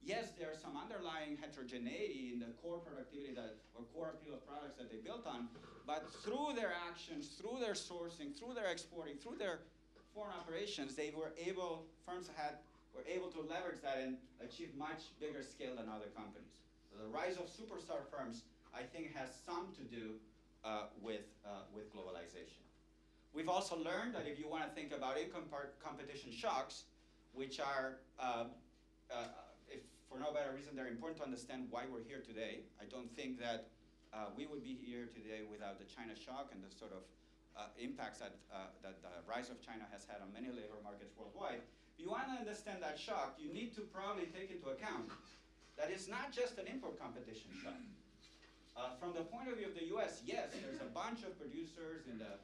Yes, there's some underlying heterogeneity in the core productivity or core appeal of products that they built on, but through their actions, through their sourcing, through their exporting, through their foreign operations, firms were able to leverage that and achieve much bigger scale than other companies. So the rise of superstar firms, I think, has some to do with globalization. We've also learned that if you want to think about income competition shocks, which are, if for no better reason, they're important to understand why we're here today. I don't think that we would be here today without the China shock and the sort of impacts that the rise of China has had on many labor markets worldwide. If you want to understand that shock, you need to probably take into account that it's not just an import competition shock. From the point of view of the US, yes, there's a bunch of producers in the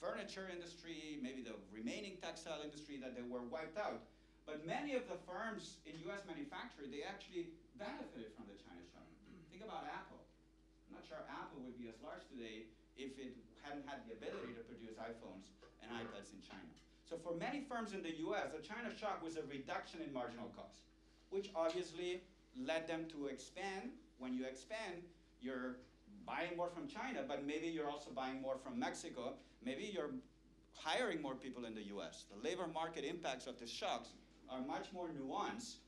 furniture industry, maybe the remaining textile industry that they were wiped out. But many of the firms in US manufacturing, they actually benefited from the China shock. Think about Apple. I'm not sure Apple would be as large today if it hadn't had the ability to produce iPhones and iPads in China. So for many firms in the US, the China shock was a reduction in marginal cost, which obviously led them to expand. When you expand, you're buying more from China, but maybe you're also buying more from Mexico. Maybe you're hiring more people in the US. The labor market impacts of the shocks are much more nuanced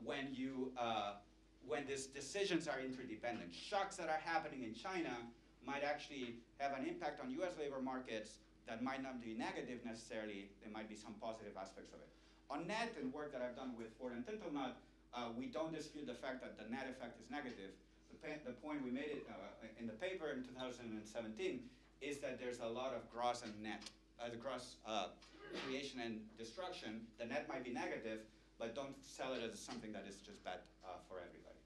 when these decisions are interdependent. Shocks that are happening in China might actually have an impact on US labor markets that might not be negative necessarily. There might be some positive aspects of it. On net and work that I've done with Ford and Tintelnut, we don't dispute the fact that the net effect is negative. The point we made in the paper in 2017 is that there's a lot of gross and net, the gross creation and destruction. The net might be negative, but don't sell it as something that is just bad for everybody.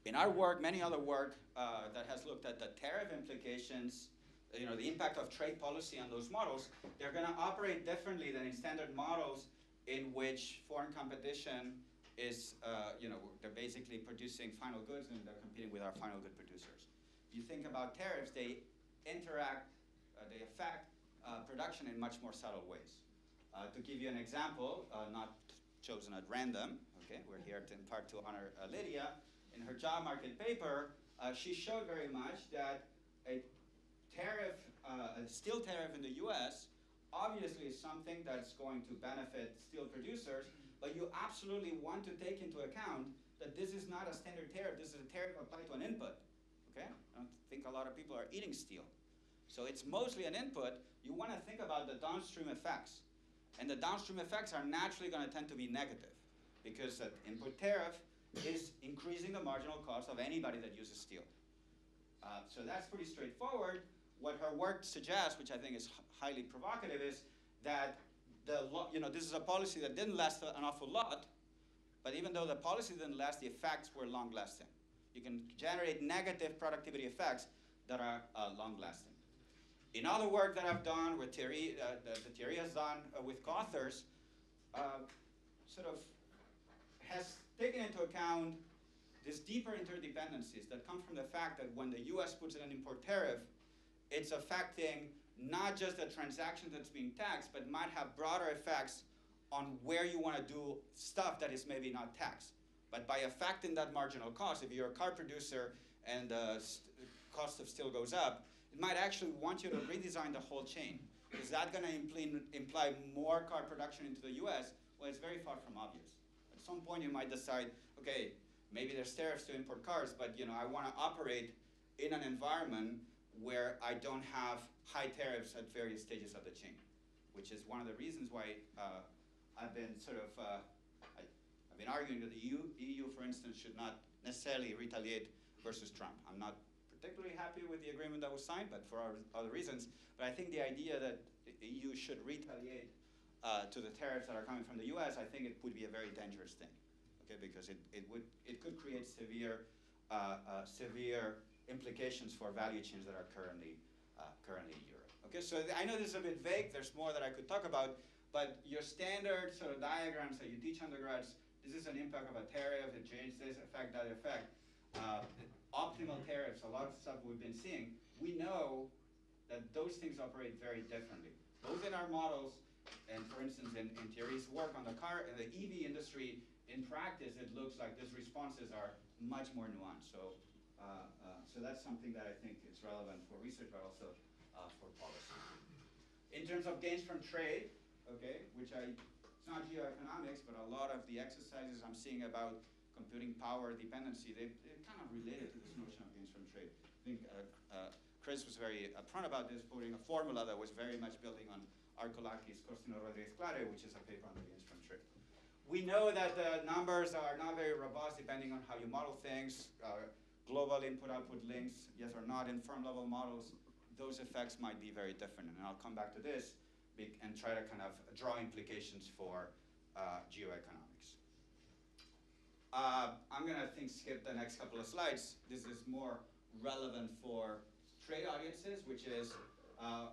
In our work, many other work that has looked at the tariff implications, the impact of trade policy on those models, they're going to operate differently than in standard models in which foreign competition is, they're basically producing final goods and they're competing with our final good producers. If you think about tariffs, they affect production in much more subtle ways. To give you an example, not chosen at random, okay, we're here in part to honor Lydia. In her job market paper, she showed very much that a steel tariff in the US obviously is something that's going to benefit steel producers, but you absolutely want to take into account that this is not a standard tariff, this is a tariff applied to an input, okay? I don't think a lot of people are eating steel. So it's mostly an input. You want to think about the downstream effects. And the downstream effects are naturally going to tend to be negative because the input tariff is increasing the marginal cost of anybody that uses steel. So that's pretty straightforward. What her work suggests, which I think is highly provocative, is that this is a policy that didn't last an awful lot, but even though the policy didn't last, the effects were long-lasting. You can generate negative productivity effects that are long-lasting. In other work that I've done, with Thierry has done with co-authors, sort of has taken into account these deeper interdependencies that come from the fact that when the US puts in an import tariff, it's affecting not just the transaction that's being taxed, but might have broader effects on where you want to do stuff that is maybe not taxed. But by affecting that marginal cost, if you're a car producer and the cost of steel goes up, it might actually want you to redesign the whole chain. Is that going to imply more car production into the US? Well, it's very far from obvious. At some point you might decide, okay, maybe there's tariffs to import cars, but I want to operate in an environment where I don't have high tariffs at various stages of the chain, which is one of the reasons why I've been I've been arguing that the EU, for instance, should not necessarily retaliate versus Trump. I'm not particularly happy with the agreement that was signed, but for other reasons. But I think the idea that the EU should retaliate to the tariffs that are coming from the US, I think it would be a very dangerous thing, okay? Because it could create severe implications for value chains that are currently in Europe. Okay, so I know this is a bit vague. There's more that I could talk about, but your standard sort of diagrams that you teach undergrads, this is an impact of a tariff, it changes this effect, that effect. Optimal tariffs, a lot of stuff we've been seeing, we know that those things operate very differently, both in our models and, for instance, in Thierry's work on the EV industry. In practice, it looks like these responses are much more nuanced. So that's something that I think is relevant for research, but also for policy. In terms of gains from trade, okay, it's not geoeconomics, but a lot of the exercises I'm seeing about computing power dependency, they're kind of related to this notion of gains from trade. I think Chris was very upfront about this, putting a formula that was very much building on Arcolakis, Costino Rodriguez Clare, which is a paper on the instrument trade. We know that the numbers are not very robust depending on how you model things. Global input-output links, yes or not, in firm-level models, those effects might be very different. And I'll come back to this and try to kind of draw implications for geoeconomics. I'm going to skip the next couple of slides. This is more relevant for trade audiences, which is I've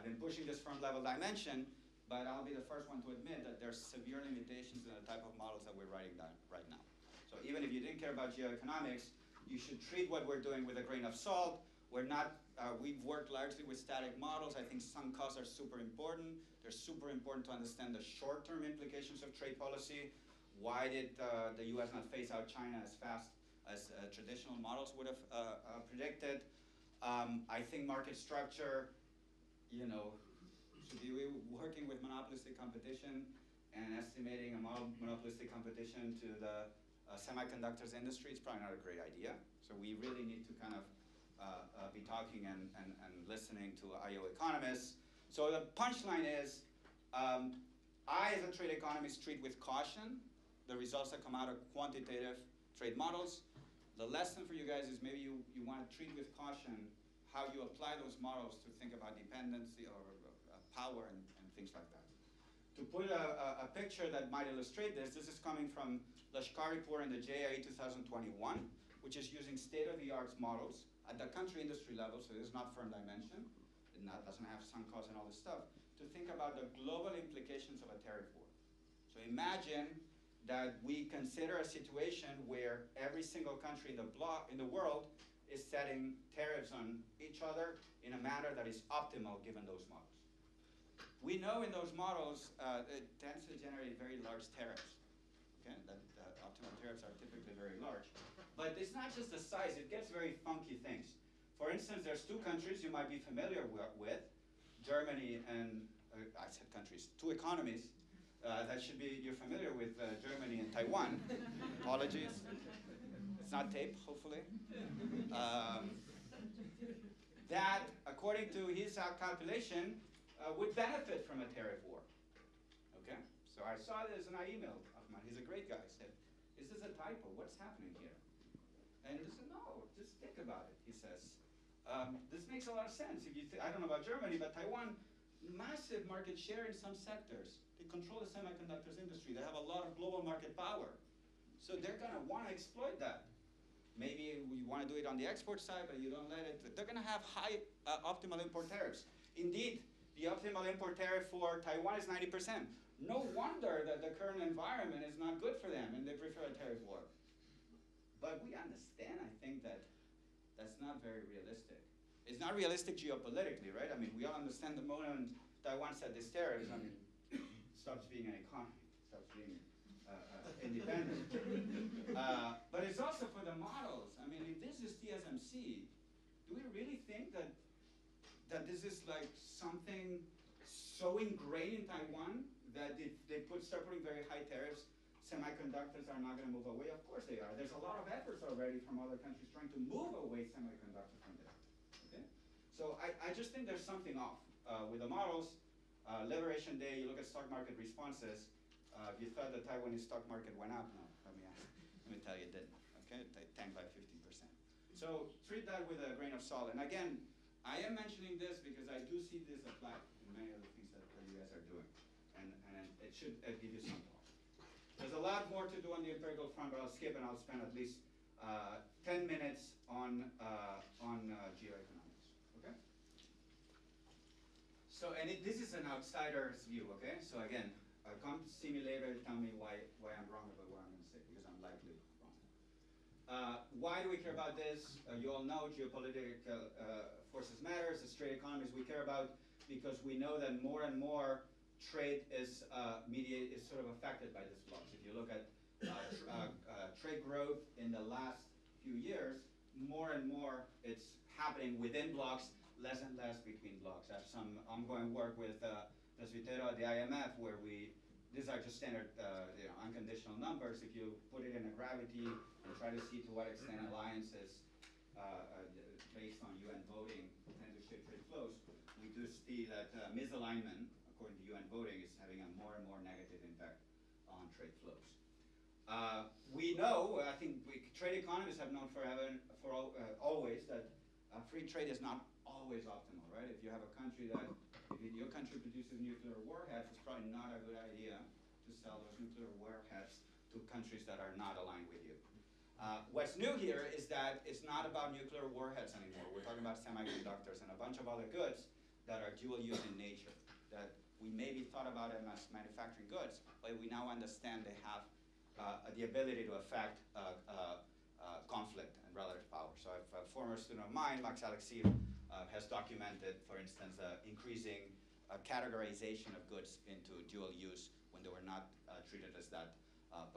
been pushing this firm-level dimension, but I'll be the first one to admit that there's severe limitations in the type of models that we're writing down right now. So even if you didn't care about geoeconomics, you should treat what we're doing with a grain of salt. We've worked largely with static models. I think sunk costs are super important. They're super important to understand the short-term implications of trade policy. Why did the US not phase out China as fast as traditional models would have predicted? I think market structure, should be working with monopolistic competition and estimating a monopolistic competition to the semiconductors industry is probably not a great idea. So we really need to kind of be talking and listening to IO economists. So the punchline is, I as a trade economist treat with caution the results that come out of quantitative trade models. The lesson for you guys is maybe you want to treat with caution how you apply those models to think about dependency or power and things like that. To put a picture that might illustrate this is coming from Lashkar report in the JIE 2021, which is using state-of-the-art models at the country industry level, so this is not firm dimension, it doesn't have sunk costs and all this stuff, to think about the global implications of a tariff war. So imagine that we consider a situation where every single country in the world is setting tariffs on each other in a manner that is optimal given those models. We know in those models, it tends to generate very large tariffs. Okay, optimal tariffs are typically very large. But it's not just the size, it gets very funky things. For instance, there's two countries you might be familiar with, Germany and, I said countries, two economies that should be, you're familiar with Germany and Taiwan. Apologies. It's not taped, hopefully. That, according to his calculation, would benefit from a tariff war. Okay? So I saw this and I emailed Ahmad. He's a great guy. I said, is this a typo? What's happening here? And he said, no, just think about it, he says. This makes a lot of sense. If you I don't know about Germany, but Taiwan, massive market share in some sectors. They control the semiconductors industry. They have a lot of global market power. So they're going to want to exploit that. Maybe you want to do it on the export side, but you don't let it. They're going to have high optimal import tariffs. Indeed, the optimal import tariff for Taiwan is 90%. No wonder that the current environment is not good for them and they prefer a tariff war. But we understand, I think, that that's not very realistic. It's not realistic geopolitically, right? I mean, we all understand the moment Taiwan set these tariffs, I mean, it stops being an economy, stops being independent. But it's also for the models. I mean, if this is TSMC, do we really think that this is like something so ingrained in Taiwan that if they start putting very high tariffs, semiconductors are not going to move away? Of course they are. There's a lot of efforts already from other countries trying to move away semiconductors from there. Okay? So I just think there's something off with the models. Liberation Day, you look at stock market responses. If you thought the Taiwanese stock market went up, no, let me tell you it didn't. Okay, it tanked by 15%. So treat that with a grain of salt. And again, I am mentioning this because I do see this apply in many of the things that you guys are doing. And it should give you some thought. There's a lot more to do on the empirical front, but I'll skip and I'll spend at least 10 minutes on geoeconomics. Okay? So, and this is an outsider's view, okay? So again, come see me later, tell me why I'm wrong about what I'm going to say, because I'm likely wrong. Why do we care about this? You all know geopolitical forces matters. As trade economists, we care about because we know that more and more trade is sort of affected by this blocks. If you look at trade growth in the last few years, more and more it's happening within blocks, less and less between blocks. I have some ongoing work with Presbitero at the IMF where these are just standard unconditional numbers. If you put it in a gravity and try to see to what extent alliances based on UN voting tend to shape trade flows, we do see that misalignment, according to UN voting, is having a more and more negative impact on trade flows. We know, I think trade economists have known always that free trade is not always optimal, right? If you have a country that, if your country produces nuclear warheads, it's probably not a good idea to sell those nuclear warheads to countries that are not aligned with you. What's new here is that it's not about nuclear warheads anymore. We're talking about semiconductors and a bunch of other goods that are dual use in nature, that we maybe thought about them as manufacturing goods, but we now understand they have the ability to affect conflict and relative power. So a former student of mine, Max Alexiev, has documented, for instance, increasing categorization of goods into dual use when they were not treated as that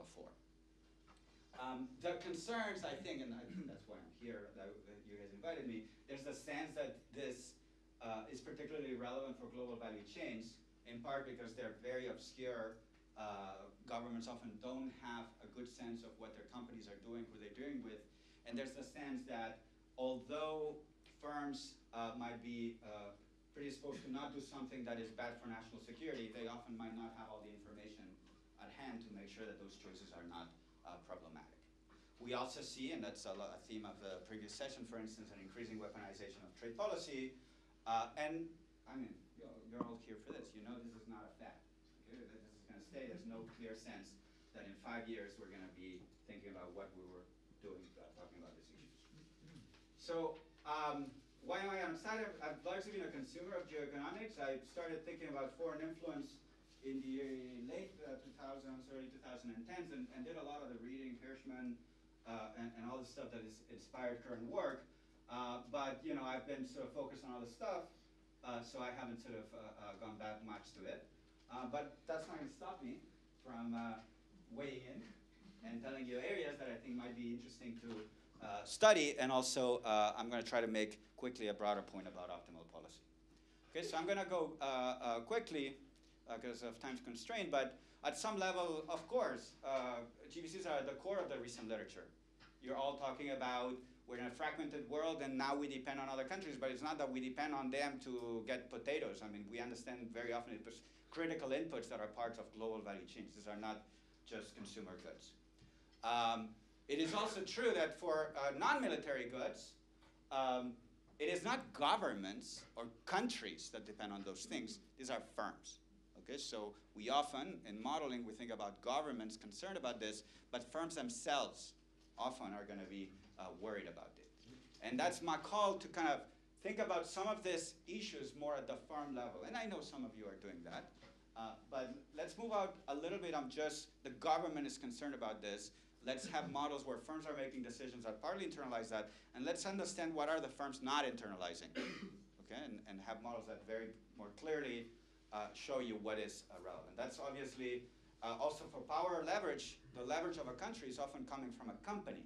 before. The concerns, I think, and I think that's why I'm here, that you guys invited me, there's a sense that this is particularly relevant for global value chains, in part because they're very obscure. Governments often don't have a good sense of what their companies are doing, who they're doing with, and there's the sense that although firms might be predisposed to not do something that is bad for national security, they often might not have all the information at hand to make sure that those choices are not problematic. We also see, and that's a theme of the previous session, for instance, an increasing weaponization of trade policy, and I mean, you're all here for this. You know this is not a fact. Okay? This is going to stay. There's no clear sense that in 5 years we're going to be thinking about what we were doing, talking about these issues. So why am I excited? I've largely been a consumer of geoeconomics. I started thinking about foreign influence in the late 2000s, early 2010s, and did a lot of the reading, Hirschman, and all the stuff that has inspired current work. But you know, I've been sort of focused on other stuff, so I haven't sort of gone back much to it. But that's not going to stop me from weighing in and telling you areas that I think might be interesting to study, and also I'm going to try to make quickly a broader point about optimal policy. Okay, so I'm going to go quickly because of time's constraint, but at some level, of course, GVCs are at the core of the recent literature. You're all talking about we're in a fragmented world and now we depend on other countries, but it's not that we depend on them to get potatoes. I mean, we understand very often it's critical inputs that are parts of global value chains. These are not just consumer goods. It is also true that for non-military goods, it is not governments or countries that depend on those things. These are firms. Okay, so we often, in modeling, we think about governments concerned about this, but firms themselves often are going to be worried about it. And that's my call to kind of think about some of these issues more at the firm level. And I know some of you are doing that. But let's move out a little bit on just the government is concerned about this. Let's have models where firms are making decisions that partly internalize that. And let's understand what are the firms not internalizing. Okay, and have models that very more clearly show you what is relevant. That's obviously also for power leverage. The leverage of a country is often coming from a company.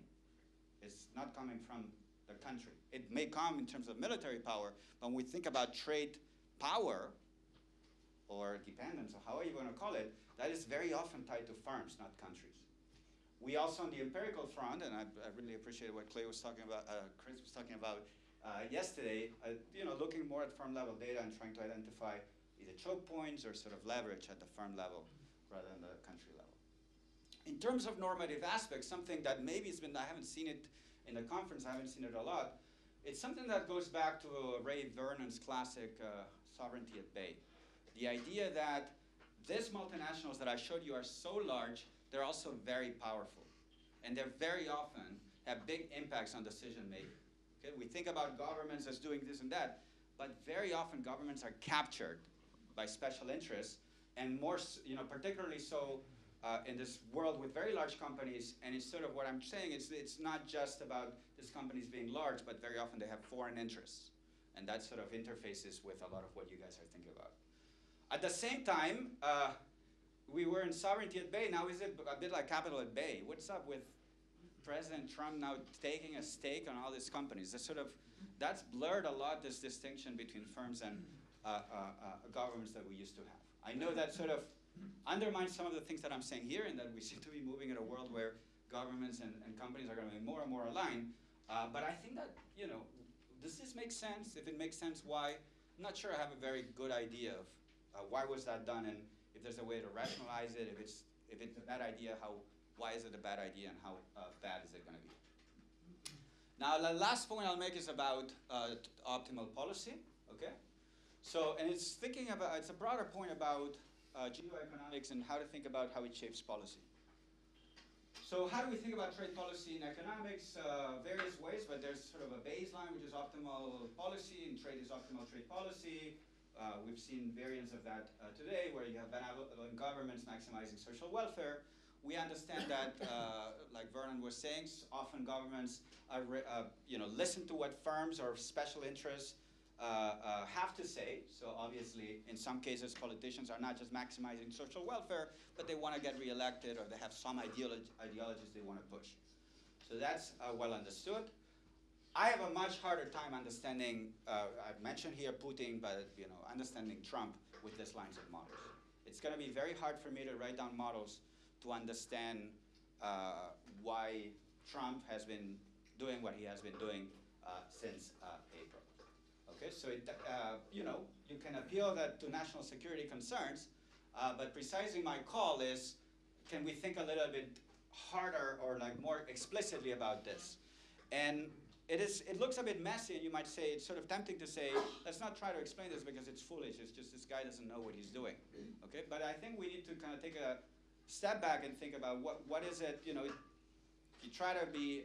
It's not coming from the country. It may come in terms of military power, but when we think about trade power or dependence, or however you want to call it, that is very often tied to firms, not countries. We also, on the empirical front, and I really appreciate what Clay was talking about, Chris was talking about yesterday, you know, looking more at firm level data and trying to identify either choke points or sort of leverage at the firm level rather than the country level. In terms of normative aspects, something that maybe has been, I haven't seen it in the conference, I haven't seen it a lot, it's something that goes back to Ray Vernon's classic Sovereignty at Bay. The idea that these multinationals that I showed you are so large, they're also very powerful. And they very often have big impacts on decision making. Okay? We think about governments as doing this and that, but very often governments are captured by special interests, and more, you know, particularly so in this world with very large companies. And it's sort of what I'm saying is it's not just about these companies being large, but very often they have foreign interests. And that sort of interfaces with a lot of what you guys are thinking about. At the same time, we were in Sovereignty at Bay. Now is it a bit like Capital at Bay? What's up with President Trump now taking a stake on all these companies? That's blurred a lot, this distinction between firms and governments that we used to have. I know that sort of undermines some of the things that I'm saying here, and that we seem to be moving in a world where governments and companies are going to be more and more aligned. But I think that, you know, does this make sense? If it makes sense, why? I'm not sure I have a very good idea of why was that done, and if there's a way to rationalize it. If it's a bad idea, why is it a bad idea, and how bad is it going to be? Now, the last point I'll make is about optimal policy. Okay, so and it's a broader point about geoeconomics and how to think about how it shapes policy. So how do we think about trade policy in economics? Various ways, but there's sort of a baseline, which is optimal policy, and trade is optimal trade policy. We've seen variants of that today, where you have benevolent governments maximizing social welfare. We understand that, like Vernon was saying, often governments listen to what firms or special interests have to say. So obviously, in some cases, politicians are not just maximizing social welfare, but they want to get reelected, or they have some ideologies they want to push. So that's well understood. I have a much harder time understanding, I've mentioned here Putin, but understanding Trump with these lines of models. It's going to be very hard for me to write down models to understand why Trump has been doing what he has been doing since April. Okay, so you can appeal that to national security concerns, but precisely my call is, can we think a little bit harder or more explicitly about this? And it looks a bit messy, and you might say, it's sort of tempting to say, let's not try to explain this because it's foolish. It's just this guy doesn't know what he's doing. Okay, but I think we need to kind of take a step back and think about what is it. If you try to be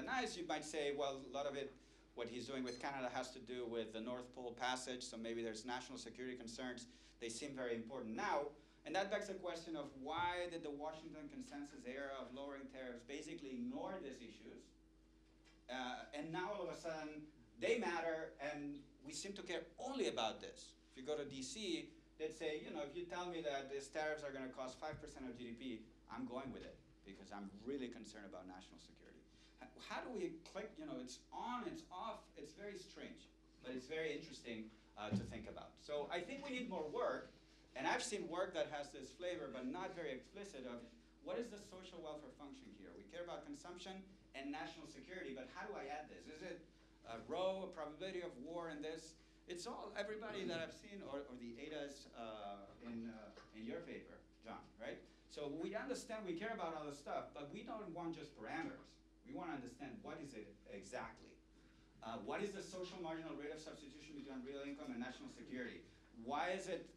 nice, you might say, well, a lot of it, what he's doing with Canada has to do with the North Pole Passage, so maybe there's national security concerns. They seem very important now. And that begs the question of why did the Washington Consensus era of lowering tariffs basically ignore these issues? And now all of a sudden, they matter, and we seem to care only about this. If you go to DC, they'd say, if you tell me that these tariffs are going to cost 5% of GDP, I'm going with it, because I'm really concerned about national security. How do we click, it's on, it's off, it's very strange, but it's very interesting to think about. So I think we need more work, and I've seen work that has this flavor, but not very explicit of what is the social welfare function here? We care about consumption and national security, but how do I add this? Is it a row, a probability of war in this? It's all, everybody that I've seen, or the ADAs in your paper, John, right? So we understand, we care about all this stuff, but we don't want just parameters. We want to understand what is it exactly. What is the social marginal rate of substitution between real income and national security? Why is it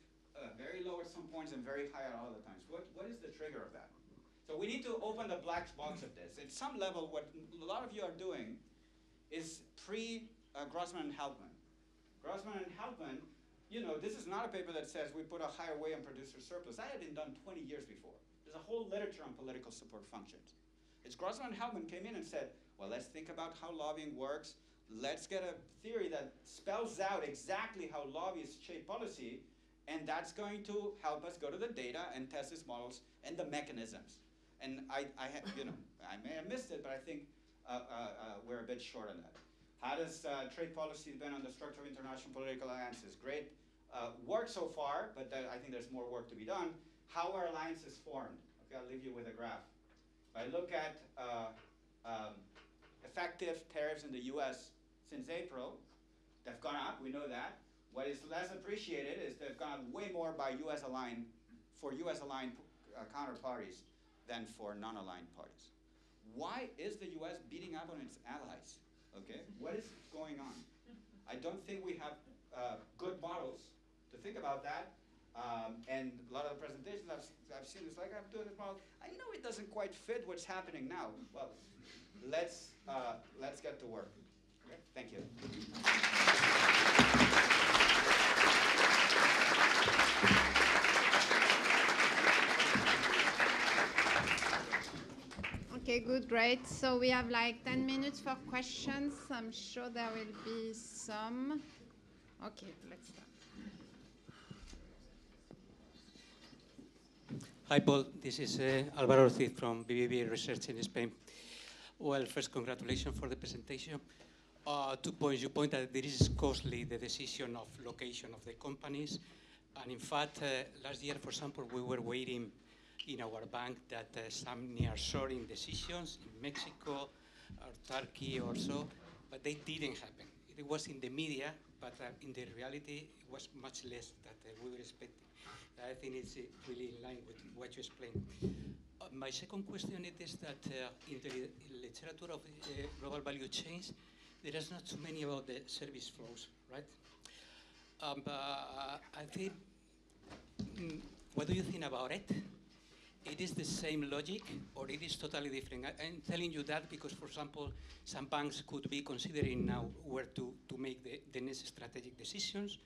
very low at some points and very high at other times? What is the trigger of that? So we need to open the black box of this. At some level, what a lot of you are doing is pre-Grossman and Halpman. Grossman and Halpman, this is not a paper that says we put a higher weight on producer surplus. That had been done 20 years before. There's a whole literature on political support functions. It's Grossman and Halpman came in and said, well, let's think about how lobbying works. Let's get a theory that spells out exactly how lobbyists shape policy, and that's going to help us go to the data and test these models and the mechanisms. And I may have missed it, but I think we're a bit short on that. How does trade policy depend on the structure of international political alliances? Great work so far, but I think there's more work to be done. How are alliances formed? Okay, I'll leave you with a graph. I look at effective tariffs in the US since April. They've gone up, we know that. What is less appreciated is they've gone up way more by US-aligned counterparties than for non-aligned parties. Why is the US beating up on its allies? Okay, what is going on? I don't think we have good models to think about that. And a lot of the presentations I've seen, it's like I'm doing this model. I know it doesn't quite fit what's happening now. Well, let's get to work. Okay, thank you. Okay, good, great. So we have like 10 minutes for questions. I'm sure there will be some. Okay, let's start. Hi, Paul. This is Alberto from BBB Research in Spain. Well, first, congratulations for the presentation. 2 points. You point that there is costly the decision of location of the companies. And in fact, last year, for example, we were waiting in our bank that some nearshoring decisions in Mexico or Turkey or so, but they didn't happen. it was in the media, but in the reality, it was much less than we were expecting. I think it's really in line with what you explained. My second question is that in the literature of global value chains, there is not too many about the service flows, right? I think, what do you think about it? It is the same logic, or it is totally different? I'm telling you that because, for example, some banks could be considering now where to make the next strategic decisions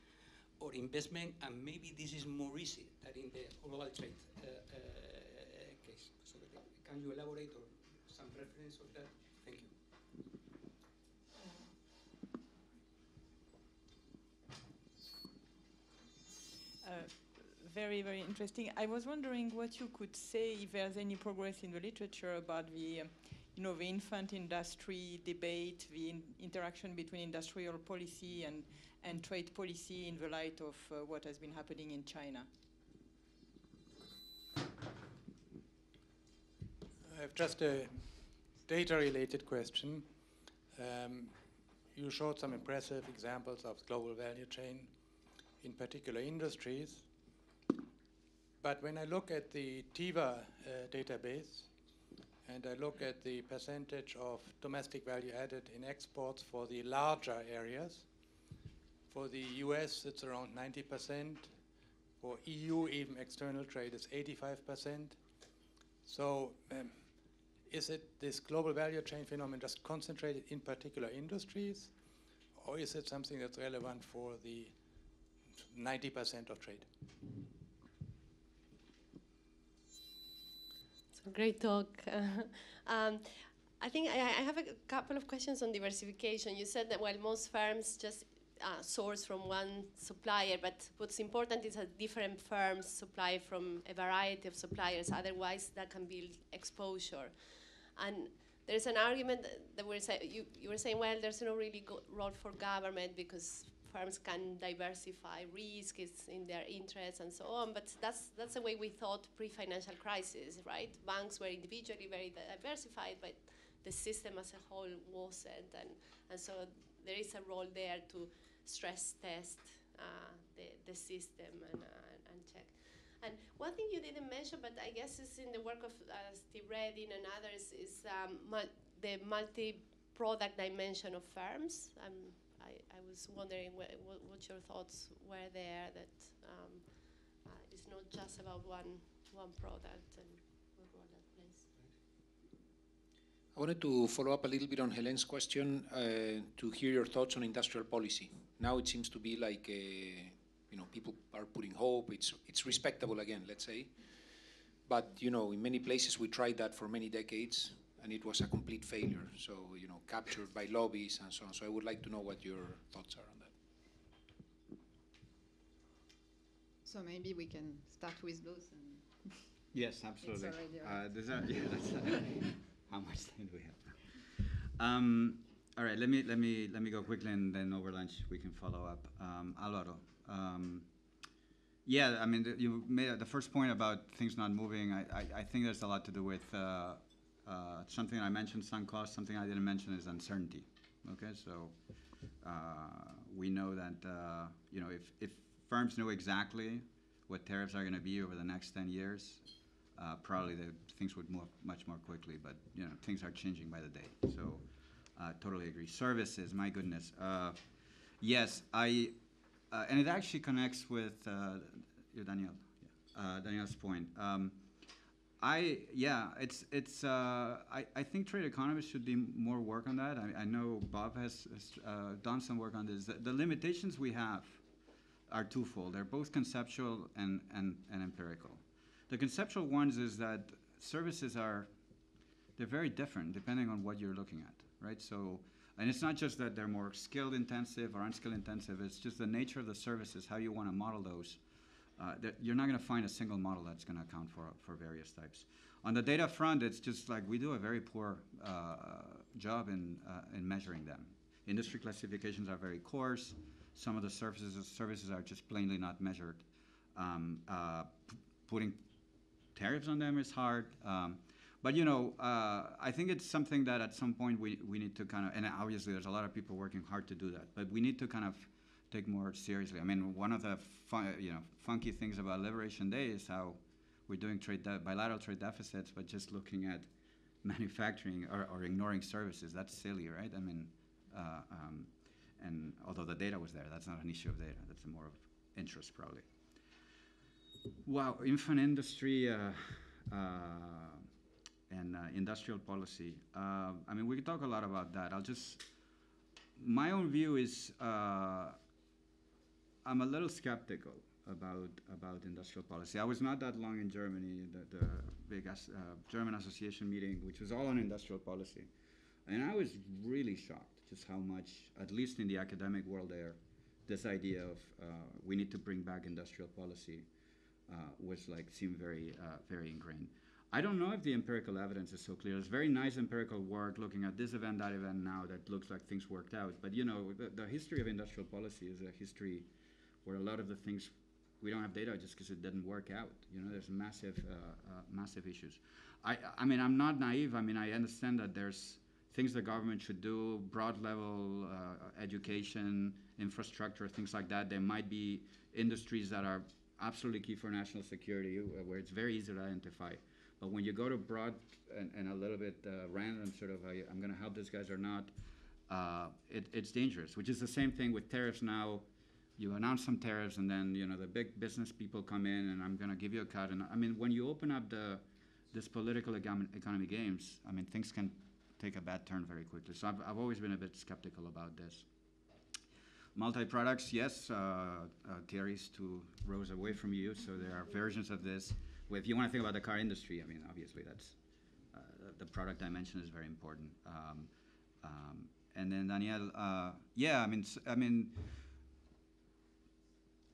or investment, and maybe this is more easy than in the global trade case. So can you elaborate or some reference of that? Thank you. Very, very interesting. I was wondering what you could say, if there's any progress in the literature about the, the infant industry debate, the interaction between industrial policy and trade policy in the light of what has been happening in China. I have just a data-related question. You showed some impressive examples of global value chain, in particular industries. But when I look at the TIVA database, and I look at the percentage of domestic value added in exports for the larger areas, for the US it's around 90%, for EU even external trade is 85%. So is it this global value chain phenomenon just concentrated in particular industries, or is it something that's relevant for the 90% of trade? Great talk. I think I have a couple of questions on diversification. You said that while most firms just source from one supplier, but what's important is that different firms supply from a variety of suppliers, otherwise that can build exposure. And there's an argument that you were saying, well, there's no really role for government because firms can diversify risk, it's in their interests and so on, but that's the way we thought pre-financial crisis, right? Banks were individually very diversified, but the system as a whole wasn't, and so there is a role there to stress test the system and check. And one thing you didn't mention, but I guess is in the work of Steve Redding and others, is the multi-product dimension of firms. I was wondering what your thoughts were there, that it's not just about one product and what role that plays. I wanted to follow up a little bit on Helene's question to hear your thoughts on industrial policy. Now it seems to be like people are putting hope. It's respectable again, let's say. But in many places we tried that for many decades, and it was a complete failure. So captured by lobbies and so on. So I would like to know what your thoughts are on that. So maybe we can start with those. And yes, absolutely. It's already how much time do we have? All right, let me go quickly, and then over lunch we can follow up. Alvaro. Yeah, I mean, you made the first point about things not moving. I think there's a lot to do with something I mentioned, sunk cost. Something I didn't mention is uncertainty. Okay, so we know that if firms knew exactly what tariffs are going to be over the next 10 years, probably things would move much more quickly. But things are changing by the day. So totally agree. Services, my goodness. Yes, and it actually connects with Daniel's point. I think trade economists should do more work on that. I know Bob has done some work on this. The limitations we have are twofold. They're both conceptual and empirical. The conceptual ones is that services they're very different depending on what you're looking at, right? So, and it's not just that they're more skill intensive or unskill intensive. It's just the nature of the services, how you want to model those. That you're not going to find a single model that's going to account for various types. On the data front, it's just like we do a very poor job in measuring them. Industry classifications are very coarse. Some of the services are just plainly not measured. Putting tariffs on them is hard. But you know, I think it's something that at some point we need to kind of, and obviously there's a lot of people working hard to do that, but we need to kind of take more seriously. I mean, one of the funky things about Liberation Day is how we're doing bilateral trade deficits, but just looking at manufacturing or ignoring services. That's silly, right? I mean, and although the data was there, that's not an issue of data. That's more of interest, probably. Wow, infant industry and industrial policy. I mean, we could talk a lot about that. My own view is I'm a little skeptical about industrial policy. I was not that long in Germany, the big German association meeting, which was all on industrial policy. And I was really shocked just how much, at least in the academic world there, this idea of we need to bring back industrial policy seemed very, very ingrained. I don't know if the empirical evidence is so clear. There's very nice empirical work looking at this event, that event now that looks like things worked out. But you know, the history of industrial policy is a history where a lot of the things, we don't have data just because it didn't work out. You know, there's massive issues. I mean, I'm not naive. I mean, I understand that there's things the government should do, broad level education, infrastructure, things like that. There might be industries that are absolutely key for national security where it's very easy to identify. But when you go to broad and a little bit random sort of, I'm going to help these guys or not, it's dangerous, which is the same thing with tariffs now. You announce some tariffs and then, you know, the big business people come in and I'm going to give you a cut. And I mean, when you open up this political economy games, I mean, things can take a bad turn very quickly. So I've always been a bit skeptical about this. Multi-products, yes, carries two rows away from you, so there are versions of this. If you want to think about the car industry, I mean, obviously that's the product dimension is very important. And then Daniel, yeah, I mean,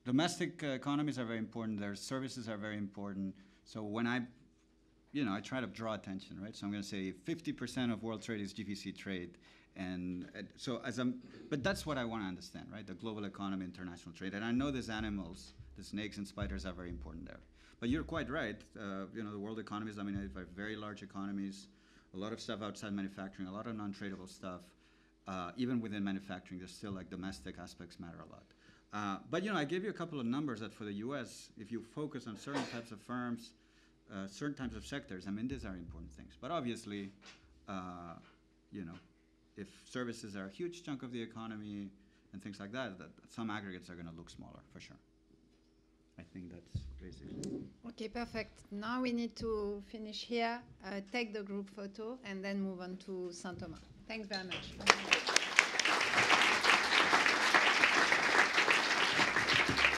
domestic economies are very important. Their services are very important. So when I try to draw attention, right? So I'm going to say 50% of world trade is GVC trade. And so but that's what I want to understand, right? The global economy, international trade. And I know these animals, the snakes and spiders are very important there. But you're quite right. You know, the world economy is dominated by very large economies, a lot of stuff outside manufacturing, a lot of non-tradable stuff. Even within manufacturing, there's still like domestic aspects matter a lot. But you know, I gave you a couple of numbers that for the US, if you focus on certain types of firms, certain types of sectors, I mean, these are important things. But obviously, you know, if services are a huge chunk of the economy and things like that, some aggregates are going to look smaller, for sure. I think that's basically. Okay, perfect. Now we need to finish here, take the group photo, and then move on to Saint Thomas. Thanks very much.